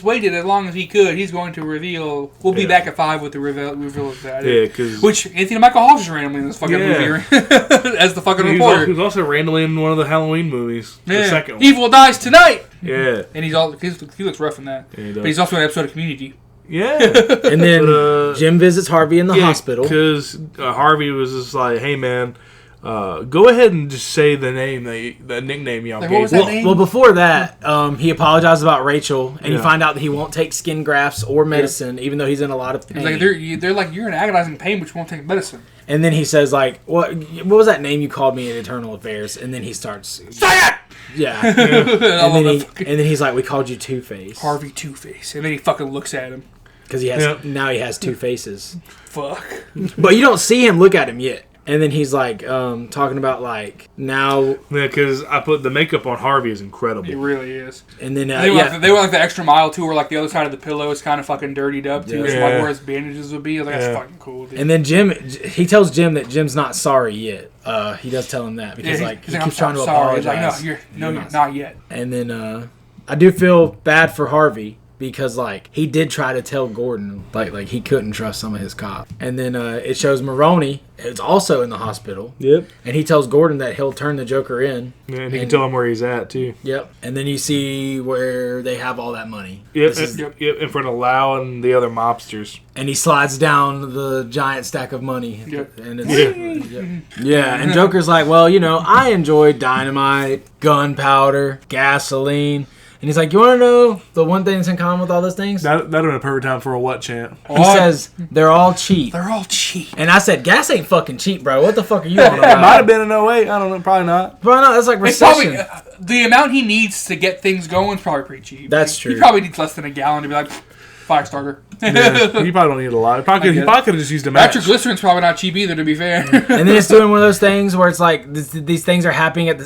waited as long as he could. He's going to reveal. We'll be Yeah. back at 5 with the reveal of that. Yeah, because Which Anthony Michael Hall's just randomly in this fucking Yeah. movie as the fucking he reporter. was also randomly in one of the Halloween movies. The second one. Evil dies tonight, Yeah. and he looks rough in that. Yeah, he does. But he's also in an episode of Community. Yeah. And then But, Jim visits Harvey in the hospital. Because Harvey was just like, hey, man, Go ahead and just say the name, the nickname y'all Like, gave. what was that name? Well, before that, he apologizes about Rachel, and you Yeah. find out that he won't take skin grafts or medicine, even though he's in a lot of pain. He's like, they're like, you're in agonizing pain, but you won't take medicine. And then he says, like, what was that name you called me in Eternal Affairs? And then he starts... Say it! Yeah. I and, love then that he, fucking and then he's like, we called you Two-Face. Harvey Two-Face. And then he fucking looks at him. Because he has Yeah. now he has two faces. Fuck. But you don't see him look at him yet. And then he's like, talking about, like, now... Yeah, because I put the makeup on Harvey is incredible. He really is. And then, They went like the extra mile too, where like the other side of the pillow is kind of fucking dirtied up too, Yeah. so like where his bandages would be. I was like, that's Yeah. fucking cool, dude. And then he tells Jim that Jim's not sorry yet. He does tell him that because, like, he he's keeps trying to sorry. apologize. He's like, no, you're not yet. And then I do feel bad for Harvey because, like, he did try to tell Gordon, like he couldn't trust some of his cops. And then it shows Maroney is also in the hospital. Yep. And he tells Gordon that he'll turn the Joker in. Yeah, and he can tell him where he's at, too. Yep. And then you see where they have all that money. Yep, This is- yep, in front of Lau and the other mobsters. And he slides down the giant stack of money. Yep. And it's, yeah. And Joker's like, well, I enjoy dynamite, gunpowder, gasoline. And he's like, you want to know the one thing that's in common with all those things? That'd have been a perfect time for a what chant. He says, they're all cheap. They're all cheap. And I said, gas ain't fucking cheap, bro. What the fuck are you on It about? might have been in 08. I don't know. Probably not. Bro, no, that's like It's recession. probably the amount he needs to get things going is probably pretty cheap. That's He true. probably needs less than a gallon to be like fire starter. Yeah, you probably don't need a lot. He probably could have just used a match. Nitroglycerin's probably not cheap either, to be fair. And then it's doing one of those things where it's like these things are happening at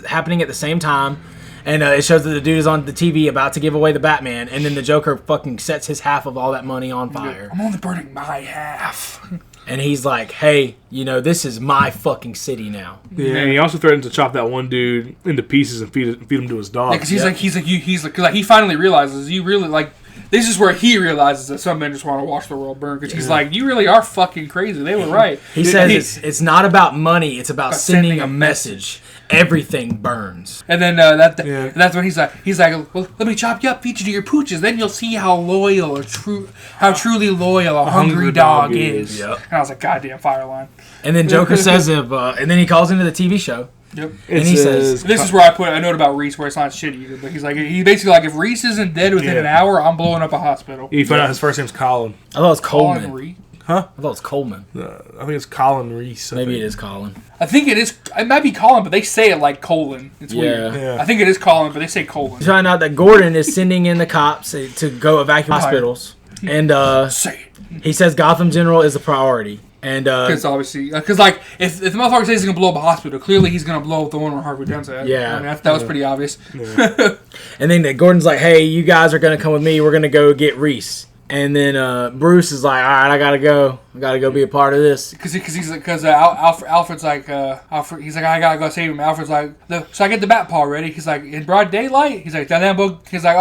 the same time. And it shows that the dude is on the TV about to give away the Batman. And then the Joker fucking sets his half of all that money on fire. I'm only burning my half. And he's like, hey, this is my fucking city now. Yeah, and he also threatened to chop that one dude into pieces and feed him to his dog. Because he's like he finally realizes you really like. This is where he realizes that some men just want to watch the world burn. Because he's like, you really are fucking crazy. They were right. He says it's not about money. It's about sending a message. Everything burns. And then that's when he's like, well, let me chop you up, feed you to your pooches. Then you'll see how loyal or how truly loyal a hungry dog is. Yep. And I was like, goddamn, Fireline. And then Joker says and then he calls into the TV show. Yep. And he says, This is where I put a note about Reese, where it's not shit either. But he's like, he basically like, if Reese isn't dead within an hour, I'm blowing up a hospital. You find out his first name's Colin. I thought it was Colin Coleman. Reese. I thought it was Coleman. I think it's Colin Reese. Maybe it is Colin. I think it is. It might be Colin, but they say it like Colin. It's weird. Yeah. I think it is Colin, but they say Colin. We find out that Gordon is sending in the cops to go evacuate hospitals. And Say it. he says Gotham General is a priority. And Because obviously, because like if the motherfucker says he's gonna blow up a hospital, clearly he's gonna blow up the one where Harvey Dent's at. Yeah. I mean, that was pretty obvious. and then Gordon's like, hey, you guys are going to come with me. We're going to go get Reese. And then Bruce is like, all right, I got to go. I got to go be a part of this. Because Alfred's like he's like I gotta go save him. Alfred's like so I get the bat paw ready. He's like in broad daylight. He's like the Lambo. He's like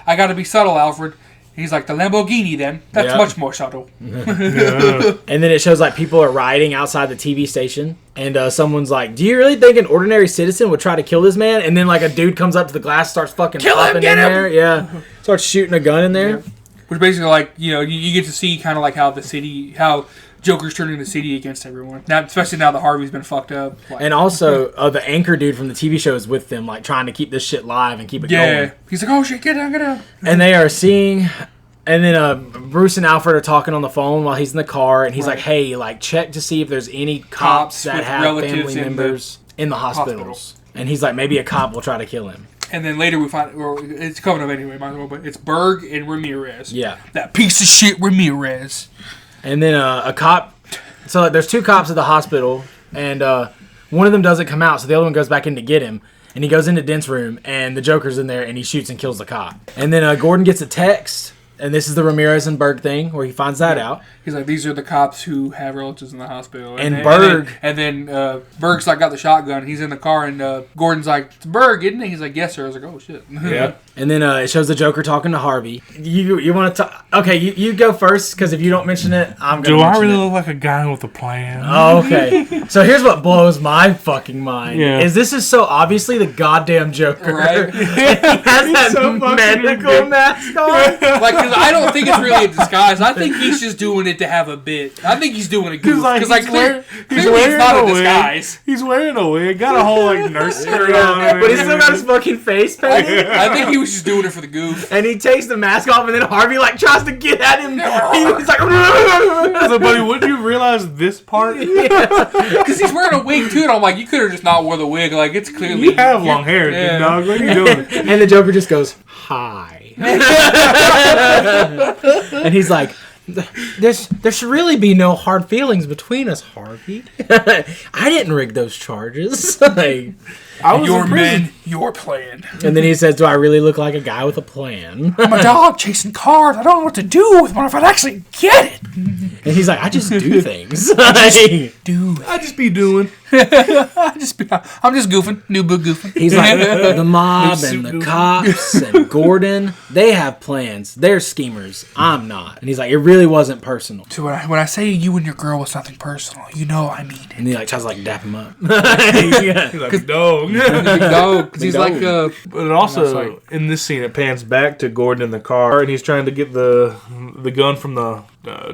I gotta be subtle, Alfred. He's like the Lamborghini then. That's Yeah. much more subtle. And then it shows like people are rioting outside the TV station. And someone's like, do you really think an ordinary citizen would try to kill this man? And then like a dude comes up to the glass, starts fucking Kill him, popping get in him! there. Yeah. Starts shooting a gun in there. Yeah. Which basically like you get to see kind of like how Joker's turning the city against everyone. Now, especially now that Harvey's been fucked up. Like, And also, the anchor dude from the TV show is with them, like trying to keep this shit live and keep it yeah, going. he's like, oh shit, get down. And they are seeing, and then Bruce and Alfred are talking on the phone while he's in the car, and he's Right. like, hey, like check to see if there's any cops that with have relatives family in the members in the hospitals. And he's like, maybe a cop will try to kill him. And then later we find, or it's coming up anyway, might as well, but it's Berg and Ramirez. Yeah. That piece of shit Ramirez. And then a cop, so like, there's two cops at the hospital, and one of them doesn't come out, so the other one goes back in to get him. And he goes into Dent's room, and the Joker's in there, and he shoots and kills the cop. And then Gordon gets a text, and this is the Ramirez and Berg thing, where he finds that out. He's like, these are the cops who have relatives in the hospital. And then, Berg- And then Berg's like got the shotgun. He's in the car, and Gordon's like, it's Berg, isn't it? He's like, yes, sir. I was like, oh, shit. Yeah. And then it shows the Joker talking to Harvey. You want to talk? Okay, you go first, because if you don't mention it, I'm going to Do I mention really it. look like a guy with a plan? Oh, okay. So here's what blows my fucking mind. Yeah. Is this is so obviously the goddamn Joker. Right? He has that so fucking medical ridiculous. mask on. Like, Because I don't think it's really a disguise. I think he's just doing it to have a bit. I think he's doing a goof. Because clearly it's not a disguise. He's wearing a wig. Got a whole nurse skirt on. But he's still got his fucking face painted. I think he was just doing it for the goof. And he takes the mask off, and then Harvey tries to get at him. He's like, So, buddy, wouldn't you realize this part? Because he's wearing a wig too, and I'm like, you could have just not wore the wig. Like, it's clearly You have long hair, big dog. What are you doing? and the Joker just goes, hi. And he's like, there should really be no hard feelings between us, Harvey. I didn't rig those charges. I was Your in prison. men, your plan. And then he says, do I really look like a guy with a plan? I'm a dog chasing cars. I don't know what to do with one if I actually get it. And he's like, I just do things. Dude, I just be doing. I'm just goofing. New book goofing. He's like, the mob New and the suit cops and Gordon, they have plans. They're schemers. I'm not. And he's like, it really wasn't personal. So when I say you and your girl was nothing personal, you know I mean it. And he tries to dap him up. He's like, dog. No, because he's like, But it also, in this scene, it pans back to Gordon in the car, and he's trying to get the gun from the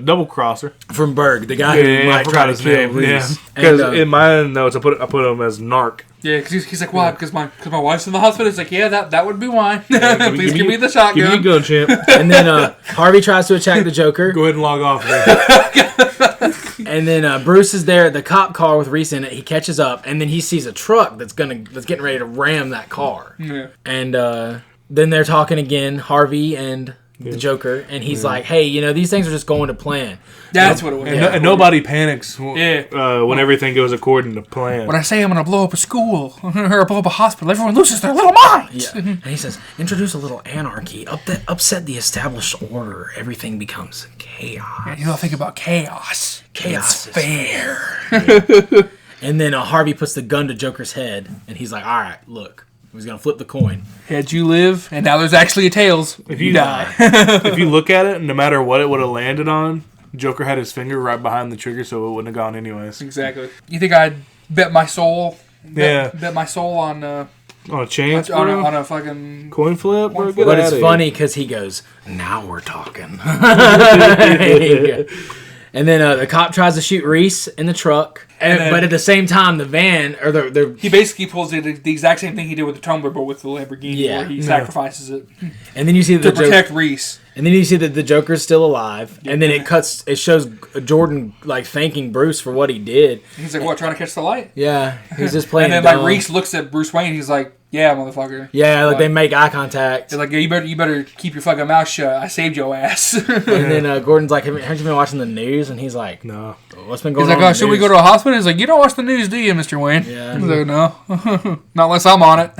double crosser. From Berg, the guy who might try to kill Reese. Because And, in my notes, I put him as Narc. yeah, because he's like, why? Because my wife's in the hospital. It's like, yeah, that would be why. Give Please me- give me the Give shotgun. me a gun, champ. And then Harvey tries to attack the Joker. Go ahead and log off. Man. And then Bruce is there at the cop car with Reese in it. He catches up, and then he sees a truck that's getting ready to ram that car. Yeah. And then they're talking again, Harvey and the Joker, and he's like, "Hey, these things are just going to plan." That's what it was. And nobody panics when Yeah. everything goes according to plan. When I say I'm going to blow up a school or blow up a hospital, everyone loses their little minds. Yeah. And he says, "Introduce a little anarchy, upset the established order. Everything becomes chaos. And you don't think about chaos. Chaos It's is fair. And then Harvey puts the gun to Joker's head, and he's like, "All right, look." He's going to flip the coin. Heads you live, and now there's actually a tails. If you die. if you look at it, no matter what it would have landed on, Joker had his finger right behind the trigger, so it wouldn't have gone anyways. Exactly. You think I'd bet my soul? Yeah. Bet my soul on On a chance, on bro? a fucking. Coin flip? Bro, Coin get flip. But outta it's here. funny because he goes, "Now we're talking." And then the cop tries to shoot Reese in the truck, but at the same time, the van or the He basically pulls the exact same thing he did with the Tumbler, but with the Lamborghini, Yeah. where he Yeah. sacrifices it and then you see to the protect Reese. and then you see that the Joker's still alive, and then it shows Jordan like thanking Bruce for what he did. He's like, "What? Trying to catch the light?" Yeah, he's just playing. And then dumb. Reese looks at Bruce Wayne. He's like, "Yeah, motherfucker." Yeah, like they make eye contact. He's like, "Yeah, you better keep your fucking mouth shut. I saved your ass." And then Gordon's like, haven't you been watching the news? And he's like, No. what's been going He's on? like, in "Oh, the should we news?" go to a hospital?" He's like, "You don't watch the news, do you, Mr. Wayne?" Yeah. He's like, "No, not unless I'm on it."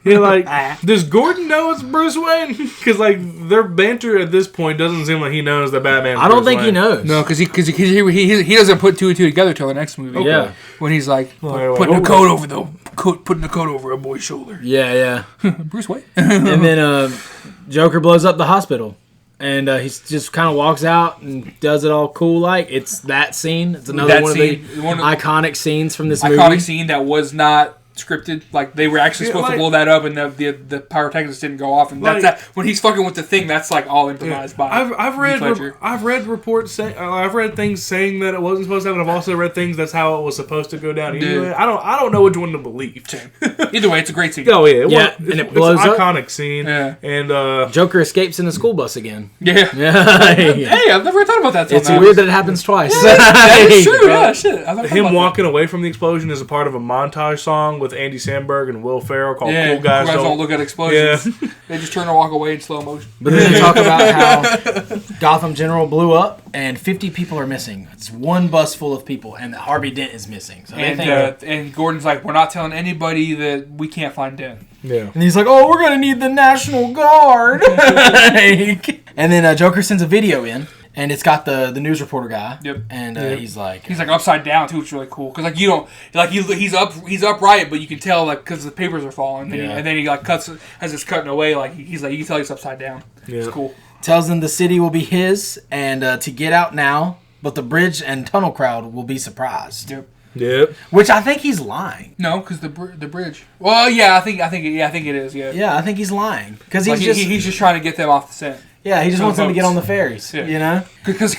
You're like, does Gordon know it's Bruce Wayne? Because like their banter at this point doesn't seem like he knows that Batman. I don't think he knows. No, because he doesn't put two and two together till the next movie. Yeah. when he's like Wait, putting a wait. coat over putting a coat over a boy's shoulder. Yeah. Bruce Wayne. And then Joker blows up the hospital. And he just kind of walks out and does it all cool like. It's that scene. It's another That one scene, of the one of- iconic scenes from this Iconic movie. scene that was not scripted. Like they were actually supposed to blow that up, and the pyrotechnics didn't go off. And that's Like- that when he's fucking with the thing. That's like all improvised by. I've read Heath Ledger. I've read reports saying I've read things saying that it wasn't supposed to happen. I've also read things that's how it was supposed to go down. Anyway, I don't know which one to believe. Either way, it's a great scene. Oh yeah, Yeah, it's, and it blows it's an up. iconic scene. Yeah. And Joker escapes in the school bus again. Yeah. Yeah. Hey, I've never thought about that. till It's now. weird that it happens twice. That is true. Yeah, shit. I've never thought him about walking away from the explosion is a part of a montage song with Andy Samberg and Will Ferrell called that. Yeah, "Cool Guys, don't look at explosions. They just turn and walk away in slow motion. But then they talk about how Gotham General blew up and 50 people are missing. It's one bus full of people, and that Harvey Dent is missing. So they think, And Gordon's like, we're not telling anybody that we can't find Dent. Yeah. and he's like, "Oh, we're gonna need the National Guard." And then Joker sends a video in, and it's got the news reporter guy. Yep. And he's like, He's like upside down too, which is really cool. Cause like you don't like he's upright, but you can tell like because the papers are falling. And then he like cuts as it's cutting away. Like he's like you can tell he's upside down. Yeah. It's cool. tells them the city will be his, and to get out now, but the bridge and tunnel crowd will be surprised. Yep. Yep. Which I think he's lying. No, because the bridge. Well, yeah, I think it is. Yeah. Yeah, I think he's lying because Like he's he's just trying to get them off the scent. Yeah, he just For wants the them to get votes. on the ferries. Yeah. You know. Because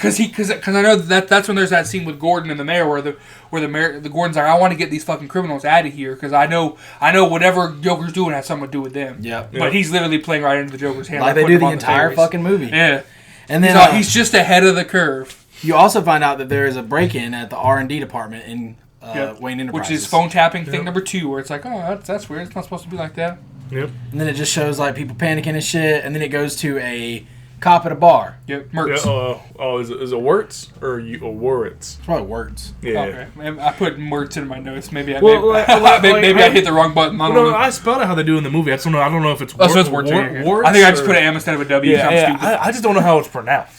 I know that's when there's that scene with Gordon and the mayor where the mayor, the Gordon's like, I want to get these fucking criminals out of here because I know whatever Joker's doing has something to do with them. Yep. But he's literally playing right into the Joker's hand. Like they putting do him the on entire ferries. fucking movie. Yeah. And then He's just ahead of the curve. you also find out that there is a break-in at the R&D department in Yep. Wayne Enterprises. Which is phone tapping thing number 2, where it's like, oh, that's weird. It's not supposed to be like that. Yep. And then it just shows like people panicking and shit. And then it goes to a cop at a bar. Yep. Yeah, Mercs. is it Wirtz or Warwitz? It's probably words. Yeah. Okay. I put Mercs in my notes. Maybe I hit the wrong button. I don't know. I spelled it how they do in the movie. I don't know if it's Oh, so it's Wirtz. I think I just put an M instead of a W. Yeah, I'm yeah. stupid. I just don't know how it's pronounced.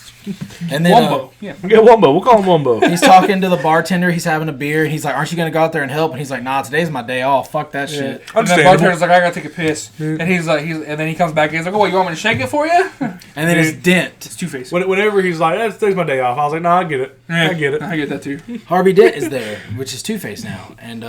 And then Wumbo. Yeah. Yeah, Wumbo. We'll call him Wumbo. he's talking to the bartender. He's having a beer. And he's like, aren't you going to go out there and help? And he's like, nah, today's my day off. Fuck that shit. And then Understandable. bartender's like, I gotta take a piss, and he's like, and then he comes back and he's like, oh, you want me to shake it for you? And then his dent. It's Two-Face. Whenever he's like, today's my day off, I was like, nah, I get it. I get it. I get that too. Harvey Dent is there, which is Two-Face now. And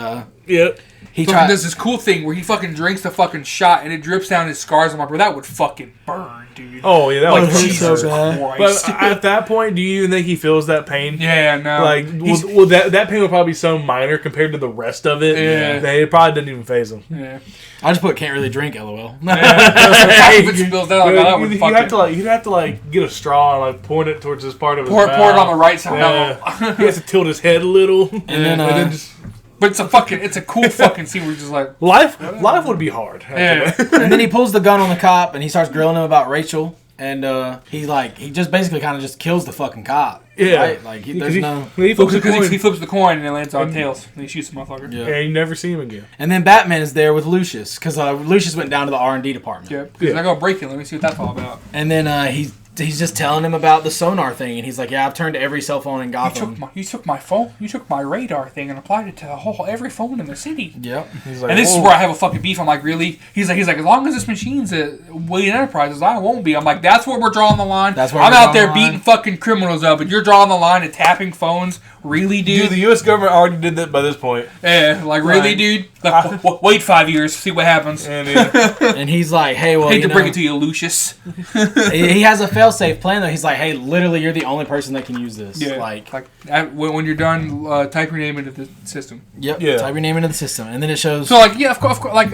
Yep. he Fucking tries... does this cool thing where he fucking drinks the fucking shot and it drips down his scars. I'm like, bro, that would fucking burn, dude. Oh, yeah, that Like, was Jesus so bad. Christ. But at that point, do you even think he feels that pain? Yeah, no. Like, He's- well, that pain would probably be so minor compared to the rest of it Yeah. that it probably didn't even phase him. yeah. I just put can't really drink, LOL. Half of it spills down. Like, that would You'd fucking... you'd have to get a straw and point it towards this part of his Pour mouth. it on the right side. Yeah. He has to tilt his head a little. And then, just But it's a cool fucking scene where he's just like... life would be hard. after Yeah. that. And then he pulls the gun on the cop and he starts grilling him about Rachel. And he just basically kind of just kills the fucking cop. Yeah. Right? Like, there's no... He flips the Because coin, he flips the coin and it lands on Tails. And he shoots the motherfucker. Yeah. and you never see him again. And then Batman is there with Lucius. Because Lucius went down to the R&D department. Yeah. He's like, oh, break it. Let me see what that's all about. And then he's just telling him about the sonar thing. And he's like, yeah, I've turned every cell phone in Gotham. You took my phone. You took my radar thing and applied it to every phone in the city. Yep. He's like, And this is "Whoa." where I have a fucking beef. I'm like, really? He's like, as long as this machine's at Wayne Enterprises, I won't be. I'm like, that's where we're drawing the line. That's where I'm we're out drawing there the line. beating fucking criminals up, and you're drawing the line at tapping phones. Really, dude? Dude, the U.S. government already did that by this point. Yeah, like really, Right. dude? Like, wait 5 years, see what happens. And And he's like, hey, well, Hate to bring know, it to you, Lucius. he has a fail-safe plan, though. He's like, hey, literally, you're the only person that can use this. Yeah, Like, when you're done, type your name into the system. yep, Yeah. type your name into the system. And then it shows... So like, yeah, of course, like,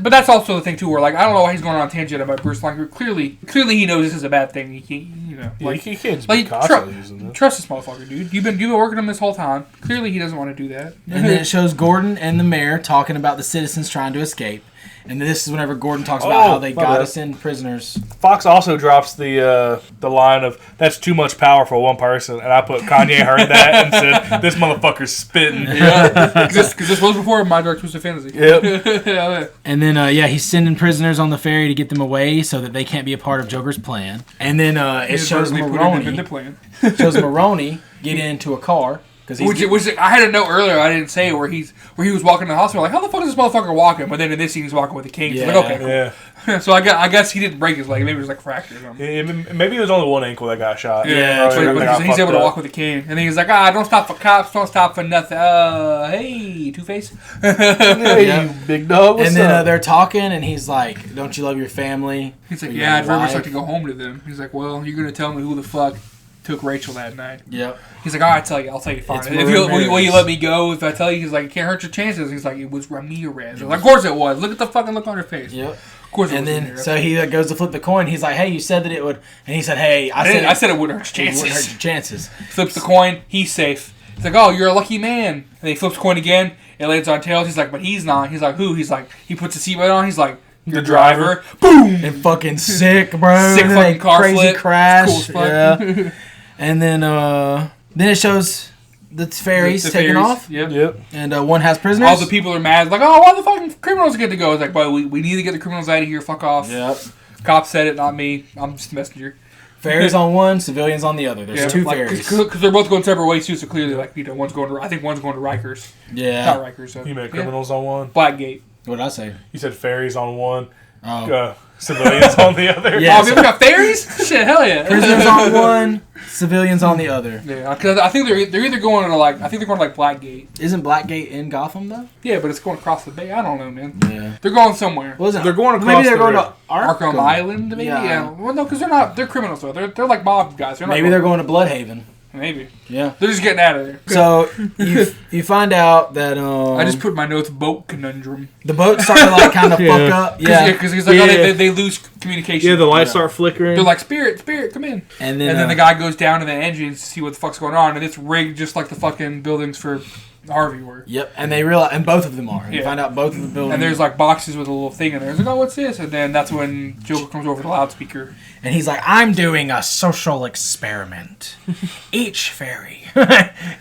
but that's also the thing too, where like, I don't know why he's going on a tangent about Bruce. Like, clearly he knows this is a bad thing. Like, you can't just like be constantly using this. trust this motherfucker, dude. You've been working him this whole time. Clearly, he doesn't want to do that. And then it shows Gordon and the mayor talking about the citizens trying to escape. And this is whenever Gordon talks about how they my got bad. us in prisoners. Fox also drops the line of "That's too much power for one person," and I put Kanye heard that and said, "This motherfucker's spitting." Yeah, because this was before My Dark Twisted Fantasy. Yep. Yeah. And then, he's sending prisoners on the ferry to get them away so that they can't be a part of Joker's plan. And then it shows They put him in the Maroni. plan. Shows Maroni get into a car. Because Which I had a note earlier. I didn't say it, where he was walking to the hospital. Like, how the fuck is this motherfucker walking? But then in this scene, he's walking with a cane. Yeah. Like, okay, cool. Yeah. So I guess he didn't break his leg. Maybe it was like fractured or something. Maybe it was only one ankle that got shot. Yeah, but, That but got he's able to fucked walk up. with a cane. And then he's like, don't stop for cops, don't stop for nothing. Hey, Two-Face. Hey, Yeah. you big dog. What's and then up? they're talking, and he's like, don't you love your family? He's like, Or yeah, I'd your very much wife?" like to go home to them. He's like, well, you're going to tell me who the fuck took Rachel that night. Yep. He's like, all right, I'll tell you fine. It's If will you Ramirez. let me go? If I tell you, he's like, it can't hurt your chances. He's like, it was Ramirez. I was like, of course it was. Look at the fucking look on her face. Yep. Of course it And was. then, Ramirez. so he goes to flip the coin. He's like, hey, you said that it would. And he said, hey, I said it wouldn't hurt your it wouldn't hurt chances. your chances. Flips the coin. He's safe. He's like, oh, you're a lucky man. And then he flips the coin again. It lands on Tails. He's like, but he's not. He's like, who? He's like, he puts the seatbelt on. He's like, the driver. Boom! And fucking sick, bro. Sick And then fucking they car crazy flip. crash. It's cool as fuck. Yeah. And then it shows the ferries The taking ferries. off. Yep. Yep. And one has prisoners. All the people are mad. Like, oh, why the fucking criminals get to go? It's like, boy, we need to get the criminals out of here. Fuck off. Yep. Cop said it, not me. I'm just a messenger. Ferries on one, civilians on the other. There's two ferries. Because they're both going separate ways too. So clearly, like, one's going to. I think one's going to Rikers. Yeah. Not Rikers. So, You meant criminals on one. Blackgate. What did I say? You said ferries on one, Oh. civilians on the other. Yeah. Oh, we got ferries? Shit, hell yeah. Prisoners on one, civilians on the other. Yeah, because I think they're either going to like Blackgate. Isn't Blackgate in Gotham though? Yeah, but it's going across the bay. I don't know, man. Yeah. They're going somewhere. Wasn't They're going across Maybe they're the going river. to Arkham Island, maybe. Yeah. Well, no, because they're criminals though. They're like mob guys. Maybe they're going to Bloodhaven. Maybe. Yeah. They're just getting out of there. So you find out that I just put in my notes boat conundrum. the boat started like kind of fuck up. Yeah. Because he's like, oh, they lose communication. Yeah, the lights start flickering. They're like, Spirit, come in. And And then, then the guy goes down to the engine to see what the fuck's going on, and it's rigged just like the fucking buildings for Harvey were. Yep. And they realize, and both of them are. You Yeah. find out both of the buildings. And there's like boxes with a little thing in there. It's like, oh, what's this? And then that's when Joker comes over the loudspeaker. And he's like, I'm doing a social experiment. Each ferry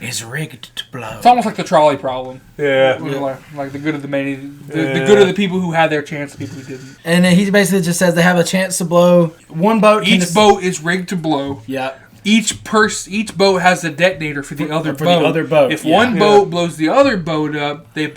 is rigged to blow. It's almost like the trolley problem. yeah. Like the good of the many, the good of the people who had their chance, the people who didn't. And then he basically just says they have a chance to blow one boat. Each boat is rigged to blow. Yeah. Each boat has a detonator for the other for boat. the other boat, If yeah. one boat blows the other boat up, that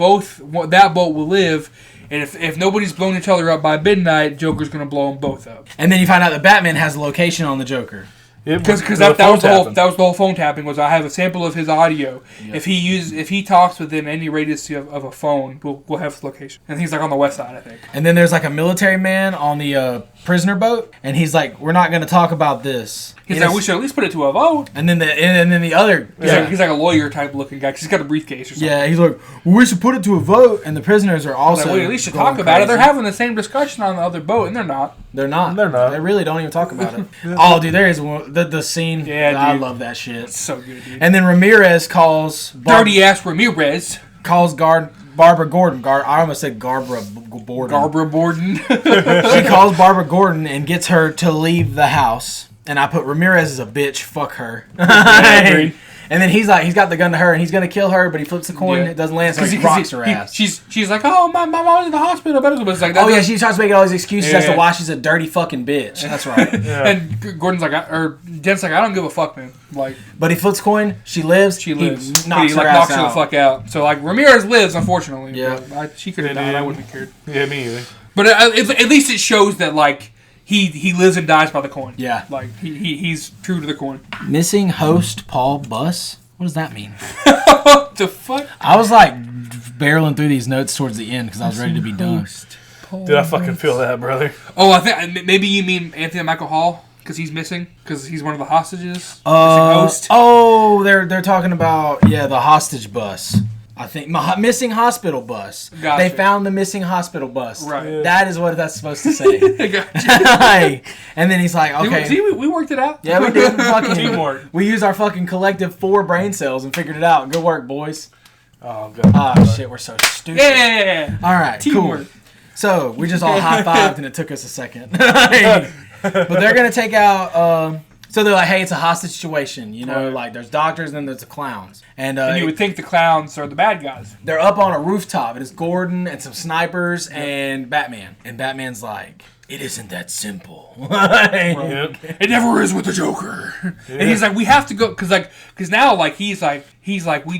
boat will live. And if nobody's blown each other up by midnight, Joker's gonna blow them both up. And then you find out that Batman has a location on the Joker. Because that was the whole phone tapping was I have a sample of his audio. Yep. If he talks within any radius of a phone, we'll have his location. And he's like on the west side, I think. And then there's like a military man on the prisoner boat, and he's like, "We're not going to talk about this." He's like, we should at least put it to a vote. And then the other, He's like a lawyer type looking guy because he's got a briefcase or something. yeah, he's like, well, "We should put it to a vote." And the prisoners are also Like, we at least should going talk about it. They're crazy. having the same discussion on the other boat, and they're not. They're not. They're not. They really don't even talk about it. Oh, dude, there is one, the scene. Yeah, I dude. love that shit. It's so good, dude. And then Ramirez calls Dirty ass Ramirez. Barbara Gordon. I almost said Barbara Borden. Barbara Borden. She calls Barbara Gordon and gets her to leave the house. And I put Ramirez is a bitch. Fuck her. agreed. And then he's got the gun to her and he's gonna kill her, but he flips the coin. Yeah. It doesn't land, so he rocks her ass. She's like, oh, my mom's in the hospital. But it's like, Oh yeah, she tries to make all these excuses as to Yeah. why she's a dirty fucking bitch. That's right. And Gordon's like, or Dent's like, I don't give a fuck, man. Like, But he flips coin. She lives. she he lives. knocks But he her knocks ass her the out. fuck out. So like, Ramirez lives, unfortunately. Yeah. But she could have died. I wouldn't have cared. Yeah, me either. But at least it shows that like he lives and dies by the coin. Yeah. Like he's true to the coin. Missing host Paul Buss. What does that mean? What the fuck? I was like barreling through these notes towards the end because I was ready to be done. Dude, I fucking feel that, brother. Oh, I think maybe you mean Anthony Michael Hall because he's missing because he's one of the hostages. Missing host. Oh, they're talking about the hostage bus. I think missing hospital bus. Gotcha. They found the missing hospital bus. Right. That is what that's supposed to say. Okay. And then he's like, okay. See, we worked it out. Yeah, we did. Fucking Teamwork. We used our fucking collective 4 brain cells and figured it out. Good work, boys. Oh, God. Oh shit, we're so stupid. Yeah. All right, Teamwork. cool. So we just all high-fived and it took us a second. But they're gonna take out. So they're like, hey, it's a hostage situation. You know, Right. like there's doctors and then there's the clowns. And, And you would think the clowns are the bad guys. they're up on a rooftop. And it's Gordon and some snipers and Batman. And Batman's like, it isn't that simple. Yep. It never is with the Joker. And he's like, we have to go because now like he's like we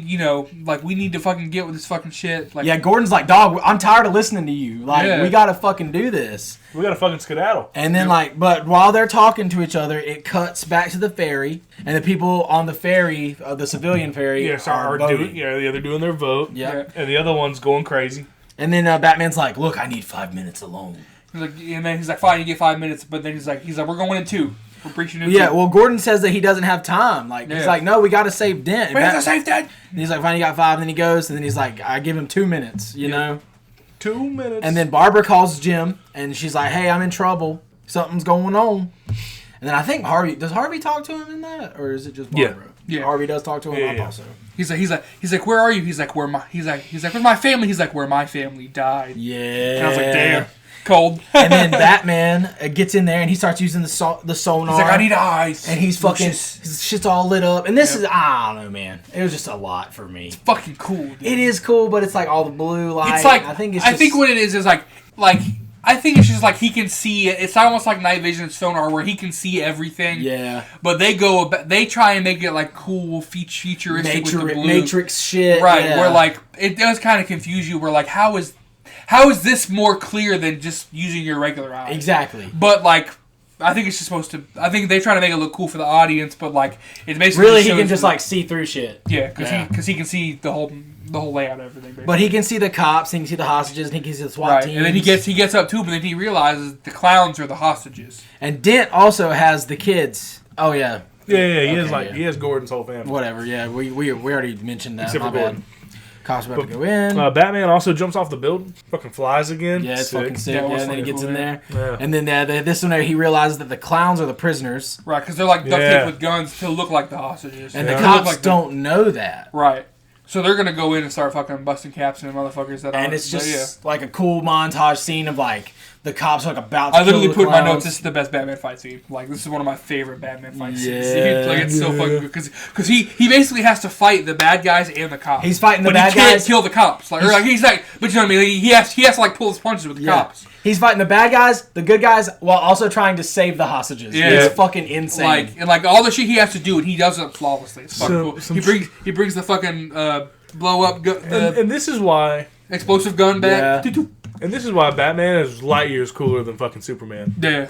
we need to fucking get with this fucking shit. Like, Yeah, Gordon's like, dog, I'm tired of listening to you. Like, Yeah. we gotta fucking do this. We got to fucking skedaddle. And then, but while they're talking to each other, it cuts back to the ferry, and the people on the ferry, the civilian ferry, Yes, are voting. they're doing their vote. Yep. And the other one's going crazy. And then Batman's like, "Look, I need 5 minutes alone." he's like, and then he's like, fine, you get 5 minutes. But then he's like, we're going in 2. We're breaching in 2. Yeah. Well, Gordon says that he doesn't have time. Like, he's Yeah. like, "No, we got to save Dent." we have to save that. And he's like, "Fine, you got 5." And then he goes, and then he's like, "I give him 2 minutes," you know. 2 minutes. And then Barbara calls Jim, and she's like, "Hey, I'm in trouble. Something's going on." And then I think does Harvey talk to him in that, or is it just Yeah. Barbara? Yeah. Harvey does talk to him. Yeah, I yeah. thought so. He's like, where are you? He's like, where's my family? He's like, where my family died. Yeah. And I was like, damn, cold. And then Batman gets in there and he starts using the sonar. He's like, I need eyes. And he's fucking, Lucius. his shit's all lit up. And this is, I don't know, man. It was just a lot for me. Fucking cool, dude. It is cool, but it's like all the blue light. It's like I think it's I just, think what it is like I think it's just like he can see it. It's almost like night vision sonar where he can see everything. yeah, But they try and make it like cool futuristic with the blue. Matrix shit. Right, yeah. where like it does kind of confuse you. Where like how is this more clear than just using your regular eyes? Exactly. But like I think it's just supposed to. I think they try to make it look cool for the audience, but like it basically Really, he shows can just the- like see through shit. yeah, because he can see the whole layout of everything. Basically. But he can see the cops, he can see the hostages, and he can see the SWAT right, teams. and then he gets up too, but then he realizes the clowns are the hostages. And Dent also has the kids. Oh yeah, Yeah, he has Okay, like yeah. he has Gordon's whole family. whatever. Yeah, we already mentioned that. Except My for bad. Gordon. Cops about to go in. Batman also jumps off the building, fucking flies again. Yeah, it's Sick. fucking sick. Yeah, it Yeah, was and then he fucking gets cool, in yeah. there. Yeah. And then this one, he realizes that the clowns are the prisoners. Right, because they're like duct Yeah. taped with guns to look like the hostages. And Yeah. the To look cops like don't know that. Right. So they're gonna go in and start fucking busting caps and motherfuckers that And aren't- it's but just like a cool montage scene of like the cops are like about to I literally kill the put in my clowns. notes. This is the best Batman fight scene. Like this is one of my favorite Batman fight scenes. Yeah. Like it's so fucking good because he basically has to fight the bad guys and the cops. He's fighting the but bad he can't guys. kill the cops. Like, or like he's like, but you know what I mean. Like, he has to like pull his punches with the Yeah. cops. He's fighting the bad guys, the good guys, while also trying to save the hostages. Yeah. It's fucking insane. Like and like all the shit he has to do, and he does it flawlessly. It's fucking So- cool. He brings the fucking blow up And this is why explosive gun back. Yeah. And this is why Batman is light years cooler than fucking Superman. Yeah.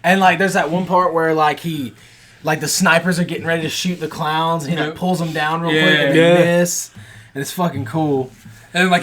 And like, there's that one part where like the snipers are getting ready to shoot the clowns, and he like Yeah. pulls them down real Yeah. quick, and they Yeah. miss, and it's fucking cool. And like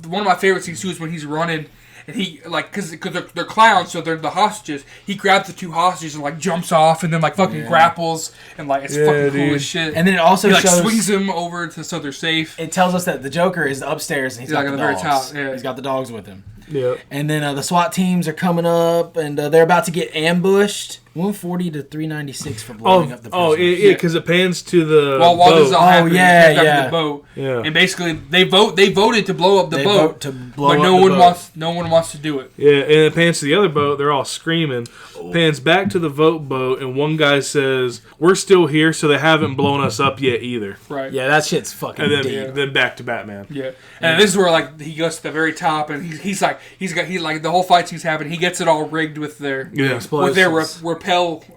one of my favorite scenes too is when he's running and he like because they're clowns, so they're the hostages. He grabs the two hostages and like jumps off and then like fucking grapples and like it's Yeah, fucking cool dude. as shit. And then it also he like shows swings them over to so they're safe. it tells us that the Joker is upstairs and he's He's, got like, the on the dogs. very top, yeah. He's got the dogs with him. Yeah. And then the SWAT teams are coming up, and they're about to get ambushed. 140 to 396 for blowing up the prisoners. yeah, because it pans to the While this is all boat. happening, yeah, he's back yeah. in the boat. Yeah. And basically they voted to blow up the They boat, vote to blow but up no the one boat. no one wants to do it. Yeah, and it pans to the other boat. They're all screaming. Pans back to the vote boat, and one guy says, "We're still here, so they haven't blown us up yet either." Right. Yeah, that shit's fucking And then, deep. then back to Batman. Yeah, and this is where like he goes to the very top, and he's like the whole fight scene's happening. He gets it all rigged with their Yeah. with their Explosives.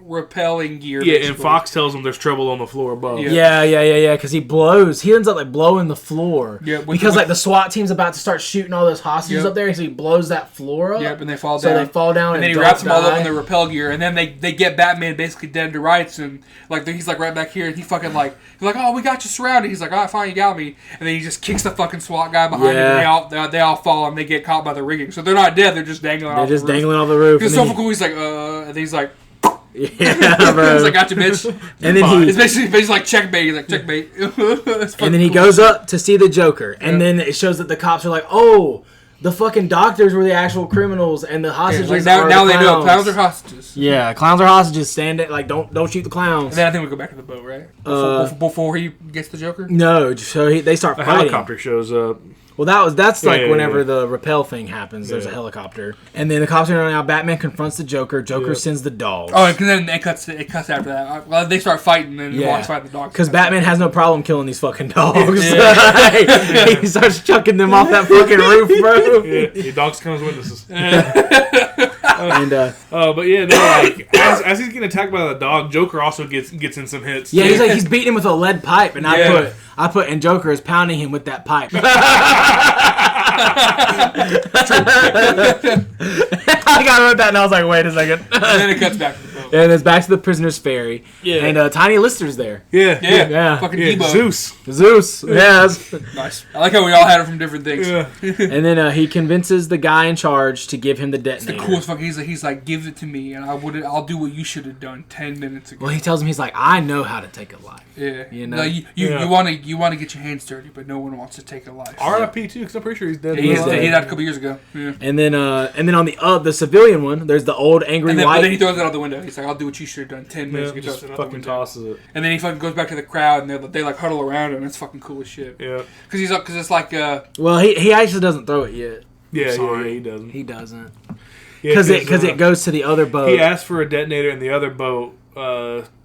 repelling gear. Yeah, and basically. Fox tells them there's trouble on the floor above. Yeah. Yeah, because he ends up like blowing the floor. Yeah, with- because with- like the SWAT team's about to start shooting all those hostages Yep. up there, so he blows that floor up. Yep, and they fall So down. they fall down, and then he don't wraps them all up die. in their repel gear, and then they get Batman basically dead to rights, and like he's like right back here, and he fucking like he's like, oh, we got you surrounded. He's like, all right, fine, you got me, and then he just kicks the fucking SWAT guy behind him, and they all fall, and they get caught by the rigging, so they're not dead, they're just dangling. They're off just the roof. dangling off the roof. It's and so then cool. He's like, and then he's like, yeah, bro. he's like, gotcha, bitch. and then It's basically like checkmate. He's like checkmate. It's and then he fucking goes cool. up to see the Joker, and Yeah. then it shows that the cops are like, "Oh, the fucking doctors were the actual criminals, and the Yeah, hostages like are now the they know clowns." clowns are hostages. Yeah, clowns are hostages. Stand it, like don't shoot the clowns. And then I think we go back to the boat, right? Before he gets the Joker. No, so they start A fighting. helicopter shows up. Well, that's like yeah, whenever yeah. the rappel thing happens. There's a Yeah. helicopter, and then the cops are running out. Batman confronts the Joker. Joker Yeah. sends the dogs. Oh, and then it cuts after that. Well, they start fighting, and he walks fighting the dogs. Because Batman has no problem killing these fucking dogs. He starts chucking them off that fucking roof, bro. Yeah, the dogs come as witnesses. And But yeah, no, like as he's getting attacked by the dog, Joker also gets in some hits. yeah, he's beating him with a lead pipe, and Yeah. I put, and Joker is pounding him with that pipe. I got wrote that, and I was like, wait a second. and then it cuts back to the boat. And it's back to the prisoner's ferry. Yeah. And Tiny Lister's there. yeah, Yeah, fucking yeah. Debo. Zeus. Zeus. Yes. Nice. I like how we all had it from different things. Yeah. And then he convinces the guy in charge to give him the detonator. The coolest fucking. He's like, give it to me, and I'll do what you should have done 10 minutes ago. Well, he tells him, he's like, I know how to take a life. Yeah, You know? Like, you Yeah. want to get your hands dirty, but no one wants to take a life. R.I.P. too, because I'm pretty sure he's dead. He He's died dead. a couple years ago. Yeah. And then on the civilian one, there's the old angry And then, but white. then he throws it out the window. He's like, I'll do what you should have done 10 minutes Yeah, ago. just Throws it out the fucking window. tosses it. And then he fucking goes back to the crowd, and they like huddle around him. It's fucking cool as shit. Yeah, Because it's like Well, he actually doesn't throw it yet. yeah, Sorry. he doesn't. He doesn't. Yeah, Because it goes to the other boat. He asked for a detonator in the other boat.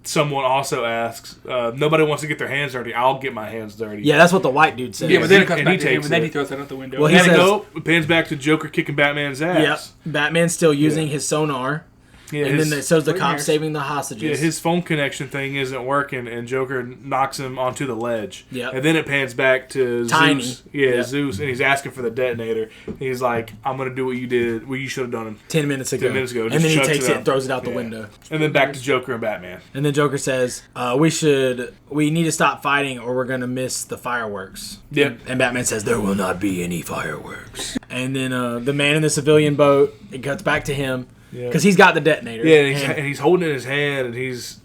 Someone also asks, nobody wants to get their hands dirty. I'll get my hands dirty. Yeah, that's what the white dude said. yeah, but then it cuts and back he to him, takes and then it. he throws it out the window. Well, he And says- it pans back to Joker kicking Batman's ass. Yep. Batman's still using Yeah. his sonar. Yeah, and then it shows the Nightmares. cops saving the hostages. Yeah, his phone connection thing isn't working, and Joker knocks him onto the ledge. Yep. And then it pans back to Tiny. Zeus. Yeah, Yep. Zeus, and he's asking for the detonator. He's like, "I'm gonna do what you did, what you should have done." 10 minutes ago. 10 minutes ago, And just then he chucks takes it it out. and throws it out the Yeah. window. And then back to Joker and Batman. And then Joker says, we need to stop fighting or we're going to miss the fireworks. Yep. And Batman says, there will not be any fireworks. And then the man in the civilian boat, it cuts back to him Yeah. because he's got the detonator. Yeah, and he's holding it in his hand, and he's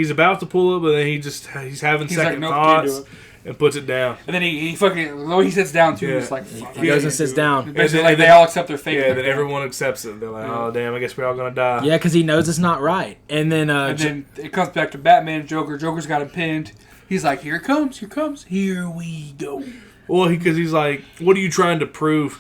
about to pull it, but then he's having He's second like, nope, can't do thoughts it. and puts it down. And then he fucking, the way he sits down too, Yeah. it's like, fuck, He goes and sits down. Basically, And like, then- they all accept their fate. Yeah, and then everything. everyone accepts it. They're like, "Oh damn, I guess we're all gonna die." Yeah, because he knows it's not right. And then, And then it comes back to Batman and Joker. Joker's got him pinned. He's like, here it comes, here we go. Well, because he's like, "What are you trying to prove?"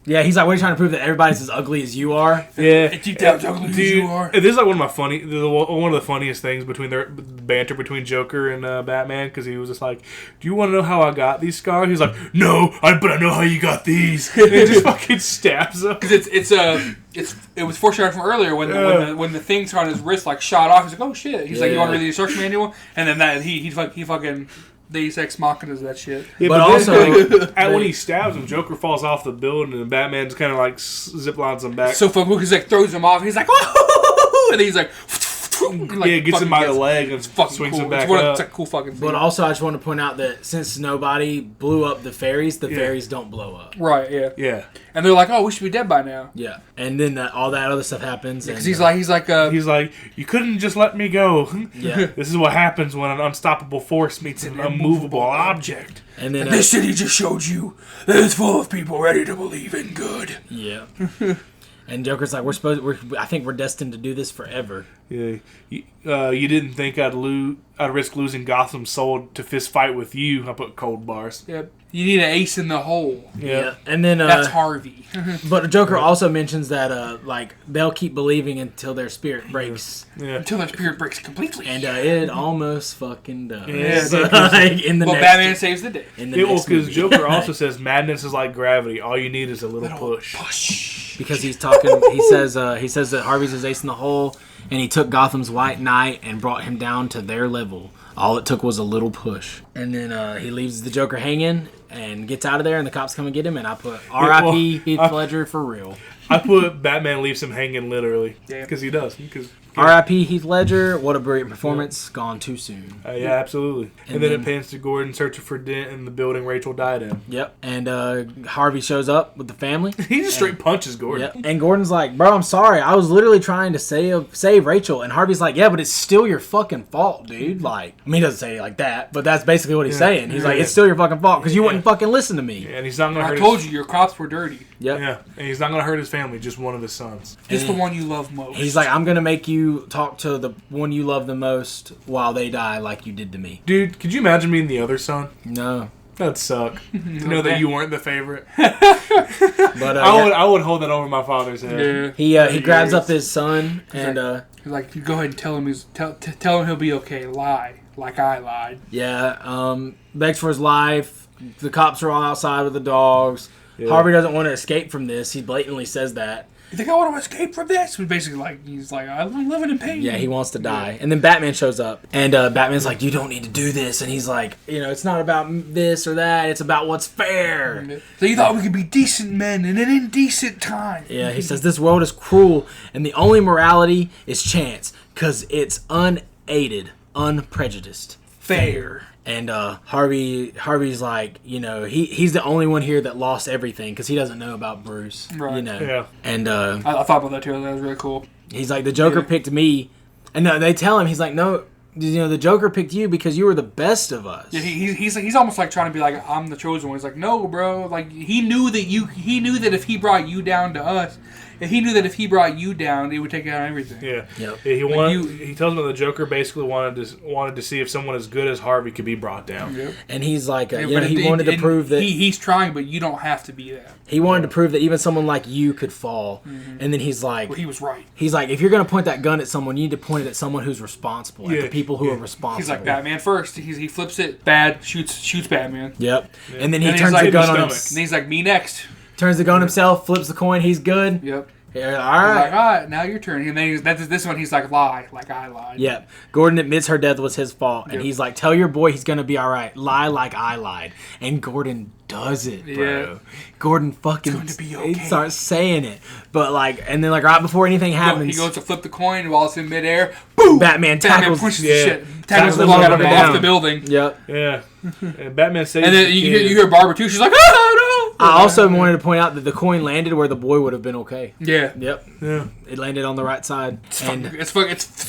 yeah, he's like, what are you trying to prove, that everybody's as ugly as you are? Yeah, Deep down, as ugly as you are. This is like one of the funniest things between their banter between Joker and Batman, because he was just like, "Do you want to know how I got these scars?" He's like, "No, but I know how you got these." And he just fucking stabs him. Because it was foreshadowed from earlier when the things on his wrist like shot off. He's like, oh shit. He's like, you want to read the instruction manual? And then that he fucking Deus Ex Machina is that shit. Yeah, But then, also- when he stabs him, Joker falls off the building, and Batman's kind of like zip lines him back. So fucking he's like throws him off. He's like, oh, and then he's like, Gets him by the leg and fucking swings cool. him back It's up. a cool fucking thing. But also, I just want to point out that since nobody blew up the fairies, the fairies don't blow up. Right, yeah. Yeah, And they're like, oh, we should be dead by now. Yeah. And then all that other stuff happens. Because and, he's like, he's like, "You couldn't just let me go." Yeah. This is what happens when an unstoppable force meets an immovable object. And then, this city just showed you that it's full of people ready to believe in good. yeah. And Joker's like, I think we're destined to do this forever. Yeah, you didn't think I'd risk losing Gotham's soul to fist fight with you. I put cold bars. Yep. You need an ace in the hole. Yeah. And then, That's Harvey. but Joker also mentions that, like, they'll keep believing until their spirit breaks. Yeah. Until their spirit breaks completely. And it almost fucking does. Yeah, Like, in the Well, next, Batman saves the day. in the Yeah, well, next because movie. Joker also says madness is like gravity. All you need is a little push. Because he's talking, he says that Harvey's his ace in the hole, and he took Gotham's White Knight and brought him down to their level. All it took was a little push. And then he leaves the Joker hanging and gets out of there, and the cops come and get him, and I put R.I.P. Heath Ledger for real. I put Batman leaves him hanging literally. Yeah. Because he does. Because R.I.P. Heath Ledger, what a brilliant performance, gone too soon. yeah, absolutely. And then it pans to Gordon searching for Dent in the building Rachel died in. Yep. And Harvey shows up with the family. He just straight punches Gordon. Yep. And Gordon's like, bro, I'm sorry. I was literally trying to save Rachel. And Harvey's like, yeah, but it's still your fucking fault, dude. Like, I mean, he doesn't say it like that, but that's basically what he's saying. He's like, it's still your fucking fault because you wouldn't fucking listen to me. And he's not going to I hurt told you, your cops were dirty. Yep. Yeah. And he's not going to hurt his family, just one of his sons. Just the one you love most. He's like, I'm going to make you talk to the one you love the most while they die like you did to me. Dude, could you imagine being the other son? No. That'd suck. To know that you weren't the favorite. But I would hold that over my father's head. yeah. he grabs up his son and He's like, you go ahead and tell him tell him he'll be okay. Lie. Like I lied. begs for his life. The cops are all outside with the dogs. Yeah. Harvey doesn't want to escape from this. He blatantly says that. You think I want to escape from this? He's like, I'm living in pain. Yeah, he wants to die. And then Batman shows up. And Batman's like, you don't need to do this. And he's like, it's not about this or that. It's about what's fair. So you thought we could be decent men in an indecent time. Yeah, he says this world is cruel. And the only morality is chance. Because it's unaided, unprejudiced. Fair. And Harvey's like, he's the only one here that lost everything because he doesn't know about Bruce. Right. Yeah. And I thought about that too. That was really cool. he's like, the Joker picked me. And no, they tell him, he's like, no, the Joker picked you because you were the best of us. Yeah, he's almost like trying to be like, I'm the chosen one. He's like, no, bro. Like he knew that if he brought you down to us, he knew that if he brought you down, it would take out everything. Yeah. Yep. Yeah, he tells me the Joker basically wanted to see if someone as good as Harvey could be brought down. Yep. And he's like, But he wanted to prove that he's trying, but you don't have to be that. he wanted to prove that even someone like you could fall. And then he's like, Well, he was right. if you're gonna point that gun at someone, you need to point it at someone who's responsible, at the people who are responsible. He's like Batman first. He flips it. Bad shoots Batman. Yep. And then he And he's turns like, the gun on stomach. And he's like, me next. turns the gun himself, flips the coin. He's good. Yep. Yeah, all He's right. like, all right, now your turn. And then this one, he's like, lie, like I lied. Yeah, Gordon admits her death was his fault, and Yep. he's like, "Tell your boy he's gonna be all right. Lie like I lied." And Gordon does it, bro. Yeah. Gordon fucking going to be okay. starts saying it, but like, and then like right before anything He happens, goes to flip the coin while it's in midair. Boom! Batman Batman tackles. pushes yeah. the shit. Tackles the Tackles fuck out him of him down. off the building. Yep. Yeah. And Batman saves And then the you kid. hear Barbara too. She's like, oh no! I also wanted to point out that the coin landed where the boy would have been okay. Yeah. Yep. Yeah. It landed on the right side. And It's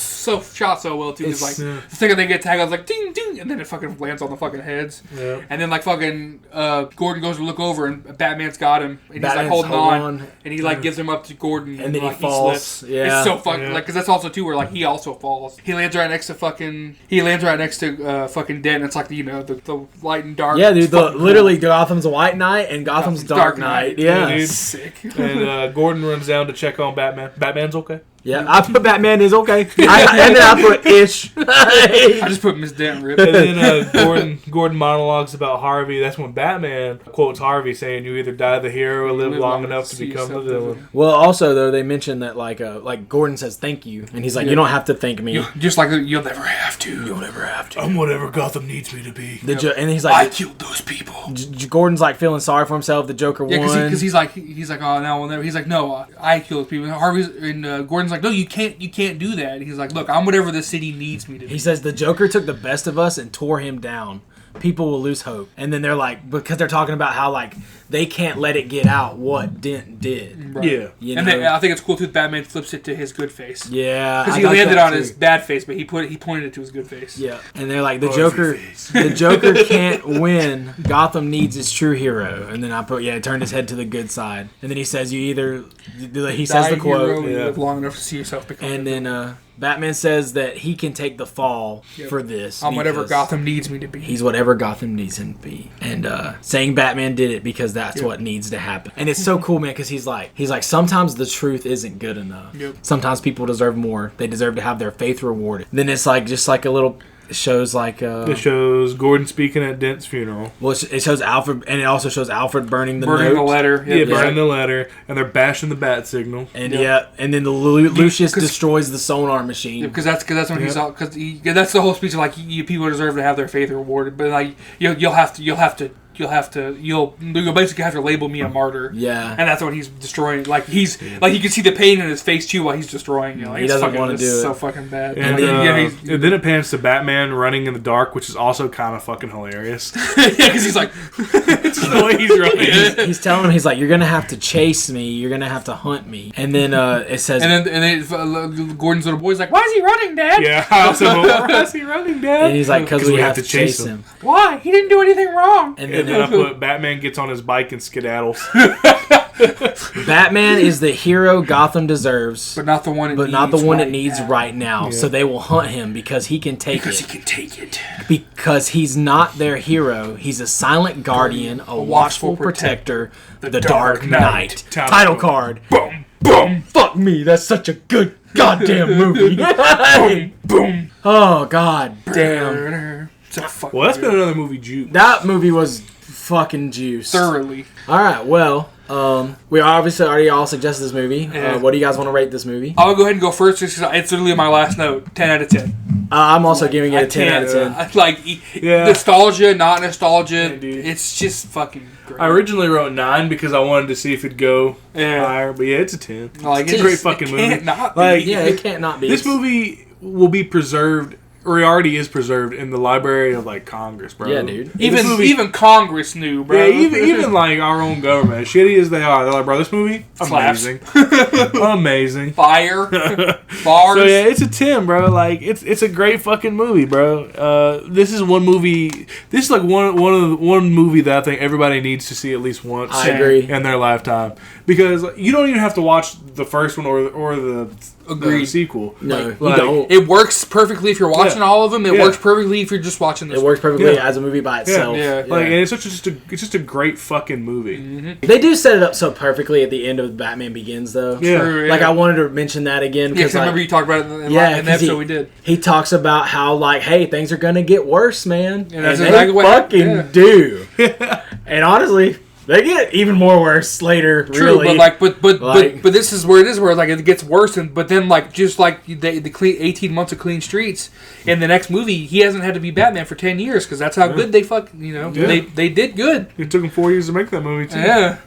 so shot so well too. It's like It's, the second they get tagged, it's like ding ding, and then it fucking lands on the fucking heads. Yeah. And then like fucking Gordon goes to look over, and Batman's got him, and he's like Batman's holding holding on, on. and he like gives him up to Gordon, And then he like, falls. slips. Yeah. It's so fucking Yeah. like because that's also too where like he also falls. He lands right next to fucking fucking Dent. And it's like the light and dark. yeah, dude, It's fucking cool. literally Gotham's White Knight and Gotham's Dark Knight. Yeah. Yeah, dude. Sick. And Gordon runs down to check on Batman. Batman's okay. Yeah, I put Batman is okay. And then I put ish. I just put Miss Dent rip. And then Gordon monologues about Harvey. That's when Batman quotes Harvey saying, "You either die the hero or live long enough to see become the yourself villain." Well, also though they mentioned that like Gordon says thank you, and he's like, "You don't have to thank me." Just like you'll never have to. You'll never have to. I'm whatever Gotham needs me to be. And he's I like, killed those people. Gordon's like feeling sorry for himself. The Joker Yeah, won. because he's like, oh, now we'll never. He's like, no, I kill people. And Harvey's and Gordon's like, no, you can't do that. And he's like, look, I'm whatever the city needs me to be. He says the Joker took the best of us and tore him down. People will lose hope. And then they're like, because they're talking about how like they can't let it get out what Dent did. Right. Yeah. You And know? then I think it's cool too. Batman flips it to his good face. Yeah, Because I he got landed that on too. his bad face, but he pointed it to his good face. Yeah, and they're like the Fuzzy Joker. face. The Joker can't win. Gotham needs its true hero. And then I put he turned his head to the good side. And then he says you either. He says Die the quote. hero, you yeah. live long enough to see yourself become. And the then Batman says that he can take the fall for this. I'm whatever because Gotham needs me to be. He's whatever Gotham needs him to be. And saying Batman did it because that's what needs to happen. And it's so cool, man, because he's like, sometimes the truth isn't good enough. Yep. Sometimes people deserve more. They deserve to have their faith rewarded. Then it's like, just like a little, it shows like, It shows Gordon speaking at Dent's funeral. well, it shows Alfred, and it also shows Alfred burning the burning the note. letter. Yeah, burning the letter, and they're bashing the bat signal. And and then the Lucius 'cause- destroys the sonar machine. Because that's when he's all that's the whole speech of like people deserve to have their faith rewarded, but like you'll basically have to label me a martyr. Yeah. And that's what he's destroying. Like you can see the pain in his face too while he's destroying you. Like, He it's doesn't fucking- wanna it's do it. So fucking bad. And, Like, and then it pans to Batman running in the dark, which is also kind of fucking hilarious. because he's like, It's just the way he's running. He's telling him, he's like, you're going to have to chase me. You're going to have to hunt me. And then it says, and then Gordon's little boy's like, why is he running, Dad? Yeah, I also why is he running, Dad? and he's like, because we have to chase him. Why? He didn't do anything wrong. And And then then I put Batman gets on his bike and skedaddles. Batman is the hero Gotham deserves, But not the one. it needs right now. So they will hunt him because he can take Because he it. can take it. Because he's not their hero. He's a silent guardian, a watchful protector, the Dark Knight. Title card. Boom, boom, Fuck me, that's such a good goddamn movie. boom. Oh god damn. Well, that's been another movie, Juke. That movie was fucking juice. Thoroughly. Alright, well, we obviously already all suggested this movie. Yeah. What do you guys want to rate this movie? I'll go ahead and go first just 'cause it's literally my last note. 10 out of 10. I'm also giving it a 10 out of 10. Like, Yeah. nostalgia, not nostalgia. Yeah, dude. It's just fucking great. I originally wrote 9 because I wanted to see if it'd go Yeah. higher, but yeah, it's a 10. Like, It's a great fucking it movie. can't not be. Like, Yeah, it can't not be. This movie will be preserved, or it already is preserved, in the Library of like Congress, bro. Yeah, dude. This movie- Even Congress knew, bro. Yeah, even like our own government, as shitty as they are, they're like, bro, this movie, Slaps. amazing, amazing. Fire, bars. So yeah, it's a 10, bro. Like it's a great fucking movie, bro. This is one movie. This is like one movie that I think everybody needs to see at least once. I agree. In their lifetime, because you don't even have to watch the first one or the Agreed. sequel. No, Like, you don't. It works perfectly if you're watching Yeah. all of them. It Yeah. works perfectly if you're just watching this. It works perfectly Yeah. as a movie by itself. Yeah. Like, and it's just a great fucking movie. Mm-hmm. They do set it up so perfectly at the end of Batman Begins, though. Yeah. True, Like, yeah. I wanted to mention that again. Yeah, Because 'cause I remember you talked about it in the 'cause episode we did. He talks about how, like, hey, things are going to get worse, man. And that's they exactly what fucking happened, do. And honestly, They get even more worse later. True, really. but this is where it is, where like it gets worse, but then like just like the clean 18 months of Clean Streets, in the next movie he hasn't had to be Batman for 10 years because that's how good they they did good. It took them 4 years to make that movie too. Yeah.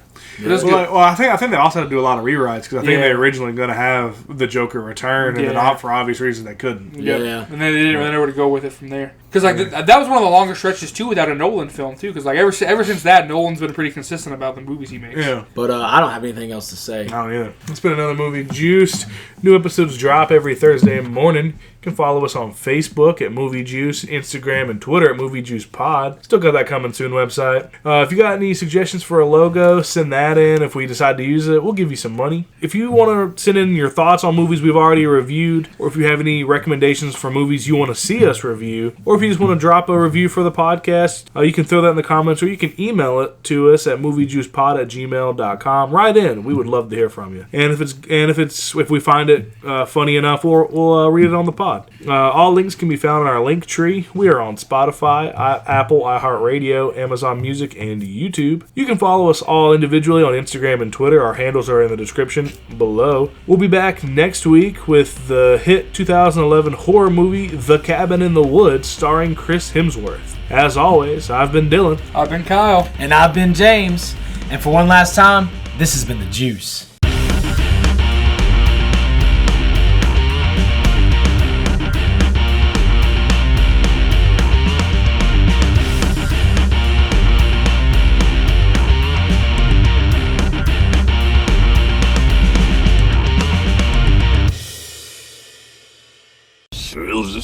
It was good. Well, I think they also had to do a lot of rewrites because I think they were originally going to have the Joker return, and then for obvious reasons they couldn't. Yeah. And then they didn't really know where to go with it from there. Because like that was one of the longer stretches too without a Nolan film too. Because like ever since that, Nolan's been pretty consistent about the movies he makes. Yeah. But I don't have anything else to say. I don't either. It's been another movie juiced. New episodes drop every Thursday morning. You can follow us on Facebook at Movie Juice, Instagram and Twitter at Movie Juice Pod. Still got that coming soon website. If you got any suggestions for a logo, send that in. If we decide to use it, we'll give you some money. If you want to send in your thoughts on movies we've already reviewed, or if you have any recommendations for movies you want to see us review, or if you just want to drop a review for the podcast, you can throw that in the comments, or you can email it to us at moviejuicepod@gmail.com. Write in. We would love to hear from you. And if we find it funny enough, we'll read it on the pod. All links can be found in our link tree. We are on Spotify, Apple, iHeartRadio, Amazon Music, and YouTube. You can follow us all individually on Instagram and Twitter. Our handles are in the description below. We'll be back next week with the hit 2011 horror movie The Cabin in the Woods starring Chris Hemsworth. As always, I've been Dylan. I've been Kyle. And I've been James. And for one last time, this has been The Juice.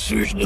Seriously,